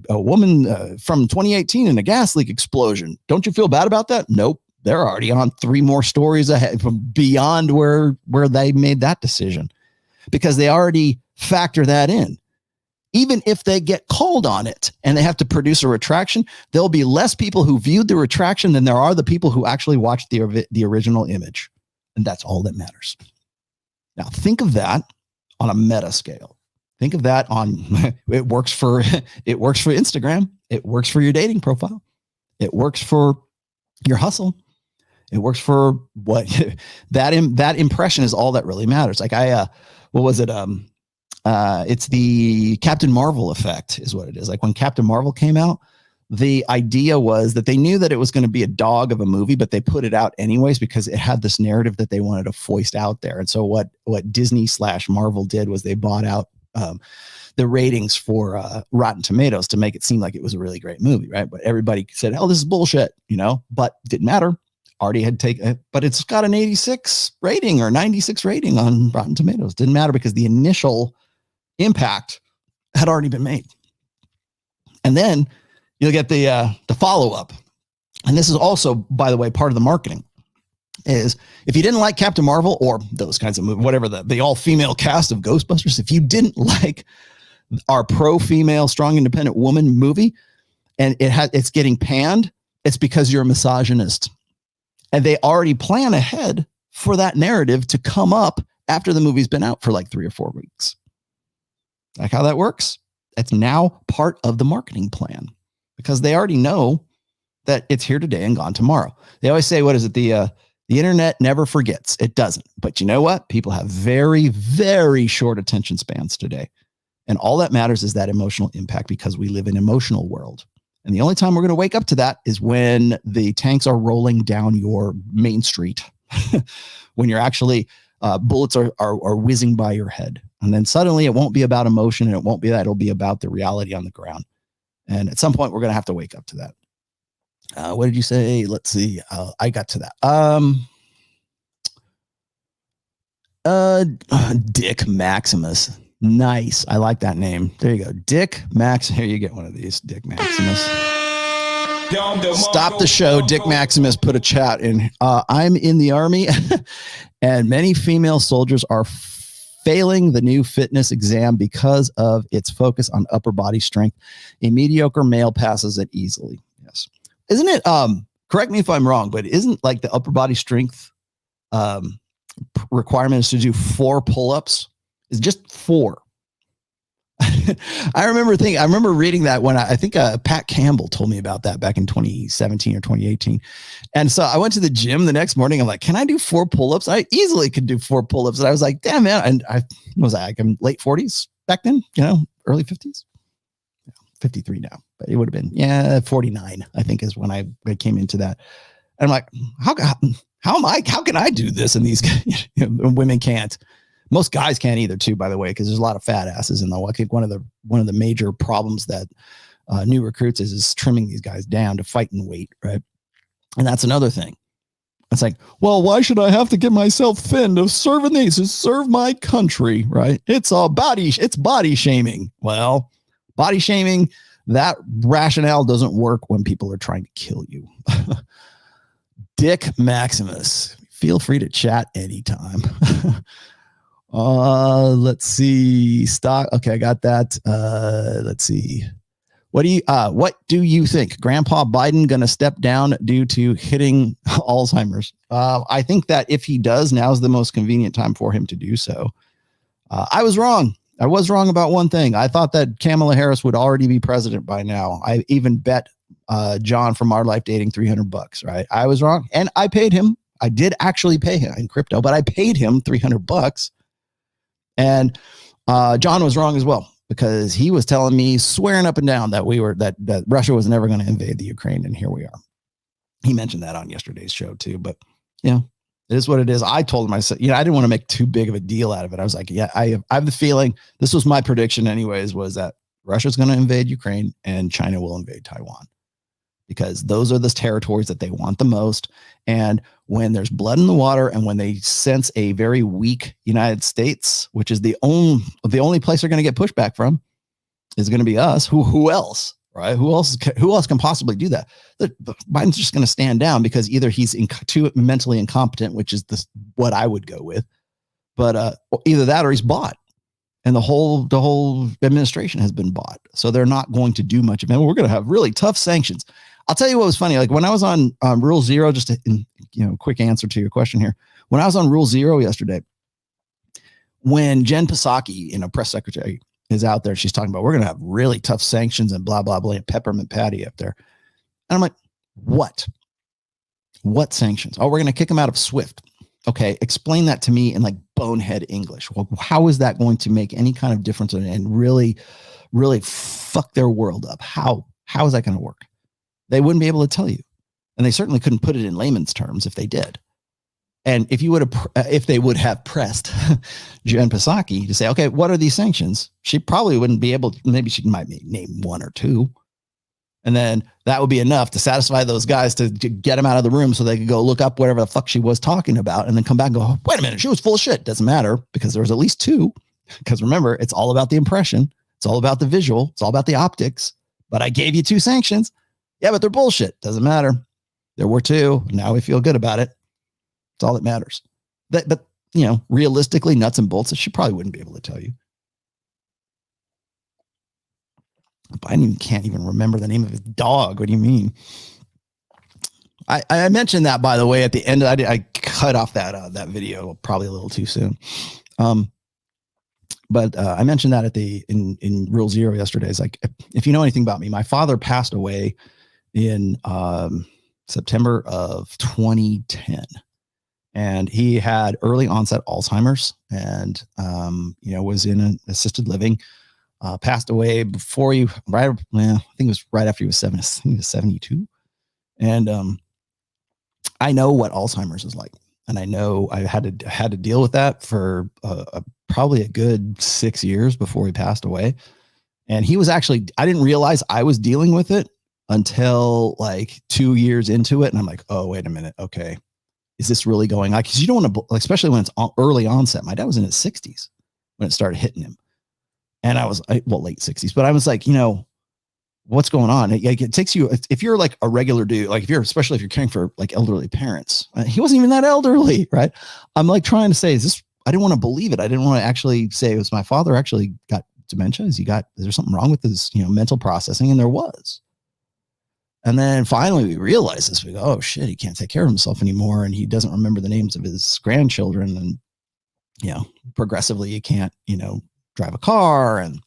woman from 2018 in a gas leak explosion. Don't you feel bad about that? Nope. They're already on 3 more stories ahead from beyond where they made that decision, because they already factor that in. Even if they get called on it and they have to produce a retraction, there'll be less people who viewed the retraction than there are the people who actually watched the original image. And that's all that matters. Now, think of that on a meta scale. Think of that on, it works for Instagram. It works for your dating profile. It works for your hustle. It works for what that impression is all that really matters. Like what was it? It's the Captain Marvel effect is what it is. Like when Captain Marvel came out, the idea was that they knew that it was going to be a dog of a movie, but they put it out anyways because it had this narrative that they wanted to foist out there. And so what Disney/Marvel did was they bought out the ratings for Rotten Tomatoes to make it seem like it was a really great movie, right? But everybody said, "Oh, this is bullshit," but didn't matter. Already had taken, but it's got an 86 rating or 96 rating on Rotten Tomatoes. Didn't matter because the initial impact had already been made. And then you'll get the follow-up. And this is also, by the way, part of the marketing is if you didn't like Captain Marvel or those kinds of movies, whatever the all-female cast of Ghostbusters, if you didn't like our pro-female, strong, independent woman movie and it's getting panned, it's because you're a misogynist. And they already plan ahead for that narrative to come up after the movie's been out for like 3 or 4 weeks. Like how that works? That's now part of the marketing plan because they already know that it's here today and gone tomorrow. They always say, what is it? The internet never forgets. It doesn't. But you know what? People have very, very short attention spans today. And all that matters is that emotional impact because we live in an emotional world. And the only time we're going to wake up to that is when the tanks are rolling down your main street, when you're actually bullets are whizzing by your head. And then suddenly it won't be about emotion and it won't be that. It'll be about the reality on the ground. And at some point, we're going to have to wake up to that. What did you say? Let's see. I got to that. Dick Maximus. Nice. I like that name. There you go. Dick Max. Here you get one of these. Dick Maximus. Stop the show. Dick Maximus put a chat in. I'm in the army and many female soldiers are failing the new fitness exam because of its focus on upper body strength. A mediocre male passes it easily. Yes. Isn't it? Correct me if I'm wrong, but isn't like the upper body strength requirement is to do 4 pull-ups? It's just 4. I remember reading that when I think Pat Campbell told me about that back in 2017 or 2018. And so I went to the gym the next morning. I'm like, can I do 4 pull-ups? I easily could do 4 pull-ups. And I was like, damn, man. And I was like, I'm late 40s back then, early 50s. 53 now, but it would have been, 49, I think is when I came into that. And I'm like, how can I do this? And these women can't. Most guys can't either, too, by the way, because there's a lot of fat asses in the. I think one of the major problems that new recruits is trimming these guys down to fight in weight, right? And that's another thing. It's like, well, why should I have to get myself thin to serve my country, right? It's body shaming. Well, body shaming, that rationale doesn't work when people are trying to kill you. Dick Maximus, feel free to chat anytime. Let's see. Stock. Okay, I got that. Let's see. What do you think? Grandpa Biden going to step down due to hitting Alzheimer's? I think that if he does, now is the most convenient time for him to do so. I was wrong. I was wrong about one thing. I thought that Kamala Harris would already be president by now. I even bet John from Our Life Dating $300, right? I was wrong. And I paid him. I did actually pay him in crypto, but I paid him $300. And John was wrong as well, because he was telling me, swearing up and down that that Russia was never going to invade the Ukraine, and here we are. He mentioned that on yesterday's show too, but it is what it is. I told him, I said, I didn't want to make too big of a deal out of it. I was like, I have the feeling, this was my prediction anyways, was that Russia's going to invade Ukraine and China will invade Taiwan, because those are the territories that they want the most. And when there's blood in the water, and when they sense a very weak United States, which is the only place they're going to get pushback from, is going to be us. Who else, right? Who else can possibly do that? Biden's just going to stand down, because either he's too mentally incompetent, which is what I would go with, but either that or he's bought, and the whole administration has been bought. So they're not going to do much of it. We're going to have really tough sanctions. I'll tell you what was funny. Like when I was on Rule Zero, just quick answer to your question here. When I was on Rule Zero yesterday, when Jen Psaki, press secretary, is out there, she's talking about, we're going to have really tough sanctions and blah, blah, blah, and Peppermint Patty up there. And I'm like, what? What sanctions? Oh, we're going to kick them out of SWIFT. Okay. Explain that to me in like bonehead English. Well, how is that going to make any kind of difference and really, really fuck their world up? How is that going to work? They wouldn't be able to tell you. And they certainly couldn't put it in layman's terms if they did. And if they would have pressed Jen Psaki to say, okay, what are these sanctions? She probably wouldn't be able to. Maybe she might name 1 or 2. And then that would be enough to satisfy those guys to get them out of the room so they could go look up whatever the fuck she was talking about, and then come back and go, wait a minute, she was full of shit. Doesn't matter, because there was at least 2. Because remember, it's all about the impression. It's all about the visual. It's all about the optics. But I gave you 2 sanctions. Yeah, but they're bullshit. Doesn't matter. There were 2. Now we feel good about it. It's all that matters. But realistically, nuts and bolts, she probably wouldn't be able to tell you. Biden can't even remember the name of his dog. What do you mean? I mentioned that, by the way, at the end. I cut off that video probably a little too soon. But I mentioned that in Rule Zero yesterday. It's like, if you know anything about me, my father passed away in September of 2010. And he had early onset Alzheimer's, and was in an assisted living. Passed away before I think it was right after he was 7. I think he was 72. And I know what Alzheimer's is like, and I know I had to deal with that for probably a good 6 years before he passed away. And he was actually, I didn't realize I was dealing with it until like 2 years into it, and I'm like, oh, wait a minute, okay. Is this really going on? Because you don't want to, especially when it's early onset. My dad was in his 60s when it started hitting him. And I was, late 60s, but I was like, what's going on? It takes you, if you're like a regular dude, like especially if you're caring for like elderly parents, he wasn't even that elderly, right? I'm like trying to say, I didn't want to believe it. I didn't want to actually say it was my father actually got dementia. Is there something wrong with his, mental processing? And there was. And then finally we realized this. We go, oh shit, he can't take care of himself anymore. And he doesn't remember the names of his grandchildren. And, progressively you can't, drive a car. And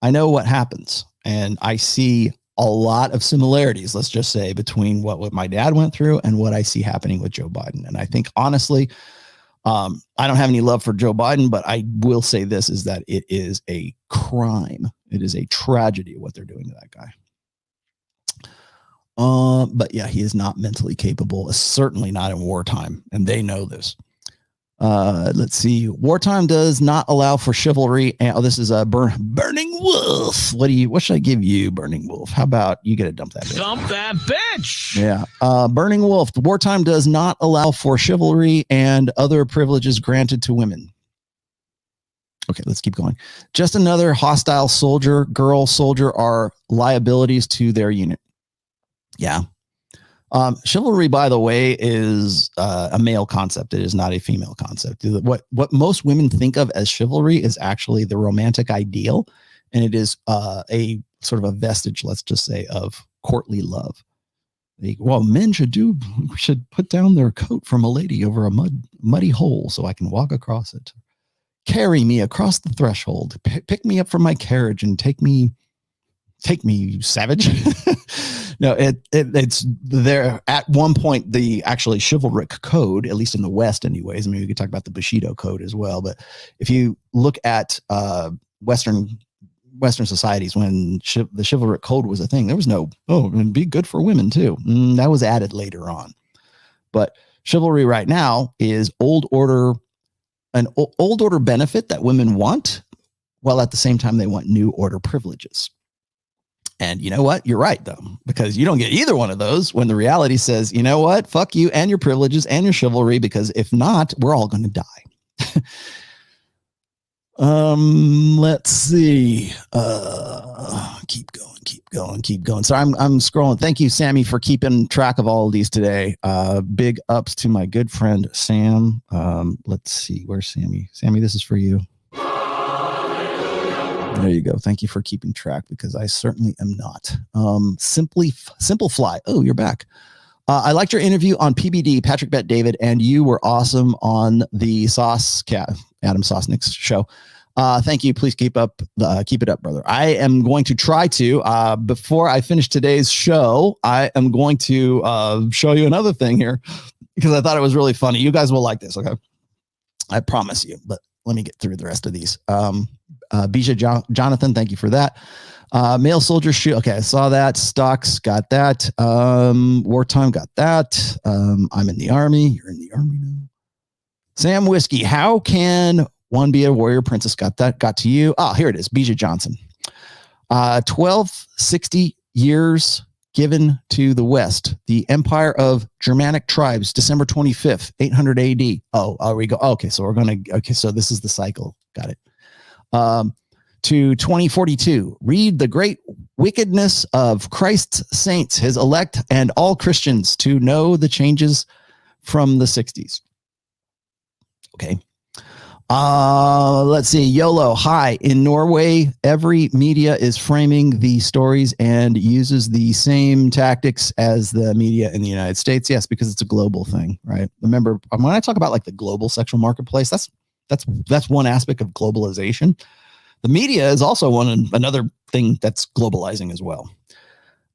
I know what happens. And I see a lot of similarities, let's just say, between what my dad went through and what I see happening with Joe Biden. And I think, honestly, I don't have any love for Joe Biden, but I will say this is that it is a crime. It is a tragedy what they're doing to that guy. But yeah, he is not mentally capable, certainly not in wartime. And they know this. Let's see. Wartime does not allow for chivalry. And this is a Burning Wolf. What should I give you, Burning Wolf? How about you get to dump that bitch? Dump that bitch. Yeah. Burning Wolf. Wartime does not allow for chivalry and other privileges granted to women. Okay, let's keep going. Just another hostile soldier, girl soldier are liabilities to their unit. Yeah. Chivalry, by the way, is a male concept. It is not a female concept. What most women think of as chivalry is actually the romantic ideal, and it is a sort of a vestige, let's just say, of courtly love. Men should put down their coat from a lady over a muddy hole so I can walk across it. Carry me across the threshold. Pick me up from my carriage and take me, you savage. No, it's there at one point, the actually chivalric code, at least in the West anyways. I mean, we could talk about the Bushido code as well. But if you look at Western societies, when the chivalric code was a thing, there was no, and be good for women too. That was added later on. But chivalry right now is an old order benefit that women want, while at the same time they want new order privileges. And you know what? You're right, though, because you don't get either one of those when the reality says, you know what? Fuck you and your privileges and your chivalry, because if not, we're all going to die. Let's see. Keep going. So I'm scrolling. Thank you, Sammy, for keeping track of all of these today. Big ups to my good friend, Sam. Let's see. Where's Sammy? Sammy, this is for you. There you go. Thank you for keeping track, because I certainly am not. Simple Fly. Oh, you're back. I liked your interview on PBD, Patrick Bet David, and you were awesome on the Adam Sosnick's show. Thank you. Please keep it up, brother. I am going to try to, before I finish today's show, I am going to show you another thing here, because I thought it was really funny. You guys will like this. Okay. I promise you, but let me get through the rest of these. Bija Jonathan, thank you for that. Male soldier shoe. Okay, I saw that. Stocks, got that. Wartime, got that. I'm in the army. You're in the army now. Sam Whiskey, how can one be a warrior princess? Got that. Got to you. Here it is. Bija Johnson. 1260 years given to the West. The Empire of Germanic Tribes, December 25th, 800 AD. We go. Okay, so we're going to, so this is the cycle. Got it. To 2042, read the great wickedness of Christ's saints, his elect, and all Christians to know the changes from the 60s. Okay. Let's see. YOLO. Hi. In Norway, every media is framing the stories and uses the same tactics as the media in the United States. Yes, because it's a global thing, right? Remember, when I talk about like the global sexual marketplace, that's one aspect of globalization. The media is also another thing that's globalizing as well.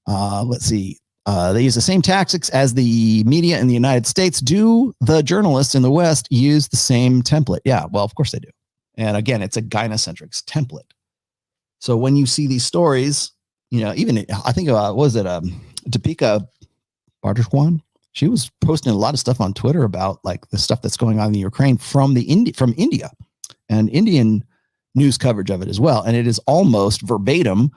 Let's see. They use the same tactics as the media in the United States. Do the journalists in the West use the same template? Yeah, well, of course they do. And again, it's a gynocentric template. So when you see these stories, even I think, Deepika Bardashwan, she was posting a lot of stuff on Twitter about like the stuff that's going on in the Ukraine from India and Indian news coverage of it as well. And it is almost verbatim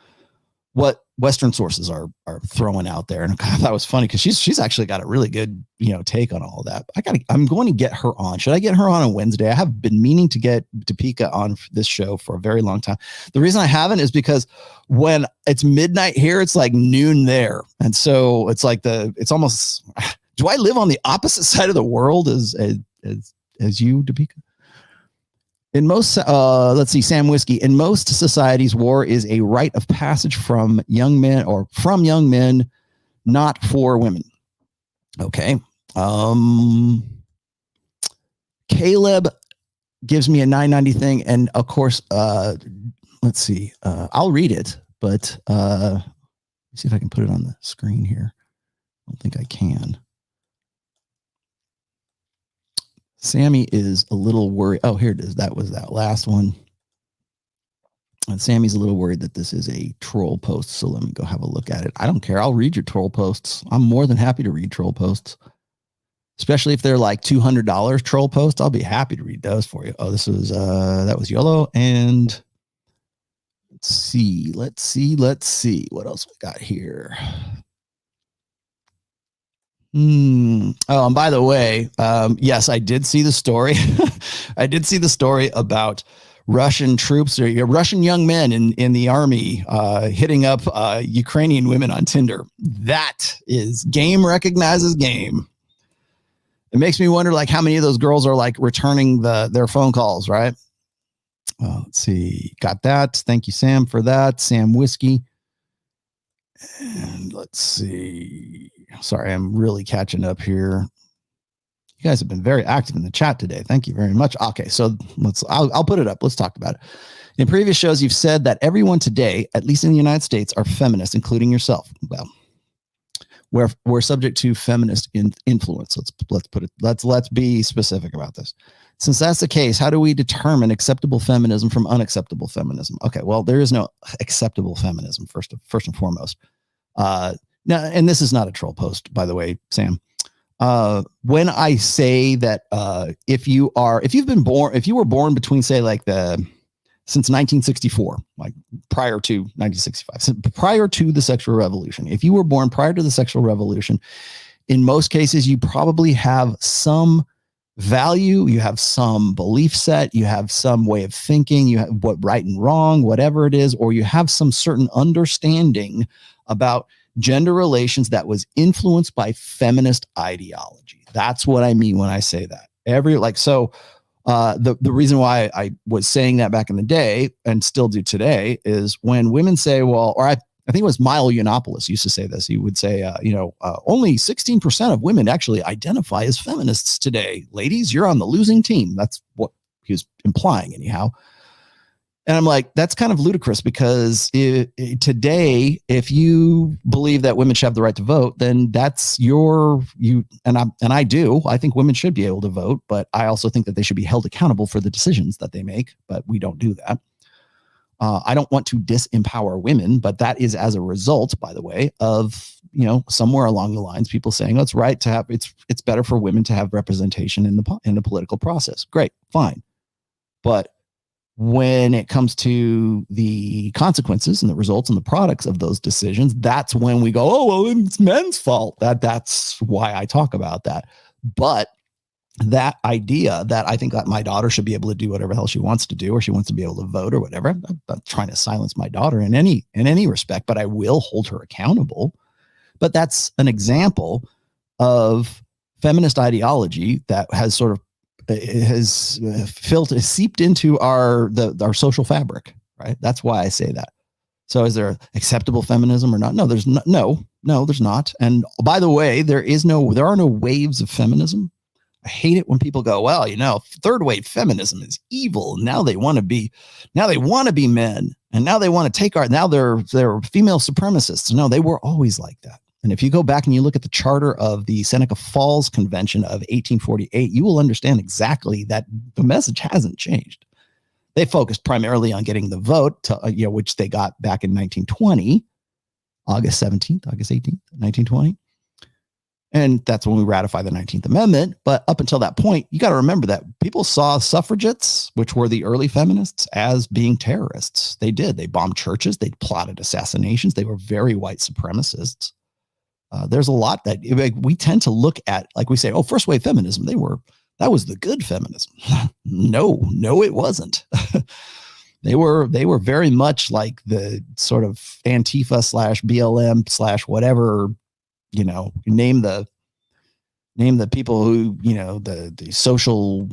what Western sources are throwing out there. And that was funny because she's actually got a really good, take on all of that. I'm going to get her on. Should I get her on Wednesday? I have been meaning to get Topeka on this show for a very long time. The reason I haven't is because when it's midnight here, it's like noon there. And so it's like it's almost, do I live on the opposite side of the world as you, Topeka? In most, let's see, Sam Whiskey. In most societies, war is a rite of passage from young men, not for women. Okay. Caleb gives me a 990 thing, and of course, let's see. I'll read it, but let's see if I can put it on the screen here. I don't think I can. Sammy is a little worried. Oh, here it is. That was that last one. And Sammy's a little worried that this is a troll post. So let me go have a look at it. I don't care. I'll read your troll posts. I'm more than happy to read troll posts, especially if they're like $200 troll posts. I'll be happy to read those for you. Oh, this was, that was YOLO. And let's see. What else we got here? Oh, and by the way, yes, I did see the story. I did see the story about Russian troops or Russian young men in the army hitting up Ukrainian women on Tinder. That is game recognizes game. It makes me wonder, like, how many of those girls are like returning their phone calls, right? Let's see. Got that. Thank you, Sam, for that. Sam Whiskey. And let's see. Sorry, I'm really catching up here. You guys have been very active in the chat today. Thank you very much. Okay, so I'll put it up. Let's talk about it. In previous shows, you've said that everyone today, at least in the United States, are feminists, including yourself. Well, we're subject to feminist influence. Let's be specific about this. Since that's the case, how do we determine acceptable feminism from unacceptable feminism? Okay, well, there is no acceptable feminism, first and foremost. Now, and this is not a troll post, by the way, Sam. When I say that if you were born between, say, like since 1964, like prior to 1965, prior to the sexual revolution, if you were born prior to the sexual revolution, in most cases, you probably have some value, you have some belief set, you have some way of thinking, you have what right and wrong, whatever it is, or you have some certain understanding about gender relations that was influenced by feminist ideology. That's what I mean when I say that. The reason why I was saying that back in the day and still do today is when women say, well, or I think it was Milo Yiannopoulos used to say this. He would say, only 16% of women actually identify as feminists today. Ladies, you're on the losing team. That's what he was implying anyhow. And I'm like, that's kind of ludicrous because today, if you believe that women should have the right to vote, then that's I do. I think women should be able to vote, but I also think that they should be held accountable for the decisions that they make, but we don't do that. I don't want to disempower women, but that is as a result, by the way, of, somewhere along the lines, people saying, oh, it's right to have, it's better for women to have representation in the political process. Great, fine. But when it comes to the consequences and the results and the products of those decisions, that's when we go, oh, well, it's men's fault. That's why I talk about that. But that idea that I think that my daughter should be able to do whatever the hell she wants to do, or she wants to be able to vote or whatever. I'm not trying to silence my daughter in any respect, but I will hold her accountable. But that's an example of feminist ideology that has sort of seeped into our social fabric, right? That's why I say that. So is there acceptable feminism or not? No, there's not. No, there's not. And by the way, there are no waves of feminism. I hate it when people go, well, third wave feminism is evil. Now they want to be men, and now they want to take now they're female supremacists. No, they were always like that. And if you go back and you look at the charter of the Seneca Falls Convention of 1848, you will understand exactly that the message hasn't changed. They focused primarily on getting the vote, which they got back in 1920, August 18th, 1920. And that's when we ratify the 19th Amendment. But up until that point, you got to remember that people saw suffragettes, which were the early feminists, as being terrorists. They did. They bombed churches. They plotted assassinations. They were very white supremacists. There's a lot that we tend to look at, like we say, oh, first wave feminism. That was the good feminism. No, it wasn't. They were very much like the sort of Antifa / BLM / whatever, name the people who, the social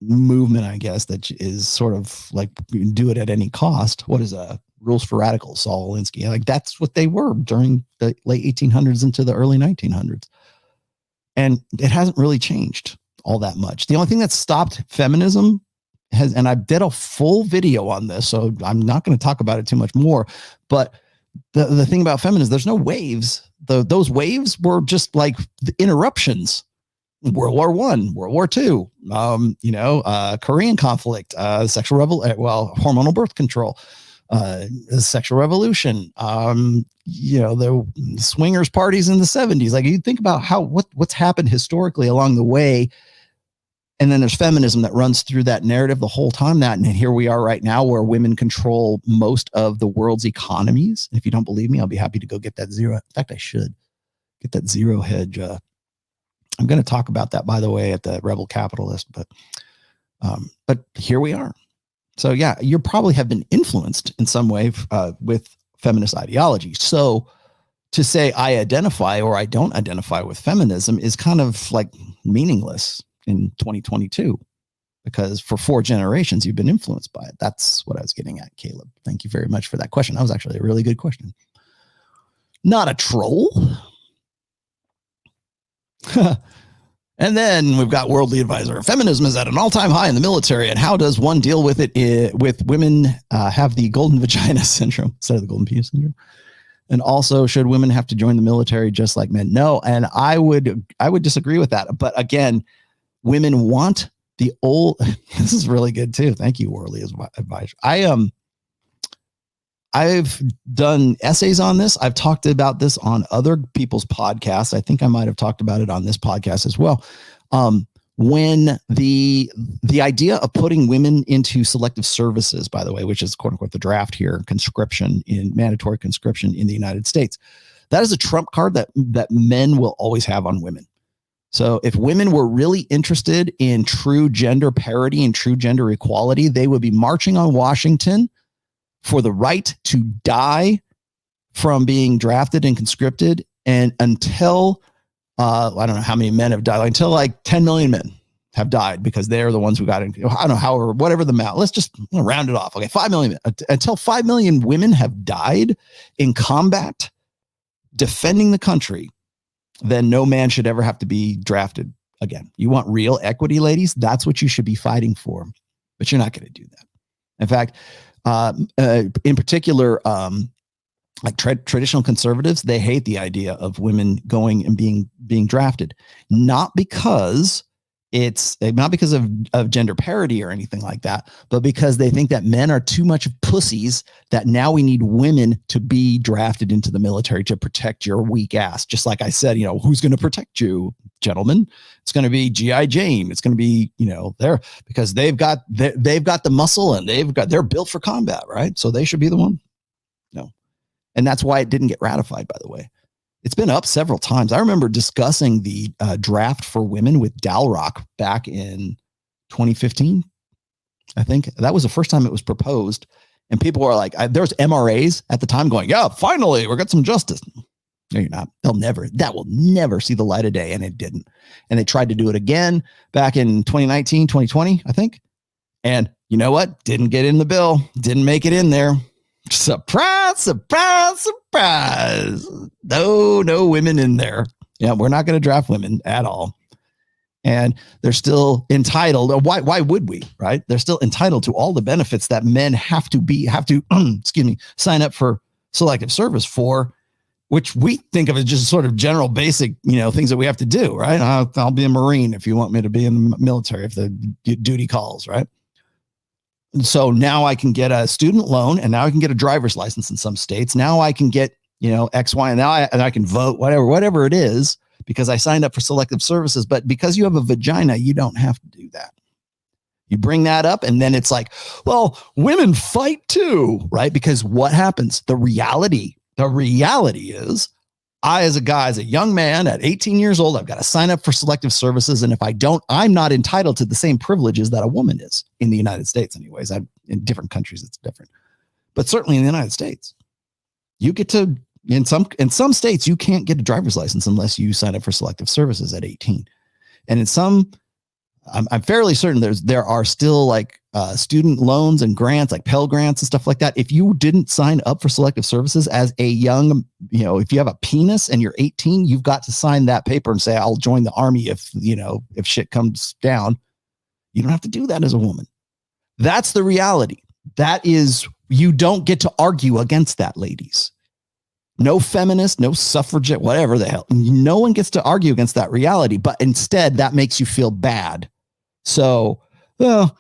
movement, I guess, that is sort of like do it at any cost. What is Rules for Radicals, Saul Alinsky? Like that's what they were during the late 1800s into the early 1900s. And it hasn't really changed all that much. The only thing that stopped feminism and I did a full video on this, so I'm not going to talk about it too much more, but the thing about feminism, there's no waves. Those waves were just like the interruptions. World War I, World War II, Korean conflict, hormonal birth control, the sexual revolution, the swingers parties in the 70s. Like you think about what's happened historically along the way. And then there's feminism that runs through that narrative the whole time. And here we are right now where women control most of the world's economies. And if you don't believe me, I'll be happy to go get that zero. In fact, I should get that zero hedge. I'm going to talk about that, by the way, at the Rebel Capitalist. But here we are. So yeah, you probably have been influenced in some way with feminist ideology. So to say I identify or I don't identify with feminism is kind of like meaningless in 2022, because for 4 generations, you've been influenced by it. That's what I was getting at, Caleb. Thank you very much for that question. That was actually a really good question. Not a troll. And then we've got Worldly Advisor. Feminism is at an all-time high in the military. And how does one deal with it with women have the golden vagina syndrome instead of the golden penis syndrome? And also, should women have to join the military just like men? No. And I would disagree with that. But again, women want the old. This is really good too. Thank you, Worldly Advisor. I've done essays on this. I've talked about this on other people's podcasts. I think I might have talked about it on this podcast as well. When the idea of putting women into selective services, by the way, which is quote unquote the draft here, mandatory conscription in the United States, that is a trump card that men will always have on women. So if women were really interested in true gender parity and true gender equality, they would be marching on Washington for the right to die from being drafted and conscripted. And until, I don't know how many men have died, until like 10 million men have died because they're the ones who got in. I don't know how, or whatever the amount, let's just round it off. Okay. 5 million, until 5 million women have died in combat defending the country, then no man should ever have to be drafted again. You want real equity, ladies? That's what you should be fighting for, but you're not going to do that. In fact, in particular, like traditional conservatives, they hate the idea of women going and being drafted, not because of gender parity or anything like that, but because they think that men are too much of pussies, that now we need women to be drafted into the military to protect your weak ass. Just like I said, who's going to protect you, gentlemen? It's going to be G.I. Jane. It's going to be, there, because they've got the muscle and they're built for combat, right? So they should be the one. No. And that's why it didn't get ratified, by the way. It's been up several times. I remember discussing the draft for women with Dalrock back in 2015. I think that was the first time it was proposed. And people were like, there's MRAs at the time going, yeah, finally, we got some justice. No, you're not. That will never see the light of day. And it didn't. And they tried to do it again back in 2019, 2020, I think. And you know what? Didn't get in the bill. Didn't make it in there. Surprise, surprise, surprise. No women in there. Yeah, we're not going to draft women at all. And they're still entitled. Why would we, right? They're still entitled to all the benefits that men have to sign up for selective service for, which we think of as just sort of general basic, things that we have to do, right? I'll be a Marine if you want me to be in the military, if the duty calls, right? So now I can get a student loan, and now I can get a driver's license in some states. Now I can get, X, Y, and now I can vote, whatever it is, because I signed up for selective services, but because you have a vagina, you don't have to do that. You bring that up and then it's like, well, women fight too, right? Because what happens? The reality is I, as a guy, as a young man at 18 years old, I've got to sign up for selective services. And if I don't, I'm not entitled to the same privileges that a woman is in the United States. Anyways, in different countries, it's different, but certainly in the United States, you get to, in some states, you can't get a driver's license unless you sign up for selective services at 18. And in some, I'm fairly certain there are still like student loans and grants, like Pell Grants and stuff like that. If you didn't sign up for selective services as a young, if you have a penis and you're 18, you've got to sign that paper and say, I'll join the army if shit comes down. You don't have to do that as a woman. That's the reality. That is, you don't get to argue against that, ladies. No feminist, no suffragette, whatever the hell. No one gets to argue against that reality, but instead that makes you feel bad. So, well,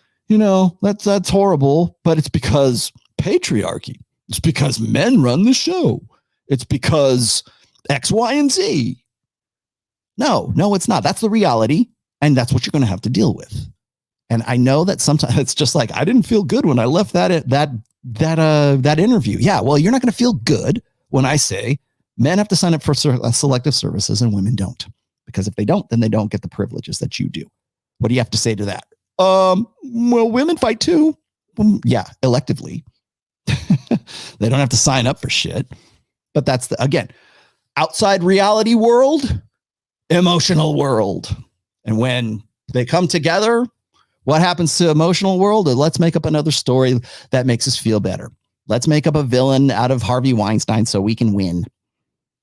that's horrible, but it's because patriarchy. It's because men run the show. It's because X, Y, and Z. No, it's not. That's the reality. And that's what you're going to have to deal with. And I know that sometimes it's just like, I didn't feel good when I left that interview. Yeah. Well, you're not going to feel good when I say men have to sign up for selective services and women don't, because if they don't, then they don't get the privileges that you do. What do you have to say to that? Well, women fight too. Yeah, electively. They don't have to sign up for shit. But that's again, outside reality world, emotional world. And when they come together, what happens to emotional world? Let's make up another story that makes us feel better. Let's make up a villain out of Harvey Weinstein so we can win.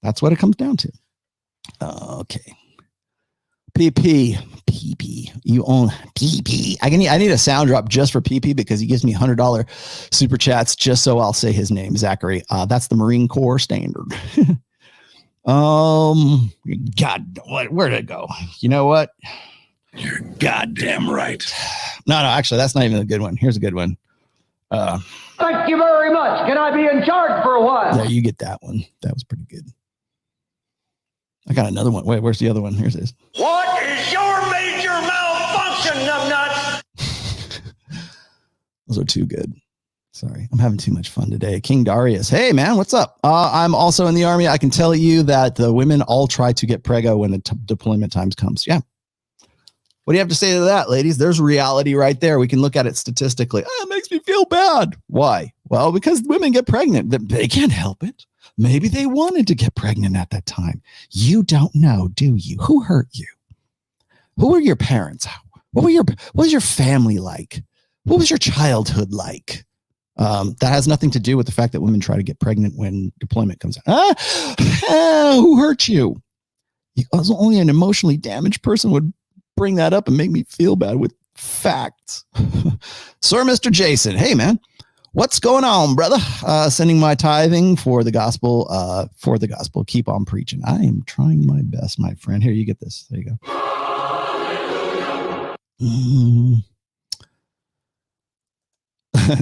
That's what it comes down to. Okay. PP. You own PP. I need a sound drop just for PP because he gives me $100 super chats just so I'll say his name, Zachary. That's the Marine Corps standard. God, where'd it go? You know what? You're goddamn right. No, actually, that's not even a good one. Here's a good one. Thank you very much. Can I be in charge for a while? Yeah, you get that one. That was pretty good. I got another one. Wait, where's the other one? Here's this. What is your major malfunction, numbnuts? Those are too good. Sorry, I'm having too much fun today. King Darius. Hey, man, what's up? I'm also in the army. I can tell you that the women all try to get preggo when the deployment times comes. Yeah. What do you have to say to that, ladies? There's reality right there. We can look at it statistically. It makes me feel bad. Why? Well, because women get pregnant. They can't help it. Maybe they wanted to get pregnant at that time. You don't know, do you? Who hurt you? Who were your parents? What was your family like? What was your childhood like? That has nothing to do with the fact that women try to get pregnant when deployment comes out. Who hurt you? Only an emotionally damaged person would bring that up and make me feel bad with facts. Sir, Mr. Jason. Hey, man. What's going on, brother? Sending my tithing for the gospel. Keep on preaching. I am trying my best, my friend. Here, you get this. There you go.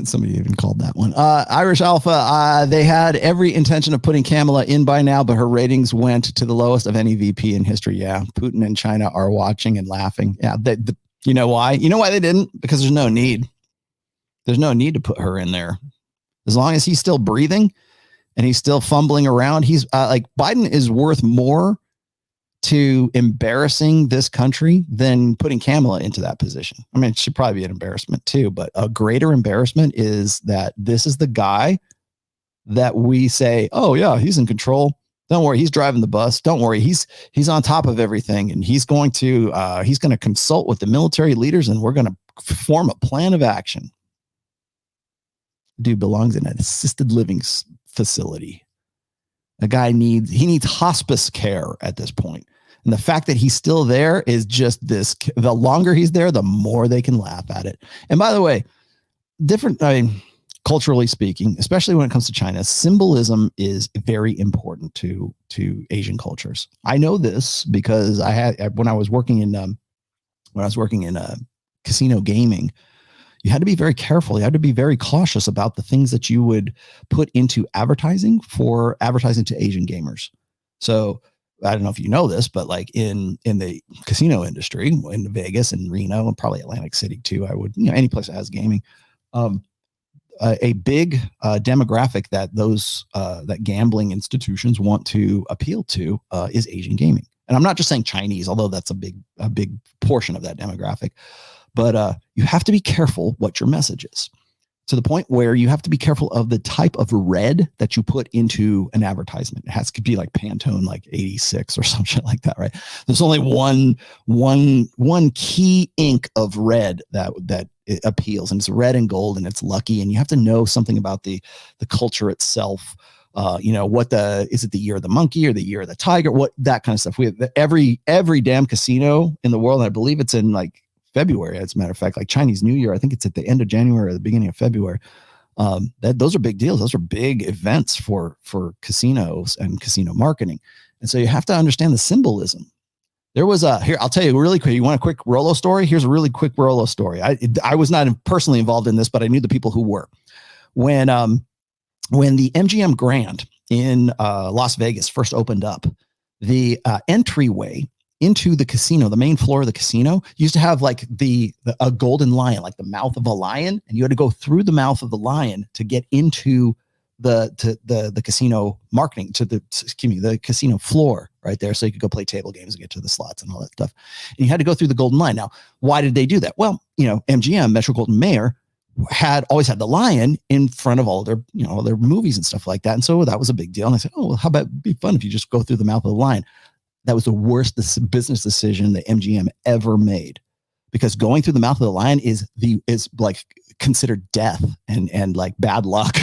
Somebody even called that one. Irish Alpha. They had every intention of putting Kamala in by now, but her ratings went to the lowest of any VP in history. Yeah, Putin and China are watching and laughing. Yeah, you know why? You know why they didn't? Because there's no need. There's no need to put her in there. As long as he's still breathing and he's still fumbling around, he's like Biden is worth more to embarrassing this country than putting Kamala into that position. I mean, it should probably be an embarrassment too, but a greater embarrassment is that this is the guy that we say, oh yeah, he's in control. Don't worry, he's driving the bus. Don't worry, he's on top of everything, and he's going to consult with the military leaders, and we're going to form a plan of action. Dude belongs in an assisted living facility. A guy needs hospice care at this point. And the fact that he's still there is just this. The longer he's there, the more they can laugh at it. And by the way, culturally speaking, especially when it comes to China, symbolism is very important to Asian cultures. I know this because when I was working in casino gaming, you had to be very careful. You had to be very cautious about the things that you would put into advertising to Asian gamers. So I don't know if you know this, but like in the casino industry in Vegas and Reno and probably Atlantic City too, I would, any place that has gaming, a big demographic that that gambling institutions want to appeal to is Asian gaming. And I'm not just saying Chinese, although that's a big portion of that demographic, but you have to be careful what your message is, to the point where you have to be careful of the type of red that you put into an advertisement. It has to be like Pantone, like 86 or some shit like that, right? There's only one key ink of red that it appeals, and it's red and gold, and it's lucky, and you have to know something about the culture itself. Is it the year of the monkey or the year of the tiger? What, that kind of stuff. We have every damn casino in the world, and I believe it's in like February, as a matter of fact, like Chinese New Year. I think it's at the end of January or the beginning of February. Those are big deals. Those are big events for casinos and casino marketing. And so you have to understand the symbolism. There was here, I'll tell you really quick. You want a quick Rollo story? Here's a really quick Rollo story. I was not personally involved in this, but I knew the people who were. When the MGM Grand in Las Vegas first opened up, the entryway into the casino, the main floor of the casino, used to have like a golden lion, like the mouth of a lion, and you had to go through the mouth of the lion to get into the casino marketing, the casino floor right there, so you could go play table games and get to the slots and all that stuff. And you had to go through the golden lion. Now, why did they do that? Well, MGM, Metro-Goldwyn-Mayer, always had the lion in front of all their movies and stuff like that. And so that was a big deal. And I said, oh, well, how about it'd be fun if you just go through the mouth of the lion? That was the worst business decision that MGM ever made, because going through the mouth of the lion is like considered death and like bad luck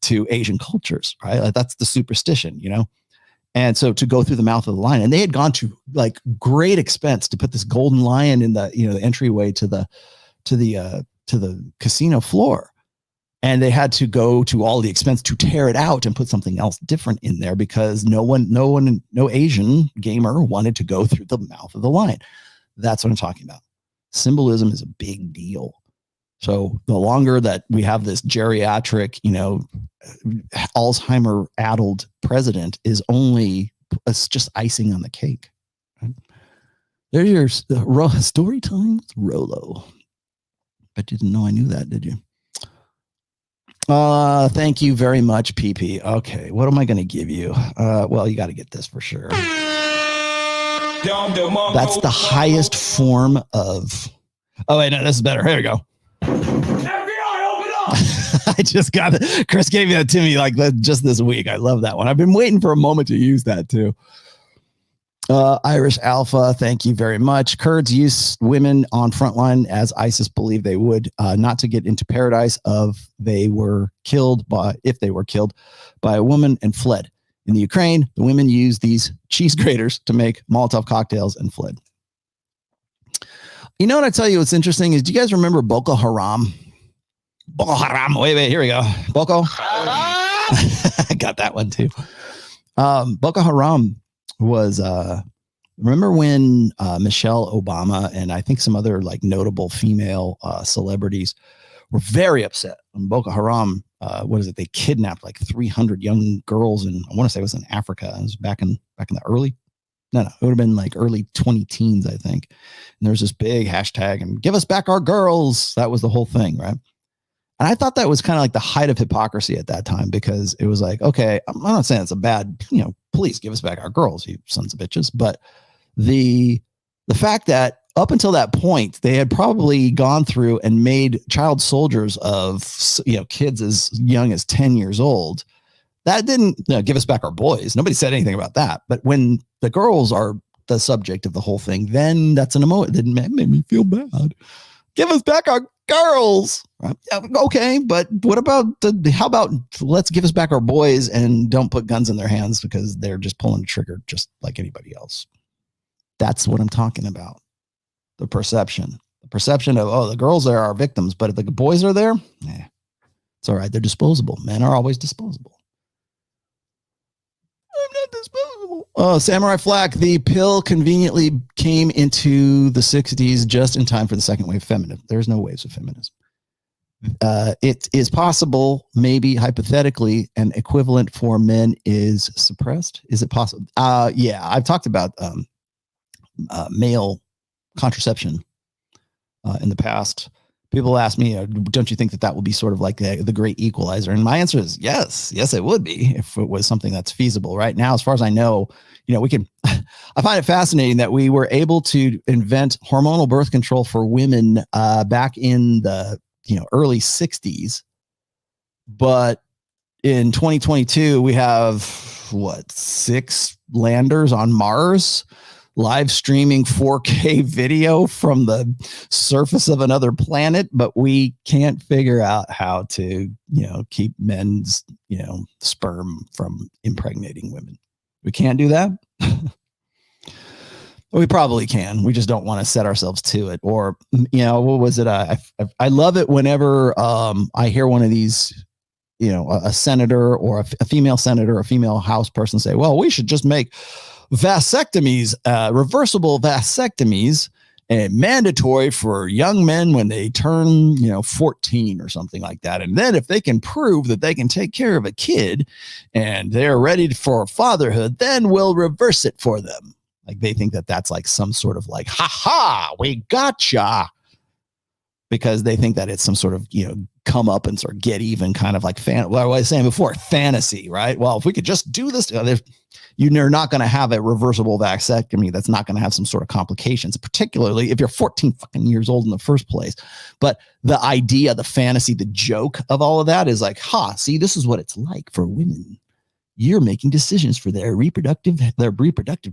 to Asian cultures, right? Like that's the superstition, And so to go through the mouth of the lion, and they had gone to like great expense to put this golden lion in the the entryway to the casino floor, and they had to go to all the expense to tear it out and put something else different in there, because no Asian gamer wanted to go through the mouth of the lion. That's what I'm talking about. Symbolism is a big deal. So the longer that we have this geriatric, Alzheimer-addled president it's just icing on the cake. Right? There's your story time with Rollo. But you didn't know I knew that, did you? Thank you very much, PP. Okay, what am I going to give you? Well, you got to get this for sure. That's the highest form of... Oh, wait, no, this is better. Here we go. FBI, open up! I just got it. Chris gave that to me like just this week. I love that one. I've been waiting for a moment to use that too. Irish Alpha, thank you very much. Kurds use women on frontline as ISIS believed they would, not to get into paradise if they were killed by a woman and fled. In the Ukraine, the women used these cheese graters to make Molotov cocktails and fled. You know what I tell you what's interesting is, do you guys remember Boko Haram? Boko Haram. Wait, here we go. Boko. I got that one too. Boko Haram was remember when Michelle Obama and I think some other like notable female celebrities were very upset when Boko Haram they kidnapped like 300 young girls, and I want to say it was in Africa. It was back in the early it would have been like early 20-teens, I think. And there's this big hashtag and give us back our girls. That was the whole thing, right? And I thought that was kind of like the height of hypocrisy at that time, because it was like, okay, I'm not saying it's a bad, please give us back our girls, you sons of bitches. But the fact that up until that point, they had probably gone through and made child soldiers of, kids as young as 10 years old. That didn't give us back our boys. Nobody said anything about that. But when the girls are the subject of the whole thing, then that's an emotion that made me feel bad. Give us back our girls. Right? Okay, but what about how about let's give us back our boys and don't put guns in their hands because they're just pulling the trigger just like anybody else. That's what I'm talking about. The perception of, the girls are our victims, but if the boys are there, it's all right. They're disposable. Men are always disposable. I'm not disposable. Oh, Samurai Flak, the pill conveniently came into the 60s just in time for the second wave of feminism. There's no waves of feminism. it is possible, maybe hypothetically, an equivalent for men is suppressed. Is it possible? Yeah, I've talked about male contraception in the past. People ask me, don't you think that will be sort of like the great equalizer? And my answer is yes. Yes, it would be if it was something that's feasible. Right now, as far as I know, we can, I find it fascinating that we were able to invent hormonal birth control for women back in the early 60s. But in 2022, we have 6 landers on Mars live streaming 4K video from the surface of another planet, but we can't figure out how to, keep men's, sperm from impregnating women. We can't do that. We probably can. We just don't want to set ourselves to it. Or, what was it? I love it whenever I hear one of these, a senator or a female senator, a female House person say, well, we should just make vasectomies, reversible vasectomies, mandatory for young men when they turn, 14 or something like that. And then if they can prove that they can take care of a kid and they're ready for fatherhood, then we'll reverse it for them. Like they think that that's like some sort of like, ha, we gotcha. Because they think that it's some sort of, come up and sort of get even kind of like what I was saying before, fantasy, right? Well, if we could just do this, you're not going to have a reversible vasectomy that's not going to have some sort of complications, particularly if you're 14 fucking years old in the first place. But the idea, the fantasy, the joke of all of that is like, see, this is what it's like for women. You're making decisions for their reproductive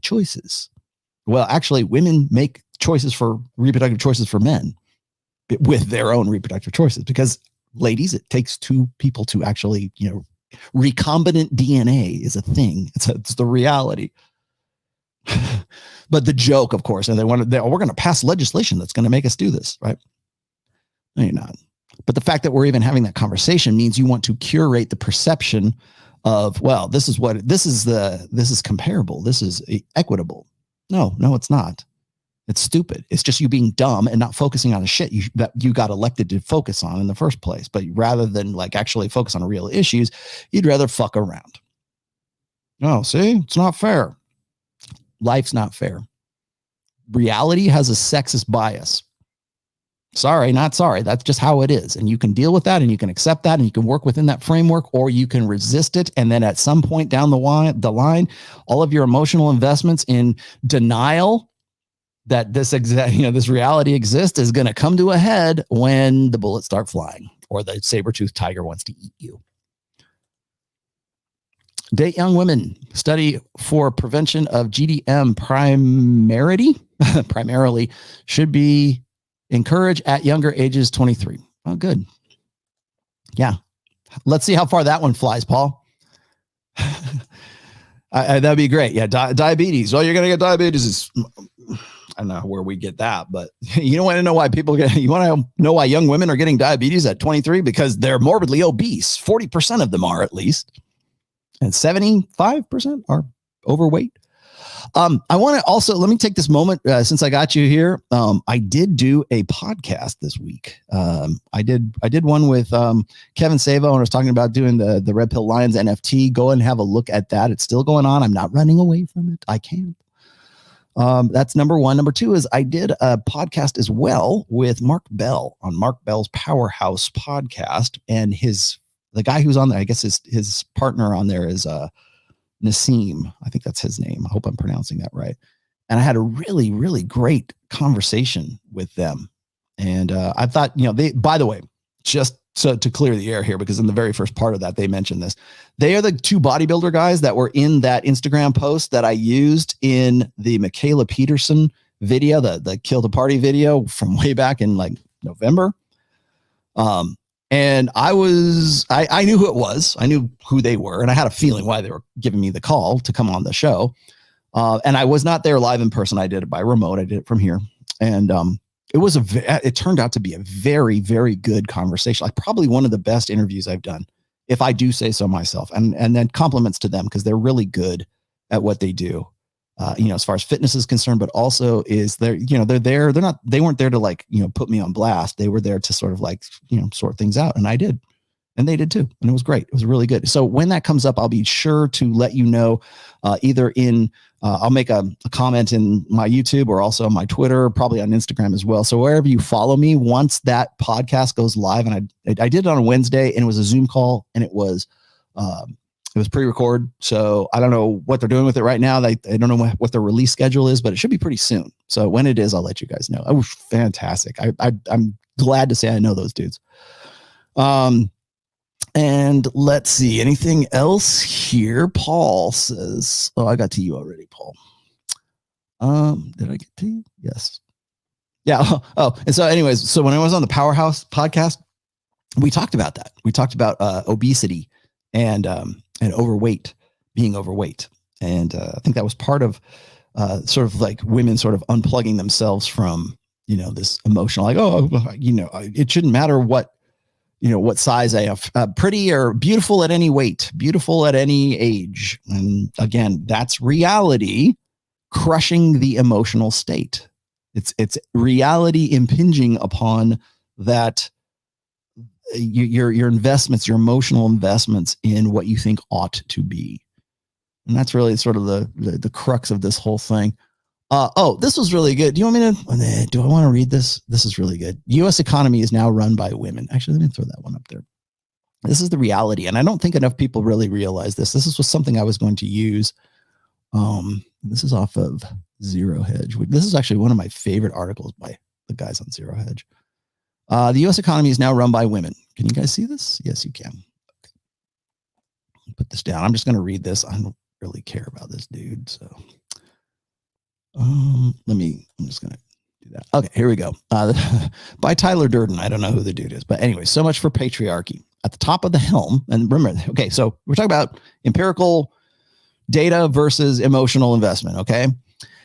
choices. Well, actually, women make reproductive choices for men with their own reproductive choices, because ladies, it takes 2 people to actually, recombinant DNA is a thing. It's the reality. But the joke, of course, and we're going to pass legislation that's going to make us do this, right? No, you're not. But the fact that we're even having that conversation means you want to curate the perception of, well, this is comparable. This is equitable. No, it's not. It's stupid. It's just you being dumb and not focusing on the shit that you got elected to focus on in the first place. But rather than like actually focus on real issues, you'd rather fuck around. Oh, see, it's not fair. Life's not fair. Reality has a sexist bias. Sorry, not sorry. That's just how it is. And you can deal with that and you can accept that and you can work within that framework, or you can resist it. And then at some point down the line, all of your emotional investments in denial that this reality exists is going to come to a head when the bullets start flying or the saber-toothed tiger wants to eat you. Date young women. Study for prevention of GDM primarily should be encouraged at younger ages 23. Oh, good. Yeah. Let's see how far that one flies, Paul. That'd be great. Yeah. Diabetes. Well, you're going to get diabetes. I don't know where we get that, but you don't want to know why you want to know why young women are getting diabetes at 23? Because they're morbidly obese. 40% of them are, at least. And 75% are overweight. I want to also, let me take this moment since I got you here. I did do a podcast this week. I did one with Kevin Savo, and I was talking about doing the Red Pill Lions NFT. Go and have a look at that. It's still going on. I'm not running away from it. I can't. That's number one. Number two is I did a podcast as well with Mark Bell on Mark Bell's Powerhouse podcast, and the guy who's on there, I guess his partner on there is Nassim. I think that's his name. I hope I'm pronouncing that right. And I had a really, really great conversation with them. And I thought, by the way, just so to clear the air here, because in the very first part of that, they mentioned this. They are the 2 bodybuilder guys that were in that Instagram post that I used in the Michaela Peterson video, the Kill the Party video from way back in like November. And I knew who it was. I knew who they were. And I had a feeling why they were giving me the call to come on the show. And I was not there live in person. I did it by remote. I did it from here. And it turned out to be a very, very good conversation. Like probably one of the best interviews I've done, if I do say so myself. And then compliments to them, because they're really good at what they do. as far as fitness is concerned, but also is they're there. They weren't there to like, put me on blast. They were there to sort of like, sort things out. And I did. And they did too. And it was great. It was really good. So when that comes up, I'll be sure to let you know, either in, I'll make a comment in my YouTube or also on my Twitter, probably on Instagram as well. So wherever you follow me, once that podcast goes live, and I did it on a Wednesday, and it was a Zoom call, and it was pre-record. So I don't know what they're doing with it right now. I don't know what their release schedule is, but it should be pretty soon. So when it is, I'll let you guys know. It was fantastic. I'm glad to say I know those dudes. And let's see, anything else here? Paul says, I got to you already, Paul. Did I get to you? Yes. Yeah. And so anyways, so when I was on the Powerhouse podcast, we talked about that. We talked about obesity and overweight, being overweight. And I think that was part of sort of like women sort of unplugging themselves from, this emotional, like, it shouldn't matter what size I have, pretty or beautiful at any weight, beautiful at any age. And again, that's reality crushing the emotional state. It's reality impinging upon that, your investments, your emotional investments in what you think ought to be. And that's really sort of the crux of this whole thing. This was really good. Do I want to read this? This is really good. U.S. economy is now run by women. Actually, let me throw that one up there. This is the reality. And I don't think enough people really realize this. This is something I was going to use. This is off of Zero Hedge. This is actually one of my favorite articles by the guys on Zero Hedge. The U.S. economy is now run by women. Can you guys see this? Yes, you can. Okay. Put this down. I'm just going to read this. I don't really care about this dude. So I'm just going to do that. Okay, here we go. By Tyler Durden. I don't know who the dude is, but anyway, so much for patriarchy. At the top of the helm, and remember, okay, so we're talking about empirical data versus emotional investment, okay?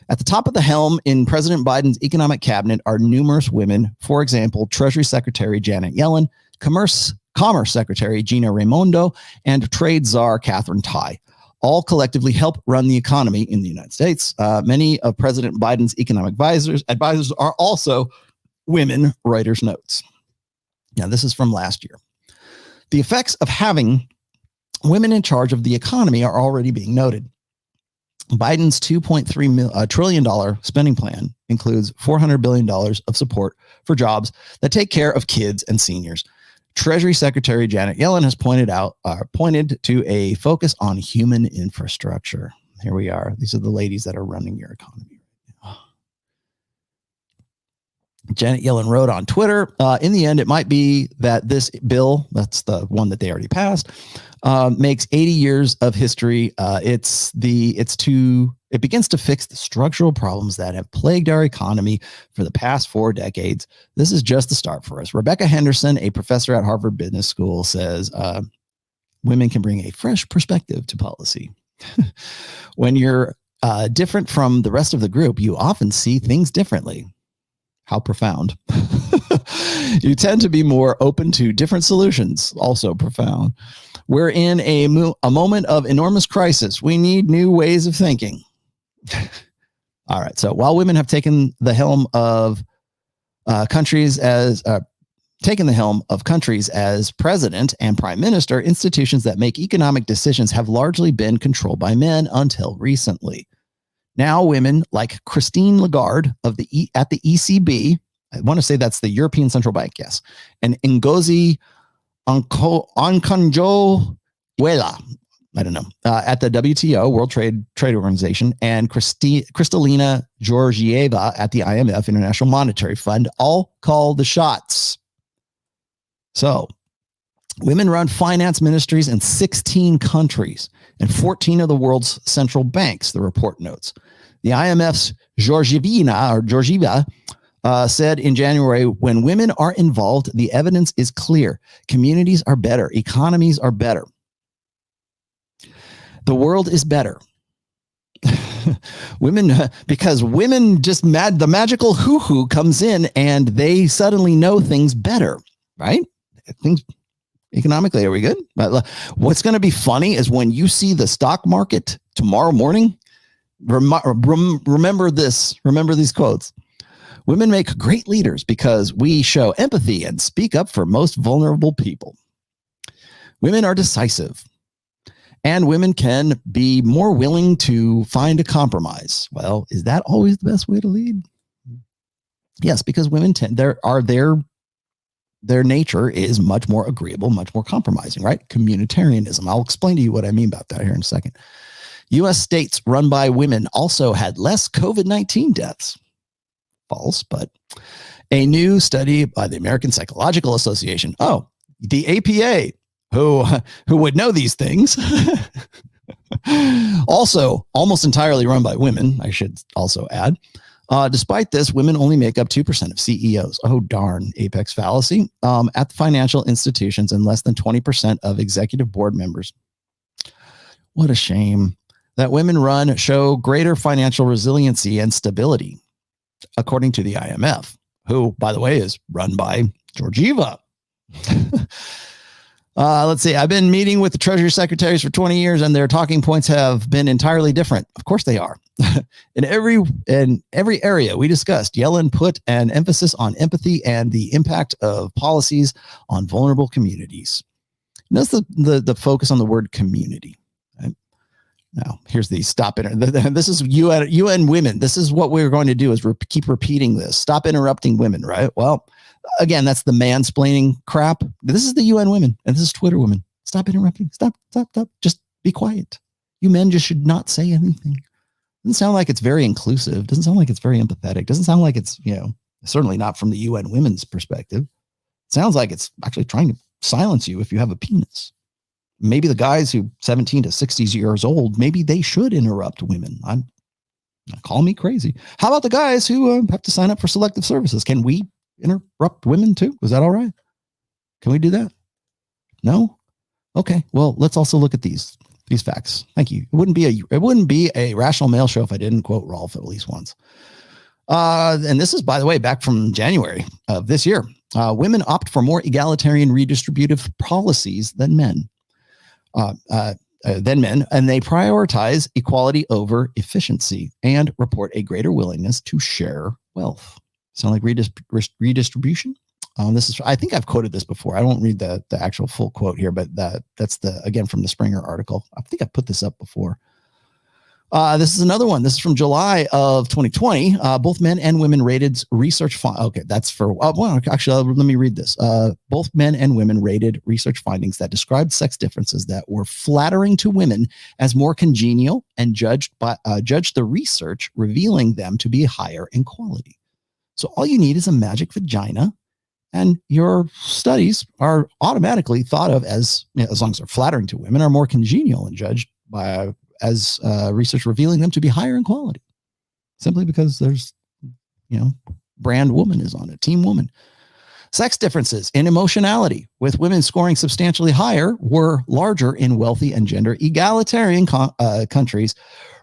At the top of the helm in President Biden's economic cabinet are numerous women. For example, Treasury Secretary Janet Yellen, Commerce Secretary Gina Raimondo, and Trade Czar Catherine Tai. All collectively help run the economy in the United States. Many of President Biden's economic advisors are also women, Reuters notes. Now, this is from last year. The effects of having women in charge of the economy are already being noted. Biden's $2.3 trillion spending plan includes $400 billion of support for jobs that take care of kids and seniors. Treasury Secretary Janet Yellen has pointed to a focus on human infrastructure. Here we are. These are the ladies that are running your economy. Janet Yellen wrote on Twitter, in the end, it might be that this bill, that's the one that they already passed, makes 80 years of history. It begins to fix the structural problems that have plagued our economy for the past 4 decades. This is just the start for us. Rebecca Henderson, a professor at Harvard Business School, says women can bring a fresh perspective to policy. When you're different from the rest of the group, you often see things differently. How profound. You tend to be more open to different solutions. Also profound. We're in a moment of enormous crisis. We need new ways of thinking. All right. So while women have taken the helm of countries as president and prime minister, institutions that make economic decisions have largely been controlled by men until recently. Now, women like Christine Lagarde at the ECB, I want to say that's the European Central Bank, yes, and Ngozi Okonjo-Iweala, I don't know, at the WTO, World Trade Organization, and Kristalina Georgieva at the IMF, International Monetary Fund, all call the shots. So, women run finance ministries in 16 countries and 14 of the world's central banks, the report notes. The IMF's Georgieva said in January, when women are involved, the evidence is clear. Communities are better. Economies are better. The world is better. Because women just the magical hoo-hoo comes in and they suddenly know things better, right? Things economically, are we good? What's going to be funny is when you see the stock market tomorrow morning remember this. Remember these quotes. Women make great leaders because we show empathy and speak up for most vulnerable people. Women are decisive. And women can be more willing to find a compromise. Well, is that always the best way to lead? Yes, because women their nature is much more agreeable, much more compromising, right? Communitarianism. I'll explain to you what I mean about that here in a second. U.S. states run by women also had less COVID-19 deaths. False, but a new study by the American Psychological Association. Oh, the APA, who would know these things. Also, almost entirely run by women, I should also add. Despite this, women only make up 2% of CEOs. Oh, darn. Apex fallacy. At the financial institutions and less than 20% of executive board members. What a shame. That women show greater financial resiliency and stability, according to the IMF, who, by the way, is run by Georgieva. Let's see. I've been meeting with the Treasury Secretaries for 20 years, and their talking points have been entirely different. Of course they are. In every area we discussed, Yellen put an emphasis on empathy and the impact of policies on vulnerable communities. Notice the focus on the word community. Right? Now, here's the stop. This is UN women. This is what we're going to do is keep repeating this. Stop interrupting women, right? Well, again, that's the mansplaining crap. This is the UN women, and this is Twitter women. Stop interrupting. Stop. Just be quiet. You men just should not say anything. Doesn't sound like it's very inclusive. Doesn't sound like it's very empathetic. Doesn't sound like it's, certainly not from the UN women's perspective. It sounds like it's actually trying to silence you if you have a penis. Maybe the guys who 17 to 60 years old, maybe they should interrupt women. Call me crazy. How about the guys who have to sign up for selective services? Can we interrupt women too? Is that all right? Can we do that? No? Okay. Well, let's also look at these facts. Thank you. It wouldn't be a Rational Male show if I didn't quote Rolf at least once. And this is, by the way, back from January of this year. Women opt for more egalitarian redistributive policies than men. And they prioritize equality over efficiency and report a greater willingness to share wealth. Sound like redistribution? I think I've quoted this before. I won't read the actual full quote here, but that's again from the Springer article. I think I put this up before. This is another one. This is from July of 2020. Both men and women rated research. Okay, that's for, actually, let me read this. Both men and women rated research findings that described sex differences that were flattering to women as more congenial and judged the research, revealing them to be higher in quality. So all you need is a magic vagina, and your studies are automatically thought of as long as they're flattering to women, are more congenial and judged by as research revealing them to be higher in quality, simply because there's, brand woman is on it, team woman. Sex differences in emotionality, with women scoring substantially higher, were larger in wealthy and gender egalitarian countries,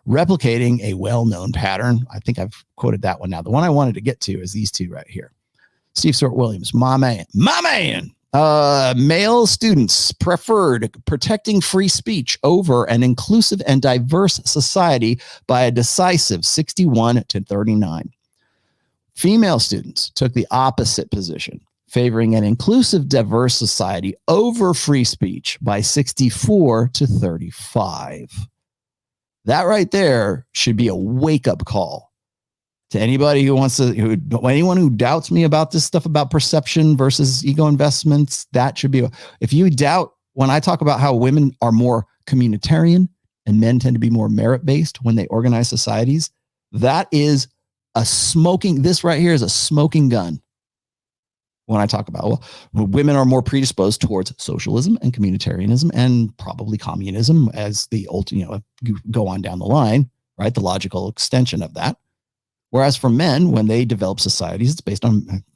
replicating a well-known pattern. I think I've quoted that one now. The one I wanted to get to is these two right here. Steve Stewart Williams, my man. Male students preferred protecting free speech over an inclusive and diverse society by a decisive 61-39. Female students took the opposite position, favoring an inclusive, diverse society over free speech by 64-35. That right there should be a wake-up call to anybody who anyone who doubts me about this stuff about perception versus ego investments. That should be, if you doubt when I talk about how women are more communitarian and men tend to be more merit-based when they organize societies, this right here is a smoking gun. When I talk about, women are more predisposed towards socialism and communitarianism and probably communism as the ultimate, go on down the line, right? The logical extension of that. Whereas for men, when they develop societies, it's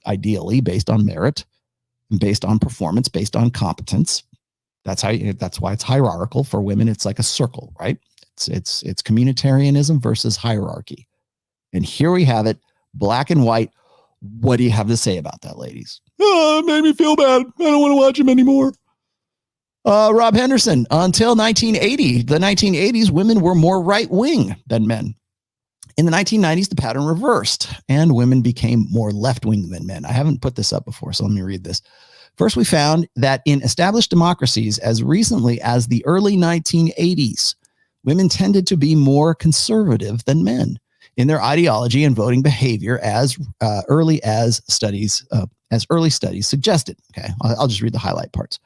ideally based on merit, and based on performance, based on competence. That's why it's hierarchical. For women, it's like a circle, right? It's communitarianism versus hierarchy. And here we have it, black and white. What do you have to say about that, ladies? It made me feel bad. I don't want to watch him anymore. Rob Henderson, until 1980, the 1980s, women were more right-wing than men. In the 1990s, the pattern reversed and women became more left-wing than men. I haven't put this up before, so let me read this. First, we found that in established democracies as recently as the early 1980s, women tended to be more conservative than men in their ideology and voting behavior as early studies suggested. Okay, I'll just read the highlight parts.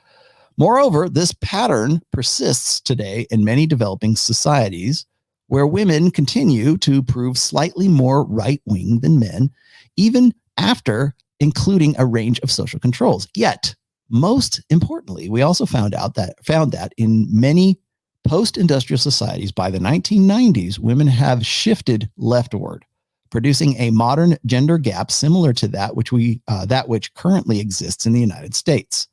Moreover, this pattern persists today in many developing societies where women continue to prove slightly more right-wing than men, even after including a range of social controls. Yet, most importantly, we also found that in many post-industrial societies by the 1990s, women have shifted leftward, producing a modern gender gap similar to that which currently exists in the United States.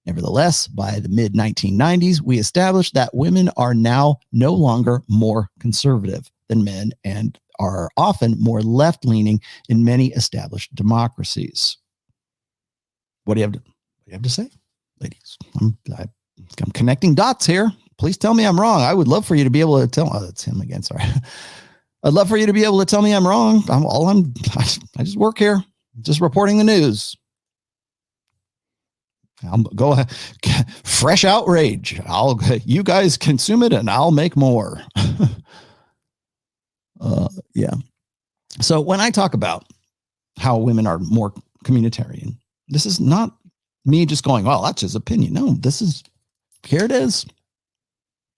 Nevertheless, by the mid-1990s, we established that women are now no longer more conservative than men and are often more left-leaning in many established democracies. What do you have to say, ladies? I'm connecting dots here. Please tell me I'm wrong. I would love for you to be able to tell. Oh, that's him again. Sorry. I'd love for you to be able to tell me I'm wrong. I just work here, just reporting the news. I'll go ahead. Fresh outrage. You guys consume it and I'll make more. Yeah. So when I talk about how women are more communitarian, this is not me just going, well, that's his opinion. No, here it is.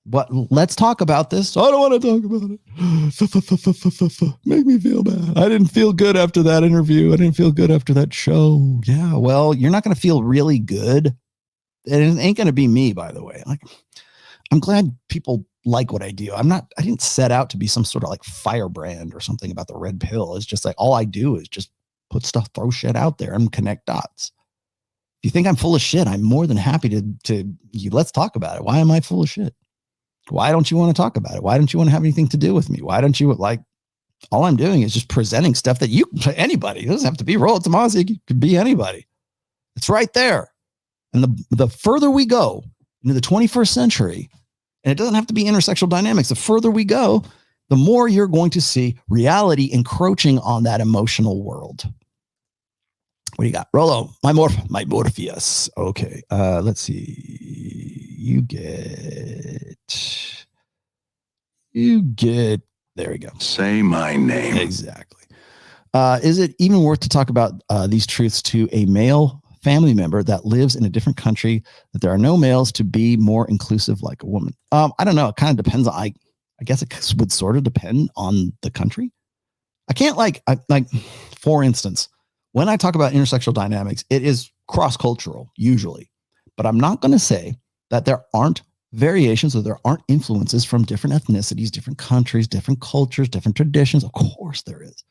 Let's talk about this. I don't want to talk about it. Make me feel bad. I didn't feel good after that interview. I didn't feel good after that show. Yeah, well, you're not going to feel really good. And it ain't going to be me, by the way. Like, I'm glad people like what I do. I didn't set out to be some sort of like firebrand or something about the red pill. It's just like, all I do is just throw shit out there and connect dots. If you think I'm full of shit, I'm more than happy to let's talk about it. Why am I full of shit? Why don't you want to talk about it? Why don't you want to have anything to do with me? Why don't you all I'm doing is just presenting stuff that anybody, it doesn't have to be Rollo TOMASSI. It could be anybody. It's right there. And the further we go into the 21st century, and it doesn't have to be intersexual dynamics, the further we go, the more you're going to see reality encroaching on that emotional world. What do you got? Rollo, my Morpheus. Okay. Let's see. You get, there we go. Say my name. Exactly. Is it even worth to talk about these truths to a male family member that lives in a different country, that there are no males to be more inclusive like a woman? I don't know. It kind of depends. I guess it would sort of depend on the country. I can't for instance, when I talk about intersexual dynamics, it is cross-cultural usually, but I'm not going to say that there aren't variations or there aren't influences from different ethnicities, different countries, different cultures, different traditions. Of course there is.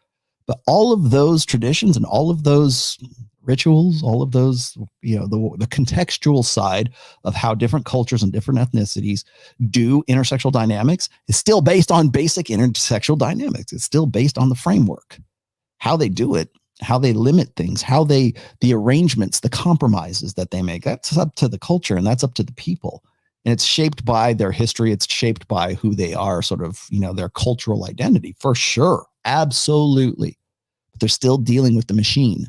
But all of those traditions and all of those rituals, all of those, the contextual side of how different cultures and different ethnicities do intersexual dynamics is still based on basic intersexual dynamics. It's still based on the framework. How they do it, how they limit things, the arrangements, the compromises that they make, that's up to the culture and that's up to the people. And it's shaped by their history. It's shaped by who they are, sort of, their cultural identity, for sure. Absolutely. But they're still dealing with the machine.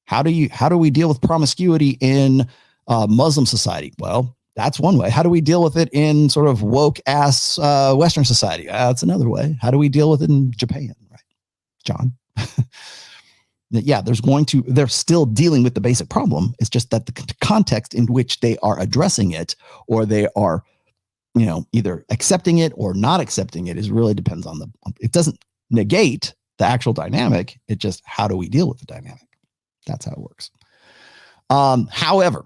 How do we deal with promiscuity in Muslim society? Well, that's one way. How do we deal with it in sort of woke ass Western society? That's another way. How do we deal with it in Japan? Right, John? Yeah, they're still dealing with the basic problem. It's just that the context in which they are addressing it, or they are, either accepting it or not accepting it, really depends on it doesn't negate the actual dynamic. It just, how do we deal with the dynamic? That's how it works. However,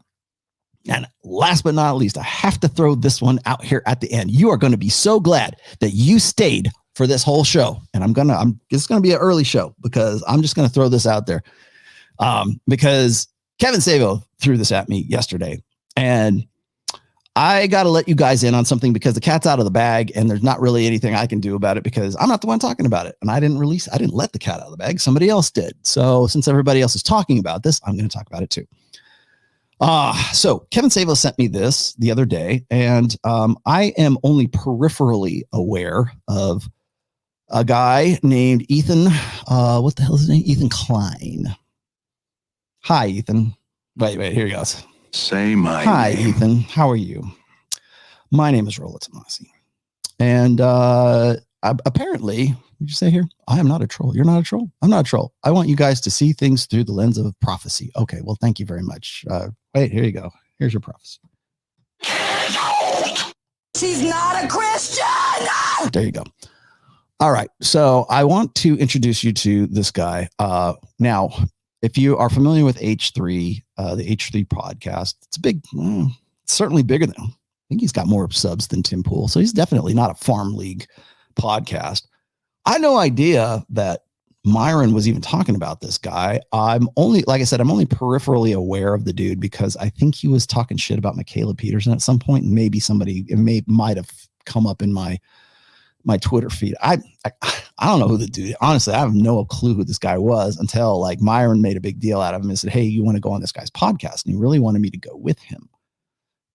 and last but not least, I have to throw this one out here at the end. You are going to be so glad that you stayed for this whole show. And it's going to be an early show because I'm just going to throw this out there. Because Kevin Savo threw this at me yesterday, and I got to let you guys in on something because the cat's out of the bag and there's not really anything I can do about it because I'm not the one talking about it. And I didn't let the cat out of the bag. Somebody else did. So since everybody else is talking about this, I'm going to talk about it too. So Kevin Savo sent me this the other day, and I am only peripherally aware of a guy named Ethan. What the hell is his name? Ethan Klein. Hi, Ethan. Wait, here he goes. Say my Hi, name. Ethan. How are you? My name is ROLLO TOMASSI. And apparently, what did you say here? I am not a troll. You're not a troll? I'm not a troll. I want you guys to see things through the lens of prophecy. Okay, well, thank you very much. Wait, here you go. Here's your prophecy. She's not a Christian! There you go. All right. So I want to introduce you to this guy. Now, if you are familiar with H3, the H3 podcast, it's big. It's certainly bigger than him. I think he's got more subs than Tim Pool. So he's definitely not a farm league podcast. I had no idea that Myron was even talking about this guy. I'm only, like I said, I'm only peripherally aware of the dude because I think he was talking shit about Michaela Peterson at some point, and maybe somebody might have come up in my Twitter feed. I don't know who the dude. Honestly, I have no clue who this guy was until like Myron made a big deal out of him and said, "Hey, you want to go on this guy's podcast?" And he really wanted me to go with him.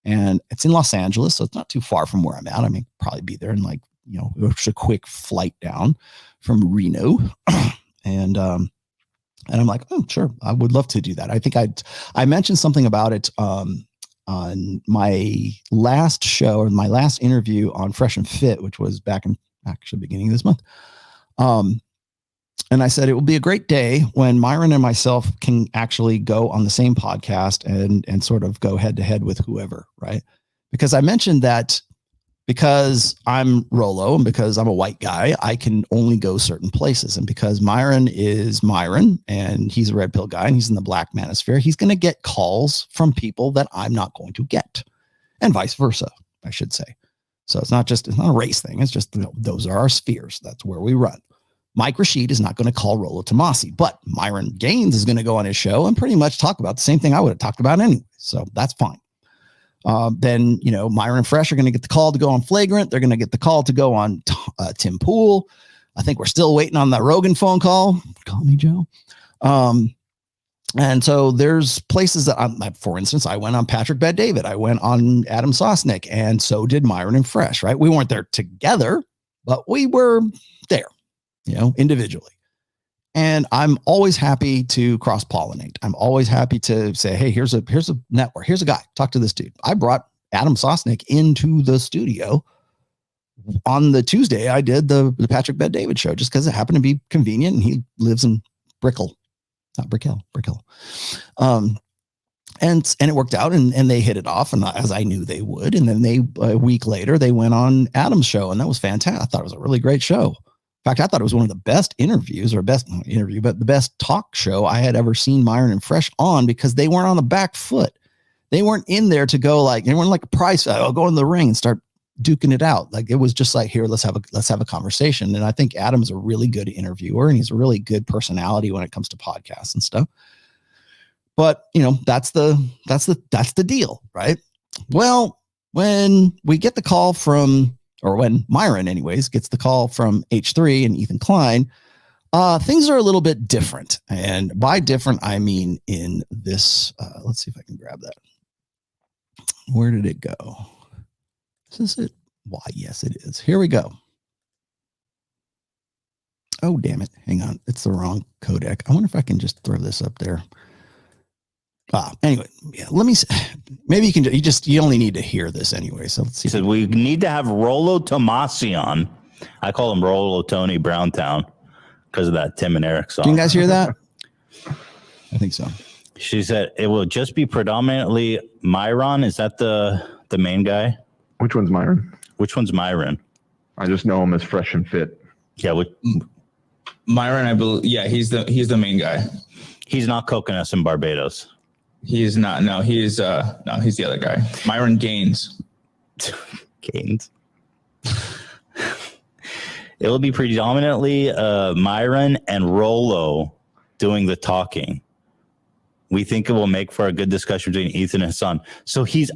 And it's in Los Angeles, so it's not too far from where I'm at. I mean, probably be there in like, it's a quick flight down from Reno. And I'm like, oh, sure, I would love to do that. I think I mentioned something about it on my last show or my last interview on Fresh and Fit, which was back in actually beginning of this month. And I said, it will be a great day when Myron and myself can actually go on the same podcast and sort of go head to head with whoever, right? Because I mentioned that because I'm Rollo and because I'm a white guy, I can only go certain places. And because Myron is Myron and he's a red pill guy and he's in the black manosphere, he's going to get calls from people that I'm not going to get, and vice versa, I should say. So it's not a race thing. It's just, those are our spheres. That's where we run. Mike Rashid is not going to call ROLLO TOMASSI, but Myron Gaines is going to go on his show and pretty much talk about the same thing I would have talked about anyway. So that's fine. Then, Myron and Fresh are going to get the call to go on Flagrant. They're going to get the call to go on Tim Pool. I think we're still waiting on that Rogan phone call. Call me, Joe. And so there's places that for instance, I went on Patrick Bet-David. I went on Adam Sosnick, and so did Myron and Fresh, right? We weren't there together, but we were there, individually. And I'm always happy to cross-pollinate. I'm always happy to say, hey, here's a network. Here's a guy. Talk to this dude. I brought Adam Sosnick into the studio on the Tuesday. I did the Patrick Bet-David show just because it happened to be convenient, and he lives in Brickell. Not Brickell. And it worked out, and they hit it off, and as I knew they would. And then a week later, they went on Adam's show, and that was fantastic. I thought it was a really great show. In fact, I thought it was one of the best interviews, or the best talk show I had ever seen Myron and Fresh on, because they weren't on the back foot. They weren't in there to go they weren't like a prize fight. I'll go in the ring and start duking it out. Like, it was just like, here, let's have a conversation. And I think Adam's a really good interviewer, and he's a really good personality when it comes to podcasts and stuff. But that's the deal, right? Well, when we get the call when Myron anyways gets the call from H3 and Ethan Klein, things are a little bit different. And by different, I mean in this, let's see if I can grab that. Where did it go? Is this it? Why, yes, it is. Here we go. Oh, damn it. Hang on. It's the wrong codec. I wonder if I can just throw this up there. Anyway, yeah, let me see. Maybe you only need to hear this anyway. So let's see. He said, we need to have ROLLO TOMASSI on. I call him Rollo Tony Browntown because of that Tim and Eric song. Can you guys hear that? I think so. She said, it will just be predominantly Myron. Is that the main guy? Which one's Myron? Which one's Myron? I just know him as Fresh and Fit. Yeah. Myron, I believe. Yeah, he's the main guy. He's not Coconuts in Barbados. He is not. No, he's the other guy. Myron Gaines. Gaines. It will be predominantly Myron and Rollo doing the talking. We think it will make for a good discussion between Ethan and his son. So he's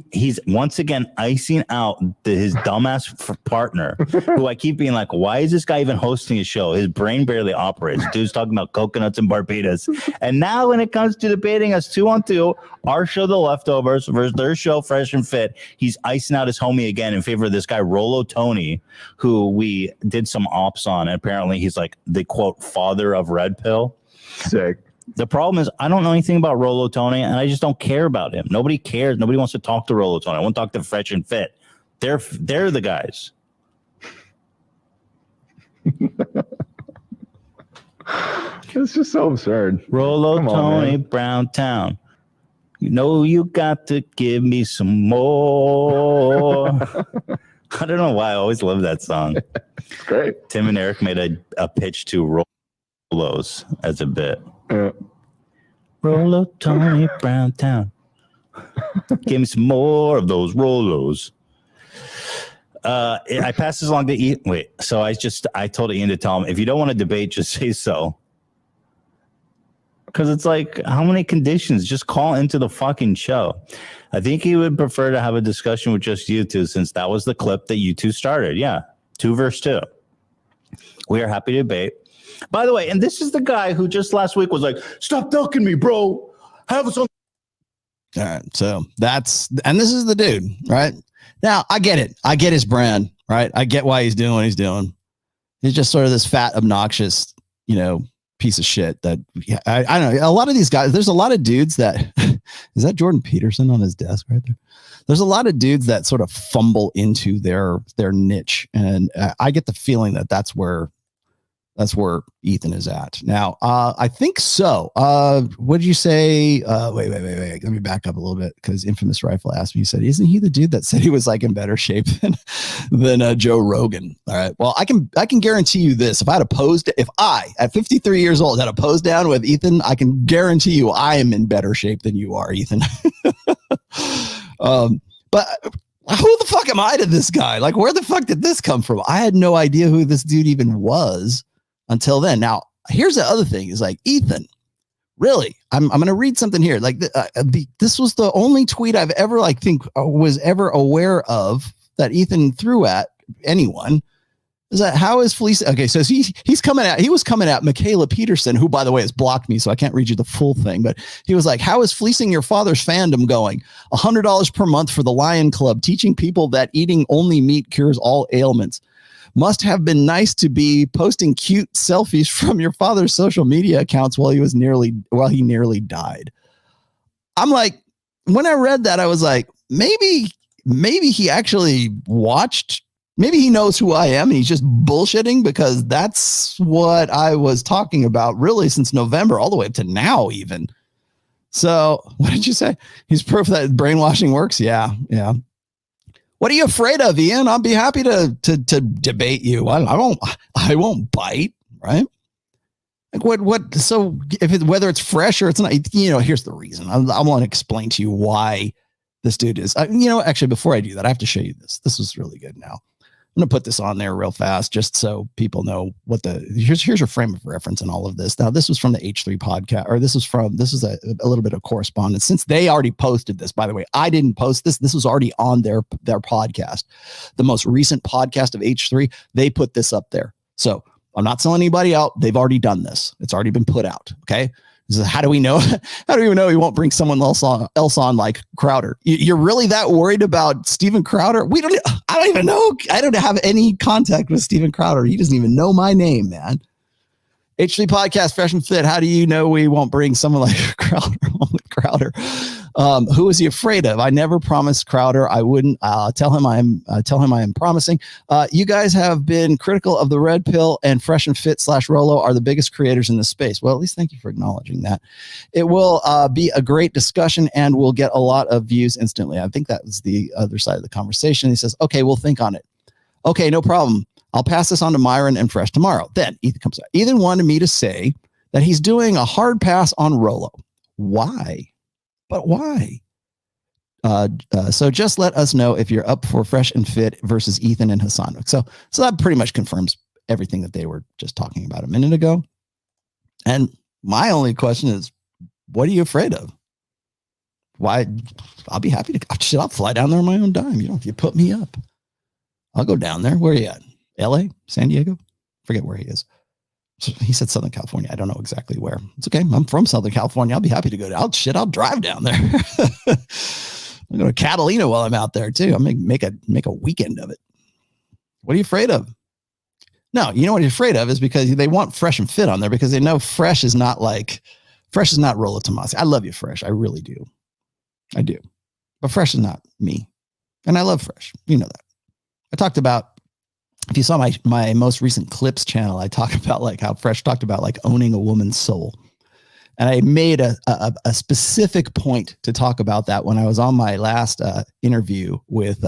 once again icing out his dumbass partner, who I keep being like, why is this guy even hosting a show? His brain barely operates. Dude's talking about coconuts and barbitas. And now when it comes to debating us 2-on-2, our show, The Leftovers, versus their show, Fresh and Fit, he's icing out his homie again in favor of this guy, Rollo Tony, who we did some ops on. And apparently he's like the, quote, father of Red Pill. Sick. The problem is I don't know anything about Rollo Tony, and I just don't care about him. Nobody cares. Nobody wants to talk to Rollo Tony. I want to talk to Fresh and Fit. They're the guys. It's just so absurd. Rollo Tony, Brown Town. You know you got to give me some more. I don't know why I always love that song. It's great. Tim and Eric made a pitch to Rollos as a bit. Rollo Tony, Brown Town. Give me some more of those Rollos. I passed this along to Ian. Wait, so I told Ian to tell him, if you don't want to debate, just say so. Because it's like, how many conditions? Just call into the fucking show. I think he would prefer to have a discussion with just you two, since that was the clip that you two started. Yeah, 2 versus 2. We are happy to debate. By the way, and this is the guy who just last week was like, stop ducking me, bro. Have us on. All right. So and this is the dude, right? Now, I get it. I get his brand, right? I get why he's doing what he's doing. He's just sort of this fat, obnoxious, piece of shit that I don't know. A lot of these guys, there's a lot of dudes that, is that Jordan Peterson on his desk right there? There's a lot of dudes that sort of fumble into their niche. And I get the feeling that that's where Ethan is at now. I think so. What did you say? Wait. Let me back up a little bit, because Infamous Rifle asked me. He said, "Isn't he the dude that said he was like in better shape than Joe Rogan?" All right. Well, I can guarantee you this: if I at 53 years old had a pose down with Ethan, I can guarantee you I am in better shape than you are, Ethan. But who the fuck am I to this guy? Like, where the fuck did this come from? I had no idea who this dude even was until then. Now, here's the other thing: is like, Ethan, really, I'm going to read something here. Like, this was the only tweet I've ever was ever aware of that Ethan threw at anyone. Is that how is fleecing? Okay, so he was coming at Michaela Peterson, who, by the way, has blocked me, so I can't read you the full thing. But he was like, "How is fleecing your father's fandom going? $100 per month for the Lion Club, teaching people that eating only meat cures all ailments. Must have been nice to be posting cute selfies from your father's social media accounts while he nearly died." I'm like, when I read that, I was like, maybe he actually watched. Maybe he knows who I am and he's just bullshitting, because that's what I was talking about really since November all the way up to now even. So what did you say? He's proof that brainwashing works. Yeah. What are you afraid of, Ian? I'll be happy to debate you. I won't bite, right? Like what? So whether it's fresh or it's not, here's the reason. I want to explain to you why this dude is. Actually, before I do that, I have to show you this. This was really good. Now I'm going to put this on there real fast, just so people know here's your frame of reference in all of this. Now, this was from the H3 podcast, or this is a little bit of correspondence, since they already posted this. By the way, I didn't post this. This was already on their podcast. The most recent podcast of H3, they put this up there. So I'm not selling anybody out. They've already done this. It's already been put out. Okay. So how do we know? How do we know he won't bring someone else on like Crowder? You're really that worried about Steven Crowder? I don't even know. I don't have any contact with Steven Crowder. He doesn't even know my name, man. H3 podcast, Fresh and Fit. How do you know we won't bring someone like Crowder? Who is he afraid of? I never promised Crowder I wouldn't. Tell him I am promising. You guys have been critical of the Red Pill, and Fresh and Fit / Rollo are the biggest creators in this space. Well, at least thank you for acknowledging that. It will be a great discussion and we'll get a lot of views instantly. I think that was the other side of the conversation. He says, okay, we'll think on it. Okay, no problem. I'll pass this on to Myron and Fresh tomorrow. Then Ethan comes out. Ethan wanted me to say that he's doing a hard pass on Rollo. Why? But why? So just let us know if you're up for Fresh and Fit versus Ethan and Hassan. So that pretty much confirms everything that they were just talking about a minute ago. And my only question is, what are you afraid of? why? I'll be happy to. Shit, I'll fly down there on my own dime. You know, if you put me up, I'll go down there. Where are you at? LA? San Diego? Forget where he is. So he said Southern California. I don't know exactly where. It's okay. I'm from Southern California. I'll be happy to go down. I'll drive down there. I'll go to Catalina while I'm out there too. I'll make a weekend of it. What are you afraid of? No, you know what you're afraid of is because they want Fresh and Fit on there because they know Fresh is not Rollo Tomassi. I love you, Fresh. I really do. I do. But Fresh is not me. And I love Fresh. You know that. I talked about, if you saw my most recent clips channel, I talk about like how Fresh talked about like owning a woman's soul. And I made a specific point to talk about that when I was on my last interview with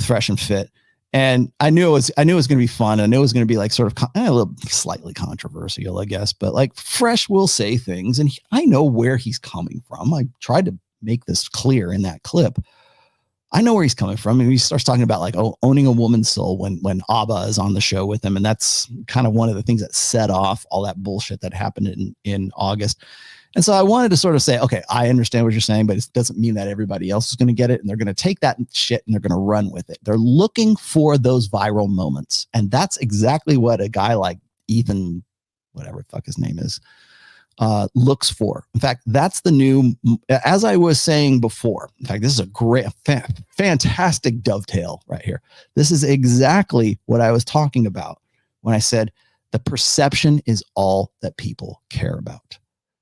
Fresh and Fit. And I knew it was going to be fun. I knew it was going to be like sort of a little slightly controversial, I guess. But like Fresh will say things, and I know where he's coming from. I tried to make this clear in that clip. I know where he's coming from. And he starts talking about like owning a woman's soul when Abba is on the show with him. And that's kind of one of the things that set off all that bullshit that happened in August. And so I wanted to sort of say, okay, I understand what you're saying, but it doesn't mean that everybody else is going to get it. And they're going to take that shit and they're going to run with it. They're looking for those viral moments. And that's exactly what a guy like Ethan, whatever the fuck his name is, looks for. In fact, that's the new, as I was saying before, in fact, this is a great, fantastic dovetail right here. This is exactly what I was talking about when I said the perception is all that people care about.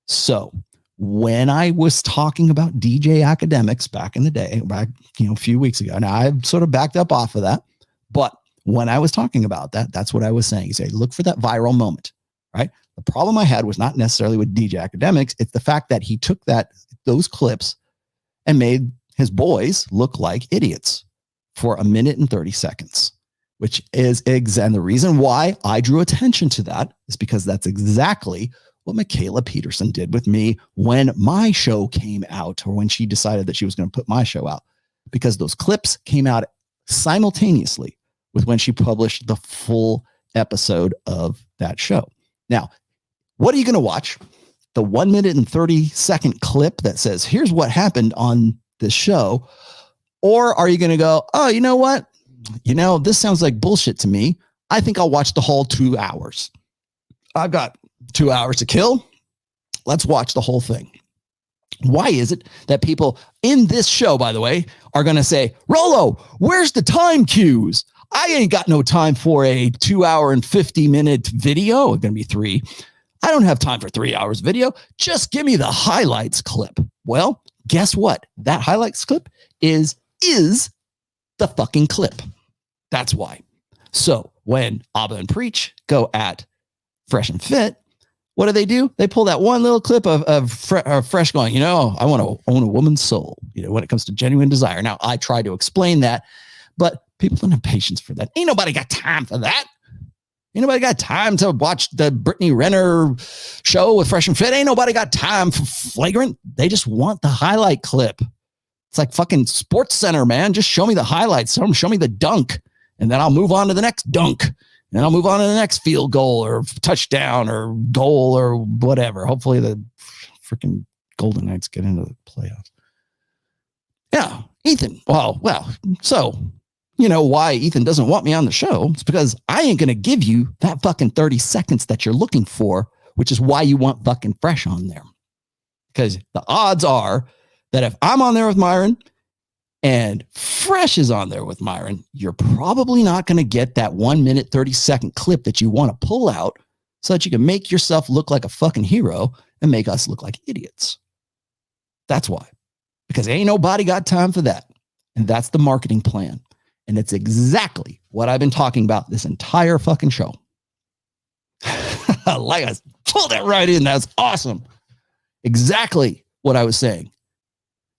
So when I was talking about DJ academics back in the day, a few weeks ago, now I've sort of backed up off of that, but when I was talking about that, that's what I was saying. You say, look for that viral moment, right? The problem I had was not necessarily with DJ academics. It's the fact that he took those clips and made his boys look like idiots for 1 minute and 30 seconds, which is and the reason why I drew attention to that is because that's exactly what Michaela Peterson did with me when my show came out, or when she decided that she was going to put my show out, because those clips came out simultaneously with when she published the full episode of that show. Now, what are you going to watch? The 1 minute and 30 second clip that says, here's what happened on this show. Or are you going to go, oh, you know what? This sounds like bullshit to me. I think I'll watch the whole 2 hours. I've got 2 hours to kill. Let's watch the whole thing. Why is it that people in this show, by the way, are going to say, Rollo, where's the time cues? I ain't got no time for a 2 hour and 50 minute video. It's going to be 3. I don't have time for 3 hours video. Just give me the highlights clip. Well, guess what? That highlights clip is the fucking clip. That's why. So when Abba and Preach go at Fresh and Fit, what do? They pull that one little clip of Fresh going, I want to own a woman's soul, when it comes to genuine desire. Now, I try to explain that, but people don't have patience for that. Ain't nobody got time for that. Ain't nobody got time to watch the Brittany Renner show with Fresh and Fit. Ain't nobody got time for Flagrant. They just want the highlight clip. It's like fucking Sports Center, man. Just show me the highlights. Show me the dunk, and then I'll move on to the next dunk. And I'll move on to the next field goal or touchdown or goal or whatever. Hopefully the freaking Golden Knights get into the playoffs. Yeah, Ethan. Well, so you know why Ethan doesn't want me on the show? It's because I ain't going to give you that fucking 30 seconds that you're looking for, which is why you want fucking Fresh on there. Because the odds are that if I'm on there with Myron and Fresh is on there with Myron, you're probably not going to get that 1 minute, 30 second clip that you want to pull out so that you can make yourself look like a fucking hero and make us look like idiots. That's why. Because ain't nobody got time for that. And that's the marketing plan. And it's exactly what I've been talking about this entire fucking show. Like I pulled that right in. That's awesome. Exactly what I was saying.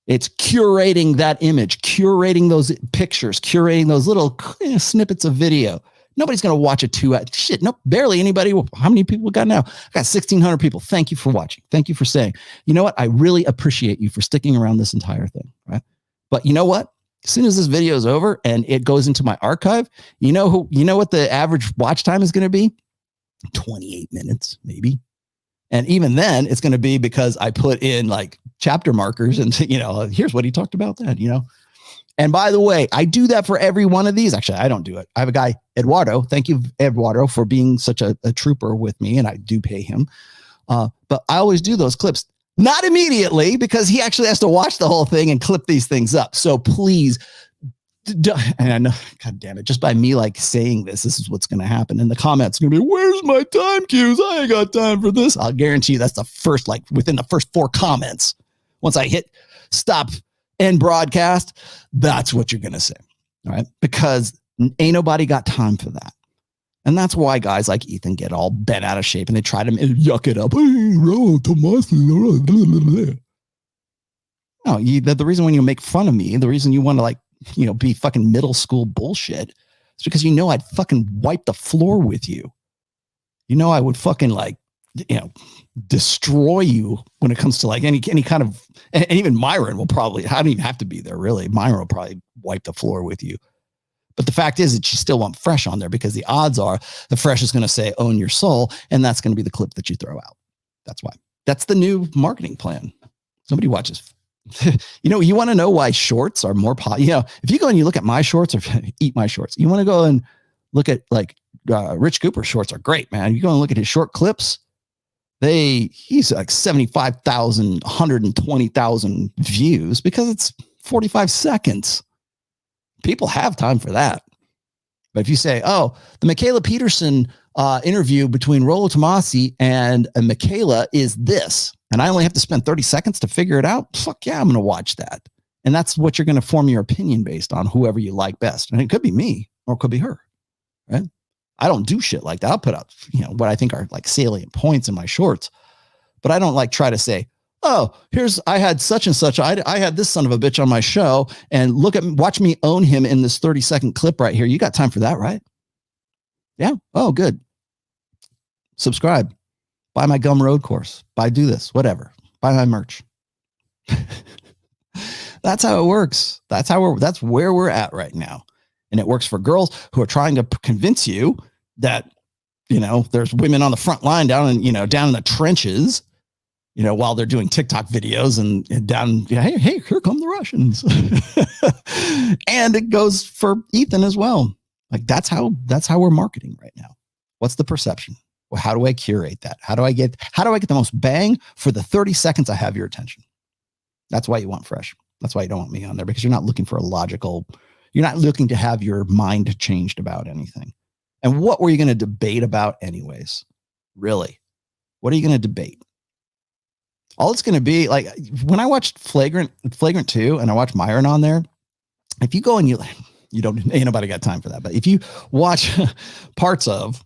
It's curating that image, curating those pictures, curating those little snippets of video. Nobody's going to watch a 2 hour shit. No, barely anybody. How many people we got now? I got 1,600 people. Thank you for watching. Thank you for saying, you know what? I really appreciate you for sticking around this entire thing. Right. But you know what? As soon as this video is over and it goes into my archive, you know what the average watch time is going to be? 28 minutes, maybe. And even then it's going to be because I put in like chapter markers and, here's what he talked about that, And by the way, I do that for every one of these. Actually, I don't do it. I have a guy, Eduardo. Thank you, Eduardo, for being such a trooper with me. And I do pay him. But I always do those clips. Not immediately, because he actually has to watch the whole thing and clip these things up. So please, and I know, God damn it, just by me like saying this is what's going to happen. In the comments, going to be, where's my time cues? I ain't got time for this. I'll guarantee you that's the first, like within the first 4 comments. Once I hit stop end broadcast, that's what you're going to say. All right. Because ain't nobody got time for that. And that's why guys like Ethan get all bent out of shape and they try to yuck it up. No, the reason when you make fun of me, the reason you want to like, be fucking middle school bullshit, is because I'd fucking wipe the floor with you. I would fucking like, destroy you when it comes to like any kind of, and even Myron will probably, I don't even have to be there really. Myron will probably wipe the floor with you. But the fact is that you still want Fresh on there because the odds are the Fresh is going to say, own your soul. And that's going to be the clip that you throw out. That's why. That's the new marketing plan. Somebody watches. You want to know why shorts are more popular. If you go and you look at my shorts or eat my shorts, you want to go and look at like Rich Cooper's shorts are great, man. You go and look at his short clips. He's like 75,000, 120,000 views because it's 45 seconds. People have time for that. But if you say, oh, the Michaela Peterson interview between Rollo Tomassi and Michaela is this, and I only have to spend 30 seconds to figure it out, fuck yeah, I'm going to watch that. And that's what you're going to form your opinion based on, whoever you like best. And it could be me or it could be her, right? I don't do shit like that. I'll put out, what I think are like salient points in my shorts, but I don't like try to say, oh, I had such and such. I had this son of a bitch on my show and watch me own him in this 30-second clip right here. You got time for that, right? Yeah. Oh, good. Subscribe, buy my Gumroad course, do this, whatever, buy my merch. That's how it works. That's where we're at right now. And it works for girls who are trying to convince you that, there's women on the front line down in the trenches, while they're doing TikTok videos and down, hey, here come the Russians. And it goes for Ethan as well. Like that's how we're marketing right now. What's the perception? Well, how do I curate that? How do I get the most bang for the 30 seconds I have your attention? That's why you want Fresh. That's why you don't want me on there, because you're not looking for you're not looking to have your mind changed about anything. And what were you going to debate about anyways? Really? What are you going to debate? All it's going to be like when I watched Flagrant 2 and I watched Myron on there, if you go and you ain't nobody got time for that. But if you watch parts of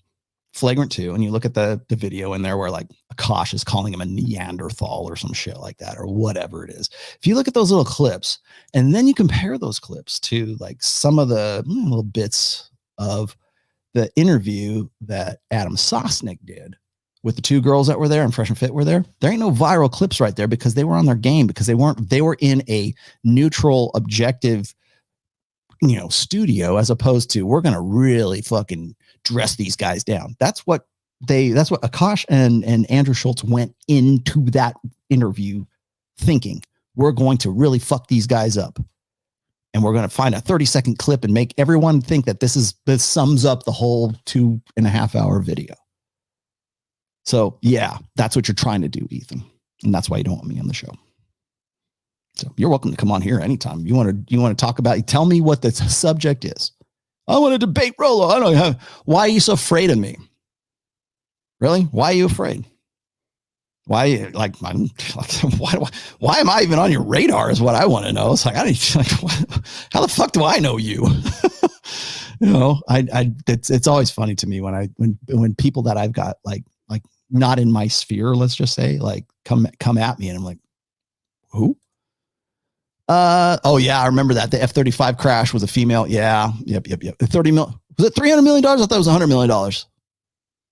Flagrant 2 and you look at the video in there where like Akash is calling him a Neanderthal or some shit like that or whatever it is. If you look at those little clips and then you compare those clips to like some of the little bits of the interview that Adam Sosnick did with the 2 girls that were there and Fresh and Fit were there ain't no viral clips right there because they were on their game, because they were in a neutral, objective, studio, as opposed to we're going to really fucking dress these guys down. That's what Akash and Andrew Schultz went into that interview thinking. We're going to really fuck these guys up. And we're going to find a 30-second clip and make everyone think that this sums up the whole 2.5-hour video. So yeah, that's what you're trying to do, Ethan. And that's why you don't want me on the show. So you're welcome to come on here anytime. You want to talk about, tell me what the subject is. I want to debate Rollo. I don't know. Why are you so afraid of me? Really? Why are you afraid? Why, why am I even on your radar is what I want to know. It's like, how the fuck do I know you? It's always funny to me when people that I've got like not in my sphere, let's just say, like come at me and I'm like, who? Oh yeah, I remember that. The F-35 crash was a female. Yeah. Yep. 30 million. Was it $300 million? I thought it was $100 million. I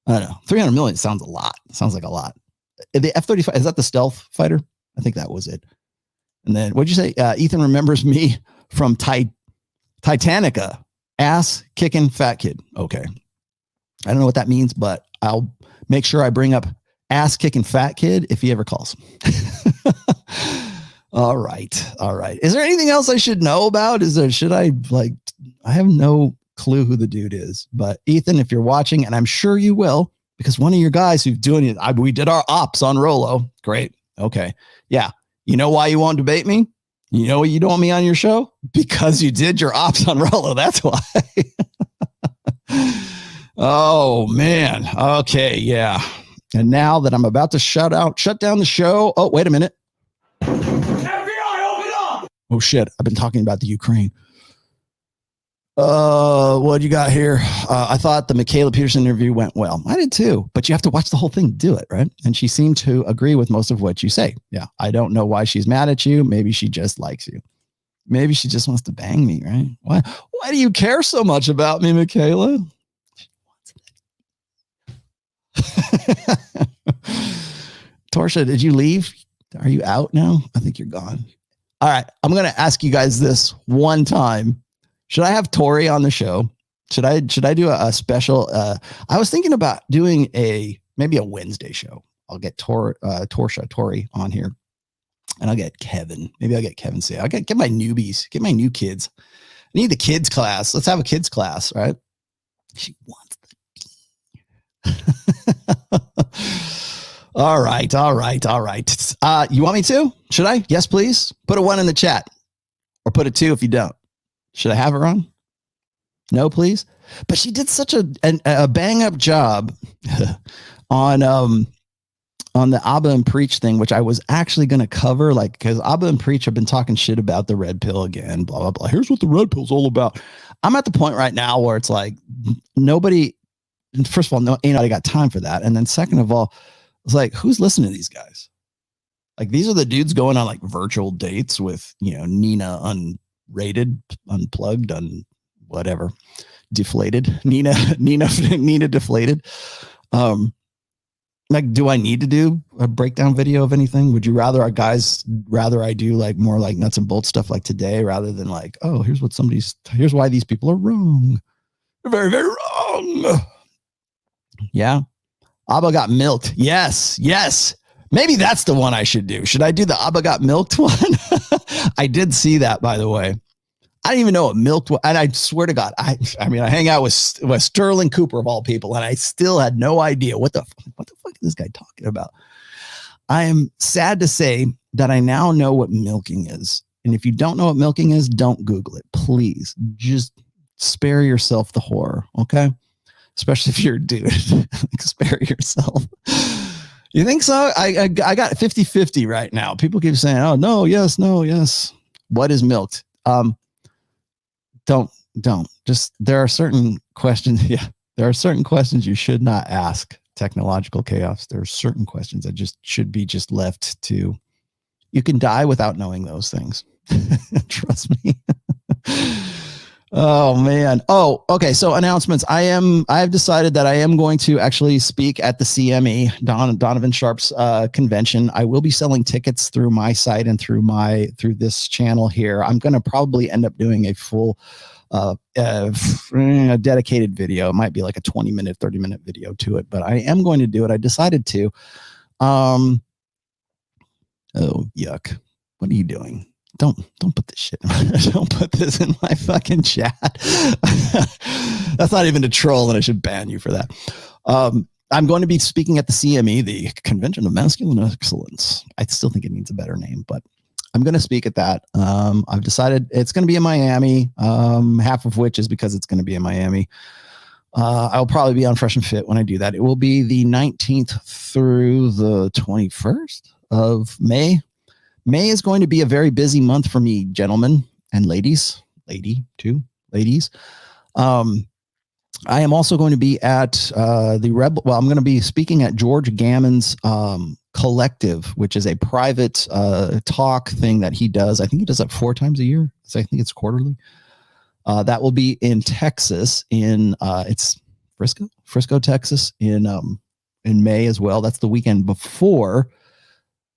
don't know. 300 million sounds a lot. Sounds like a lot. The F-35, is that the stealth fighter? I think that was it. And then what'd you say? Ethan remembers me from Titanica. Ass kicking fat kid. Okay. I don't know what that means, but I'll make sure I bring up ass-kicking fat kid if he ever calls. All right. Is there anything else I should know about? I have no clue who the dude is, but Ethan, if you're watching, and I'm sure you will, because one of your guys who's doing it, we did our ops on Rollo. Great. Okay. Yeah. You know why you won't debate me? You know what you don't want me on your show? Because you did your ops on Rollo. That's why. Oh, man. Okay. Yeah. And now that I'm about to shut down the show. Oh, wait a minute. FBI, open up! Oh, shit. I've been talking about the Ukraine. What you got here? I thought the Michaela Peterson interview went well. I did too, but you have to watch the whole thing to do it, right? And she seemed to agree with most of what you say. Yeah. I don't know why she's mad at you. Maybe she just likes you. Maybe she just wants to bang me, right? Why do you care so much about me, Michaela? Torsha, did you leave? Are you out now? I think you're gone. All right. I'm going to ask you guys this one time. Should I have Tori on the show? Should I do a special? I was thinking about doing maybe a Wednesday show. I'll get Tori on here, and I'll get Kevin. Maybe I'll get Kevin. Say, I'll get my newbies, get my new kids. I need the kids class. Let's have a kids class, right? She wants the All right. You want me to? Should I? Yes, please. Put a 1 in the chat, or put a 2 if you don't. Should I have her on? No, please. But she did such a bang up job on the Abba and Preach thing, which I was actually going to cover, because Abba and Preach have been talking shit about the red pill again, blah, blah, blah. Here's what the red pill's all about. I'm at the point right now where it's like nobody, first of all, ain't nobody got time for that. And then second of all, it's like, who's listening to these guys? Like, these are the dudes going on like virtual dates with, Nina unrated, unplugged, whatever, deflated. Nina deflated. Do I need to do a breakdown video of anything? Would you rather I do like more like nuts and bolts stuff like today, rather than like, oh, here's why these people are wrong. They're very, very wrong. Yeah. Abba got milked. Yes. Maybe that's the one I should do. Should I do the Abba got milked one? I did see that, by the way. I didn't even know what milked was. And I swear to God, I hang out with Sterling Cooper of all people, and I still had no idea what the fuck is this guy talking about. I am sad to say that I now know what milking is. And if you don't know what milking is, don't Google it. Please just spare yourself the horror. Okay. Especially if you're a dude. Spare yourself. You think so? I got 50-50 right now. People keep saying, oh, no, yes. What is milked? Don't. Just, there are certain questions. Yeah. There are certain questions you should not ask. Technological chaos. There are certain questions that just should be just left to, you can die without knowing those things. Trust me. Oh man. Oh, okay. So announcements. I've decided that I am going to actually speak at the CME, Donovan Sharp's convention. I will be selling tickets through my site and through this channel here. I'm going to probably end up doing a full a dedicated video. It might be like a 20-minute, 30-minute video to it, but I am going to do it. I decided to. Oh, yuck. What are you doing? Don't put this shit. Don't put this in my fucking chat. That's not even a troll, and I should ban you for that. I'm going to be speaking at the CME, the Convention of Masculine Excellence. I still think it needs a better name, but I'm going to speak at that. I've decided it's going to be in Miami, half of which is because it's going to be in Miami. I'll probably be on Fresh and Fit when I do that. It will be the 19th through the 21st of May. May is going to be a very busy month for me, gentlemen and ladies. Lady too, ladies. I am also going to be at the Rebel. Well, I'm going to be speaking at George Gammon's Collective, which is a private talk thing that he does. I think he does that 4 times a year. So I think it's quarterly. That will be in Texas, it's Frisco, Texas, in May as well. That's the weekend before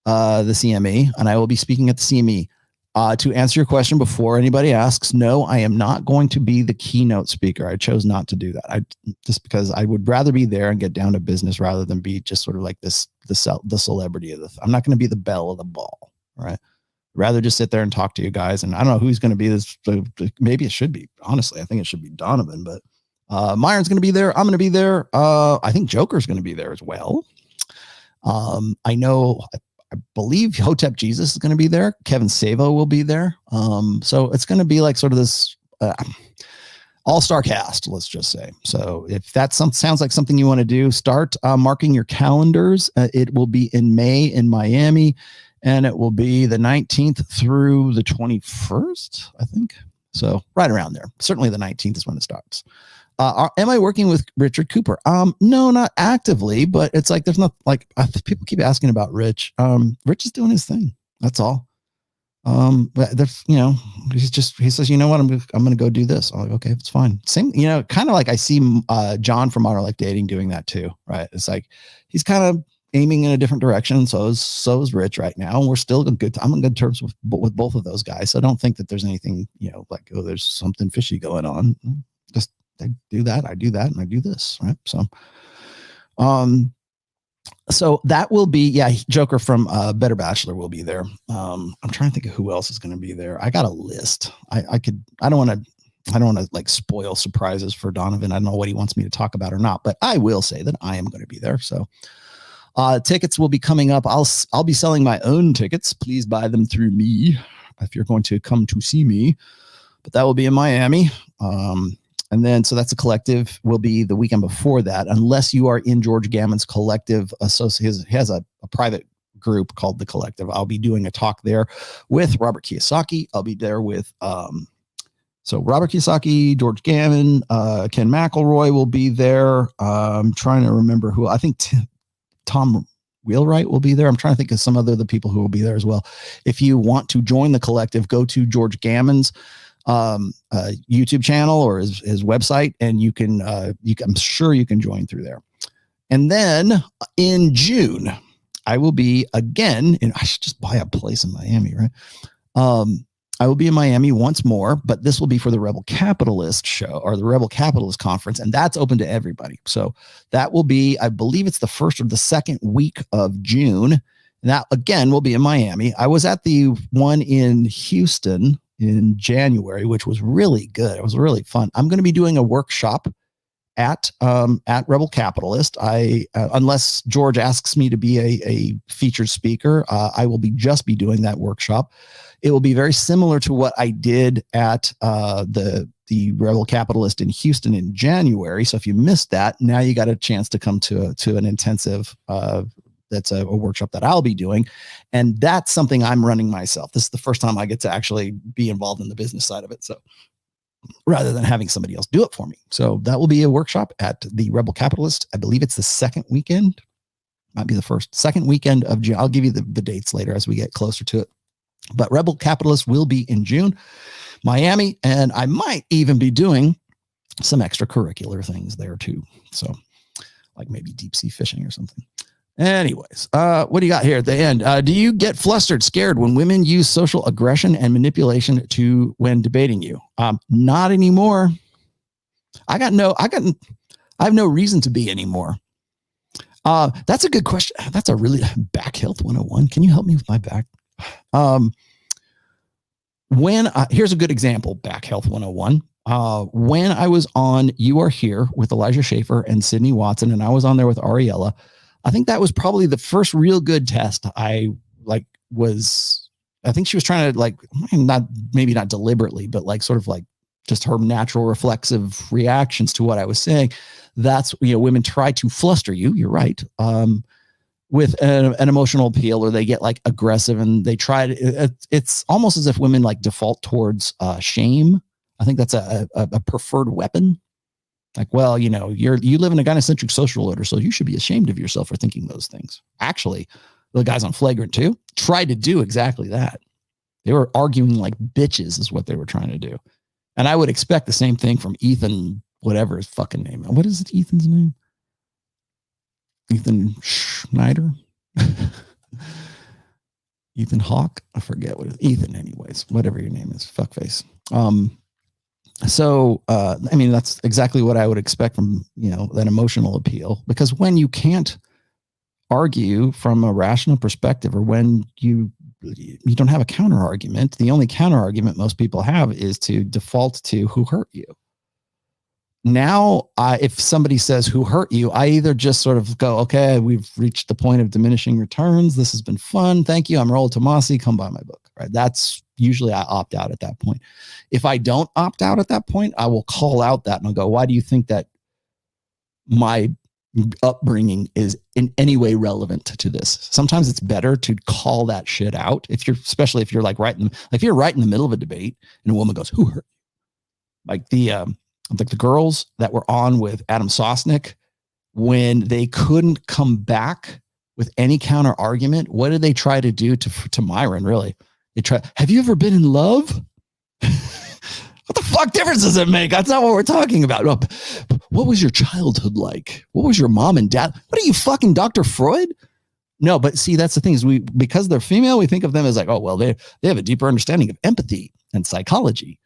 the CME, and I will be speaking at the CME. To answer your question before anybody asks, no, I am not going to be the keynote speaker. I chose not to do that. Just because I would rather be there and get down to business rather than be just sort of like the celebrity of I'm not going to be the belle of the ball, right? Rather just sit there and talk to you guys. And I don't know who's going to be this. Maybe it should be, honestly, I think it should be Donovan, but Myron's going to be there. I'm going to be there. I think Joker's going to be there as well. I know, I believe Hotep Jesus is going to be there. Kevin Savo will be there. So it's going to be like sort of this all-star cast, let's just say. So if that sounds like something you want to do, start marking your calendars. It will be in May in Miami, and it will be the 19th through the 21st, I think. So right around there. Certainly the 19th is when it starts. Am I working with Richard Cooper? No, not actively, but it's like, there's not like, people keep asking about Rich. Rich is doing his thing. That's all. But there's, you know, he says, you know what, I'm going to go do this. I'm like, okay, it's fine. Same, you know, kind of like I see John from Modern Life Dating doing that too, right? It's like, he's kind of aiming in a different direction. So is Rich right now. And we're still I'm on good terms with both of those guys. So I don't think that there's anything, you know, like, oh, there's something fishy going on. Just, I do that, and I do this, right? So, so that will be, yeah, Joker from Better Bachelor will be there. I'm trying to think of who else is going to be there. I got a list. I don't want to like spoil surprises for Donovan. I don't know what he wants me to talk about or not, but I will say that I am going to be there. So, tickets will be coming up. I'll be selling my own tickets. Please buy them through me if you're going to come to see me. But that will be in Miami. And then, so that's a collective, will be the weekend before that, unless you are in George Gammon's collective associate. He has a private group called The Collective. I'll be doing a talk there with Robert Kiyosaki. I'll be there with, so Robert Kiyosaki, George Gammon, Ken McElroy will be there. I'm trying to remember who, I think Tom Wheelwright will be there. I'm trying to think of some other the people who will be there as well. If you want to join the collective, go to George Gammon's YouTube channel or his website, and you can I'm sure you can join through there. And then in June, I will be again I should just buy a place in Miami, right? I will be in Miami once more, but this will be for the Rebel Capitalist show or the Rebel Capitalist conference, and that's open to everybody. So that will be, I believe it's the first or the second week of June. And that again will be in Miami. I was at the one in Houston in January, which was really good. It was really fun. I'm going to be doing a workshop at Rebel Capitalist. Unless George asks me to be a featured speaker, I will be doing that workshop. It will be very similar to what I did at the Rebel Capitalist in Houston in January. So if you missed that, now you got a chance to come to an intensive that's a workshop that I'll be doing. And that's something I'm running myself. This is the first time I get to actually be involved in the business side of it. So rather than having somebody else do it for me. So that will be a workshop at the Rebel Capitalist. I believe it's the second weekend, might be the second weekend of June. I'll give you the dates later as we get closer to it. But Rebel Capitalist will be in June, Miami, and I might even be doing some extracurricular things there too. So like maybe deep sea fishing or something. Anyways, what do you got here at the end? Do you get flustered, scared when women use social aggression and manipulation when debating you? Not anymore. I have no reason to be anymore. That's a good question. That's a really back health 101. Can you help me with my back? Here's a good example, back health 101. When I was on You Are Here with Elijah Schaefer and Sydney Watson, and I was on there with Ariella, I think that was probably the first real good test. I think she was trying to maybe not deliberately, but like sort of like just her natural reflexive reactions to what I was saying. That's, women try to fluster you. You're right. With an emotional appeal, or they get like aggressive and they try to, it's almost as if women like default towards shame. I think that's a preferred weapon. Like, well, you live in a gynocentric social order, so you should be ashamed of yourself for thinking those things. Actually, the guys on Flagrant 2 tried to do exactly that. They were arguing like bitches is what they were trying to do. And I would expect the same thing from Ethan, whatever his fucking name. What is it, Ethan's name? Ethan Schneider? Ethan Hawke. I forget what it is. Ethan, anyways, whatever your name is, fuckface. So I mean, that's exactly what I would expect from, that emotional appeal, because when you can't argue from a rational perspective, or when you don't have a counter argument, the only counter argument most people have is to default to who hurt you. Now, if somebody says who hurt you, I either just sort of go, okay, we've reached the point of diminishing returns. This has been fun. Thank you. I'm Rollo Tomassi. Come buy my book. Right. That's usually I opt out at that point. If I don't opt out at that point, I will call out that and I'll go, why do you think that my upbringing is in any way relevant to this? Sometimes it's better to call that shit out. Especially if you're like if you're right in the middle of a debate and a woman goes, who hurt you? Like the girls that were on with Adam Sosnick, when they couldn't come back with any counter argument, what did they try to do to Myron? Really? Have you ever been in love? What the fuck difference does it make? That's not what we're talking about. No, what was your childhood like? What was your mom and dad? What are you, fucking Dr. Freud? No, but see, that's the thing is because they're female, we think of them as like, oh, well, they have a deeper understanding of empathy and psychology.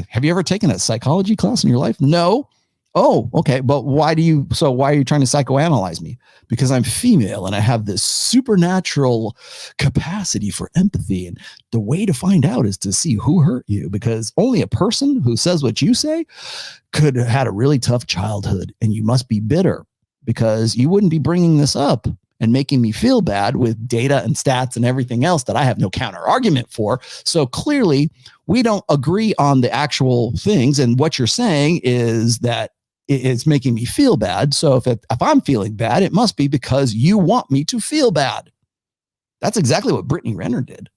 Have you ever taken a psychology class in your life? No. Oh, okay. But why are you trying to psychoanalyze me? Because I'm female and I have this supernatural capacity for empathy. And the way to find out is to see who hurt you, because only a person who says what you say could have had a really tough childhood, and you must be bitter because you wouldn't be bringing this up and making me feel bad with data and stats and everything else that I have no counter argument for. So clearly we don't agree on the actual things. And what you're saying is that it's making me feel bad. So if I'm feeling bad, it must be because you want me to feel bad. That's exactly what Brittany Renner did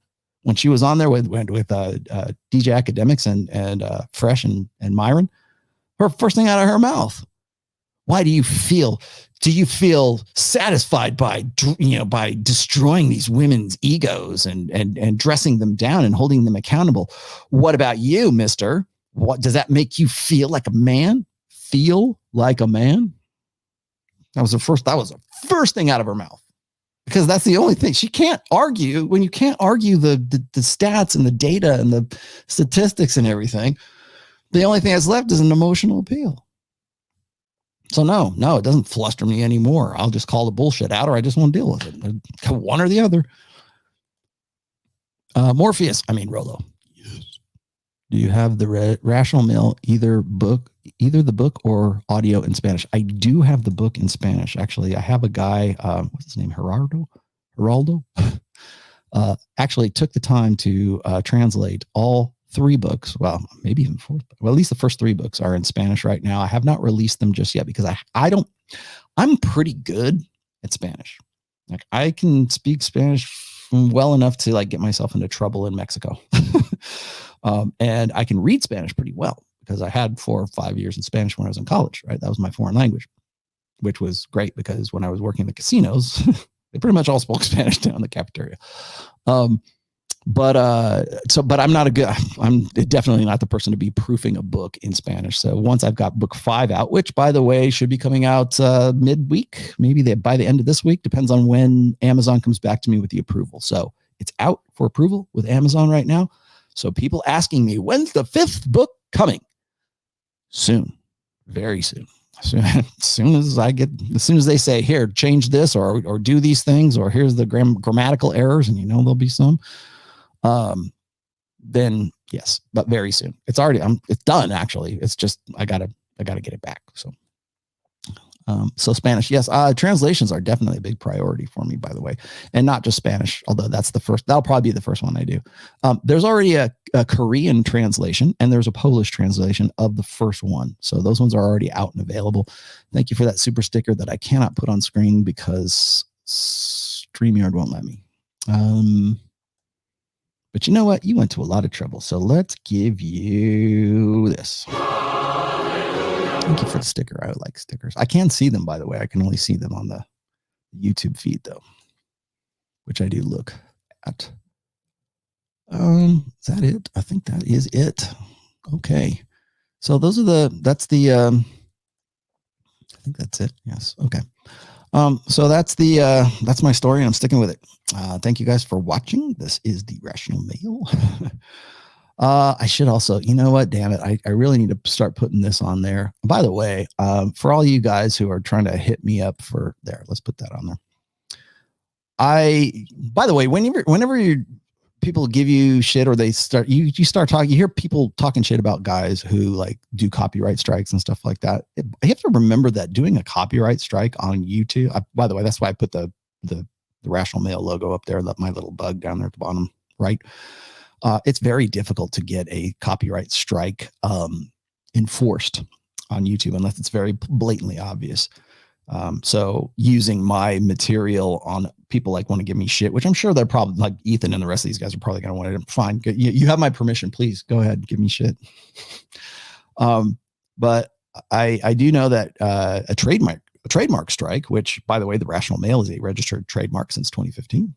when she was on there with DJ Academics and Fresh and Myron. Her first thing out of her mouth. Why do you feel satisfied by destroying these women's egos and dressing them down and holding them accountable? What about you, mister? What does that make you feel like a man? Feel like a man? That was the first thing out of her mouth, because that's the only thing she can't argue. When you can't argue the stats and the data and the statistics and everything, the only thing that's left is an emotional appeal. So no, it doesn't fluster me anymore. I'll just call the bullshit out, or I just won't deal with it. One or the other. Rollo. Yes. Do you have the Rational Male either the book or audio in Spanish? I do have the book in Spanish. Actually, I have a guy, what's his name? Geraldo. Actually took the time to translate all 3 books. Well, maybe even 4. Well, at least the first 3 books are in Spanish right now. I have not released them just yet because I'm pretty good at Spanish. Like, I can speak Spanish well enough to like get myself into trouble in Mexico. And I can read Spanish pretty well because I had 4 or 5 years in Spanish when I was in college, right? That was my foreign language, which was great because when I was working in the casinos, they pretty much all spoke Spanish down in the cafeteria. But I'm definitely not the person to be proofing a book in Spanish. So once I've got book 5 out, which by the way, should be coming out midweek, maybe by the end of this week, depends on when Amazon comes back to me with the approval. So it's out for approval with Amazon right now. So people asking me, when's the 5th book coming? Soon, very soon. As soon as they say, here, change this or do these things, or here's the grammatical errors, and there'll be some. Then yes, but very soon. It's done actually. It's just I gotta get it back. So Spanish, yes. Translations are definitely a big priority for me, by the way, and not just Spanish. Although that'll probably be the first one I do. There's already a Korean translation and there's a Polish translation of the first one. So those ones are already out and available. Thank you for that super sticker that I cannot put on screen because StreamYard won't let me. But you know what? You went to a lot of trouble. So let's give you this. Thank you for the sticker. I like stickers. I can see them, by the way. I can only see them on the YouTube feed, though, which I do look at. Is that it? I think that is it. Okay. So I think that's it. Yes. Okay. So that's my story, and I'm sticking with it. Thank you guys for watching. This is the Rational Male. I should also, you know what? Damn it. I really need to start putting this on there. By the way, for all you guys who are trying to hit me up for there, let's put that on there. By the way, whenever people give you shit or they start, you start talking, you hear people talking shit about guys who like do copyright strikes and stuff like that. You have to remember that doing a copyright strike on YouTube, by the way, that's why I put the Rational Male logo up there, my little bug down there at the bottom, right? It's very difficult to get a copyright strike enforced on YouTube unless it's very blatantly obvious. So using my material on people like want to give me shit, which I'm sure they're probably like Ethan and the rest of these guys are probably going to want it. Fine. You have my permission. Please go ahead and give me shit. But I do know that a trademark strike, which by the way, the Rational Male is a registered trademark since 2015,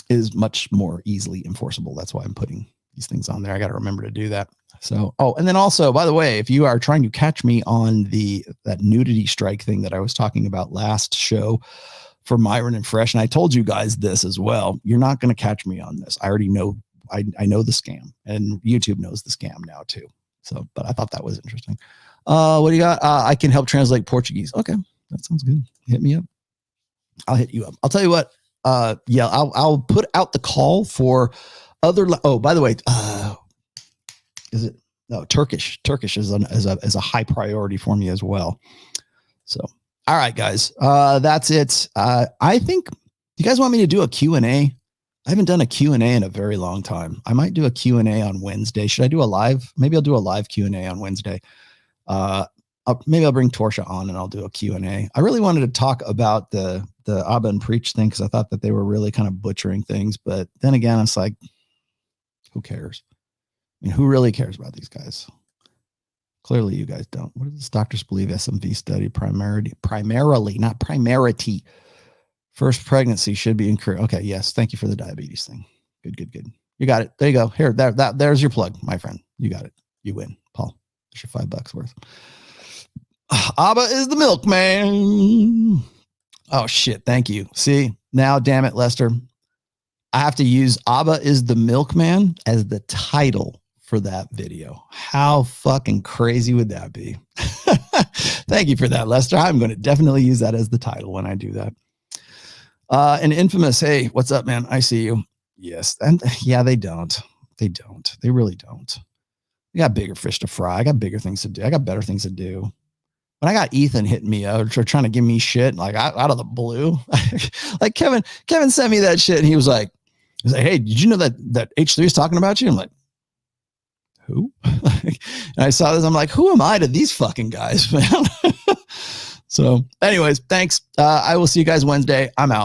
is much more easily enforceable. That's why I'm putting these things on there. I got to remember to do that. So, and then also, by the way, if you are trying to catch me on that nudity strike thing that I was talking about last show for Myron and Fresh, and I told you guys this as well, you're not going to catch me on this. I already know, I know the scam, and YouTube knows the scam now too. So, but I thought that was interesting. What do you got? I can help translate Portuguese. Okay. That sounds good. Hit me up. I'll hit you up. I'll tell you what, yeah, I'll put out the call for other, oh, by the way, is it no Turkish is a high priority for me as well. So, all right, guys, that's it. I think you guys want me to do a Q&A. I haven't done a Q&A in a very long time. I might do a Q&A on Wednesday. Should I do a live? Maybe I'll do a live Q&A on Wednesday. Maybe I'll bring Torsha on and I'll do a Q&A. I really wanted to talk about the Abba and Preach thing because I thought that they were really kind of butchering things. But then again, it's like, who cares? I mean, who really cares about these guys? Clearly, you guys don't. What does doctors believe SMV study primarily, not primarity? First pregnancy should be encouraged. Okay, yes. Thank you for the diabetes thing. Good. You got it. There you go. Here, there's your plug, my friend. You got it. You win, Paul. There's your $5 worth. Abba is the milkman. Oh shit! Thank you. See now, damn it, Lester. I have to use Abba is the milkman as the title for that video. How fucking crazy would that be? Thank you for that, Lester. I'm going to definitely use that as the title when I do that. And Infamous, hey, what's up, man? I see you. Yes. And yeah, they don't. They really don't. We got bigger fish to fry. I got bigger things to do. I got better things to do. When I got Ethan hitting me out, trying to give me shit, like out of the blue, like Kevin sent me that shit and he was like, hey, did you know that H3 is talking about you? I'm like, who? And I saw this. I'm like, who am I to these fucking guys, man? So anyways, thanks. I will see you guys Wednesday. I'm out.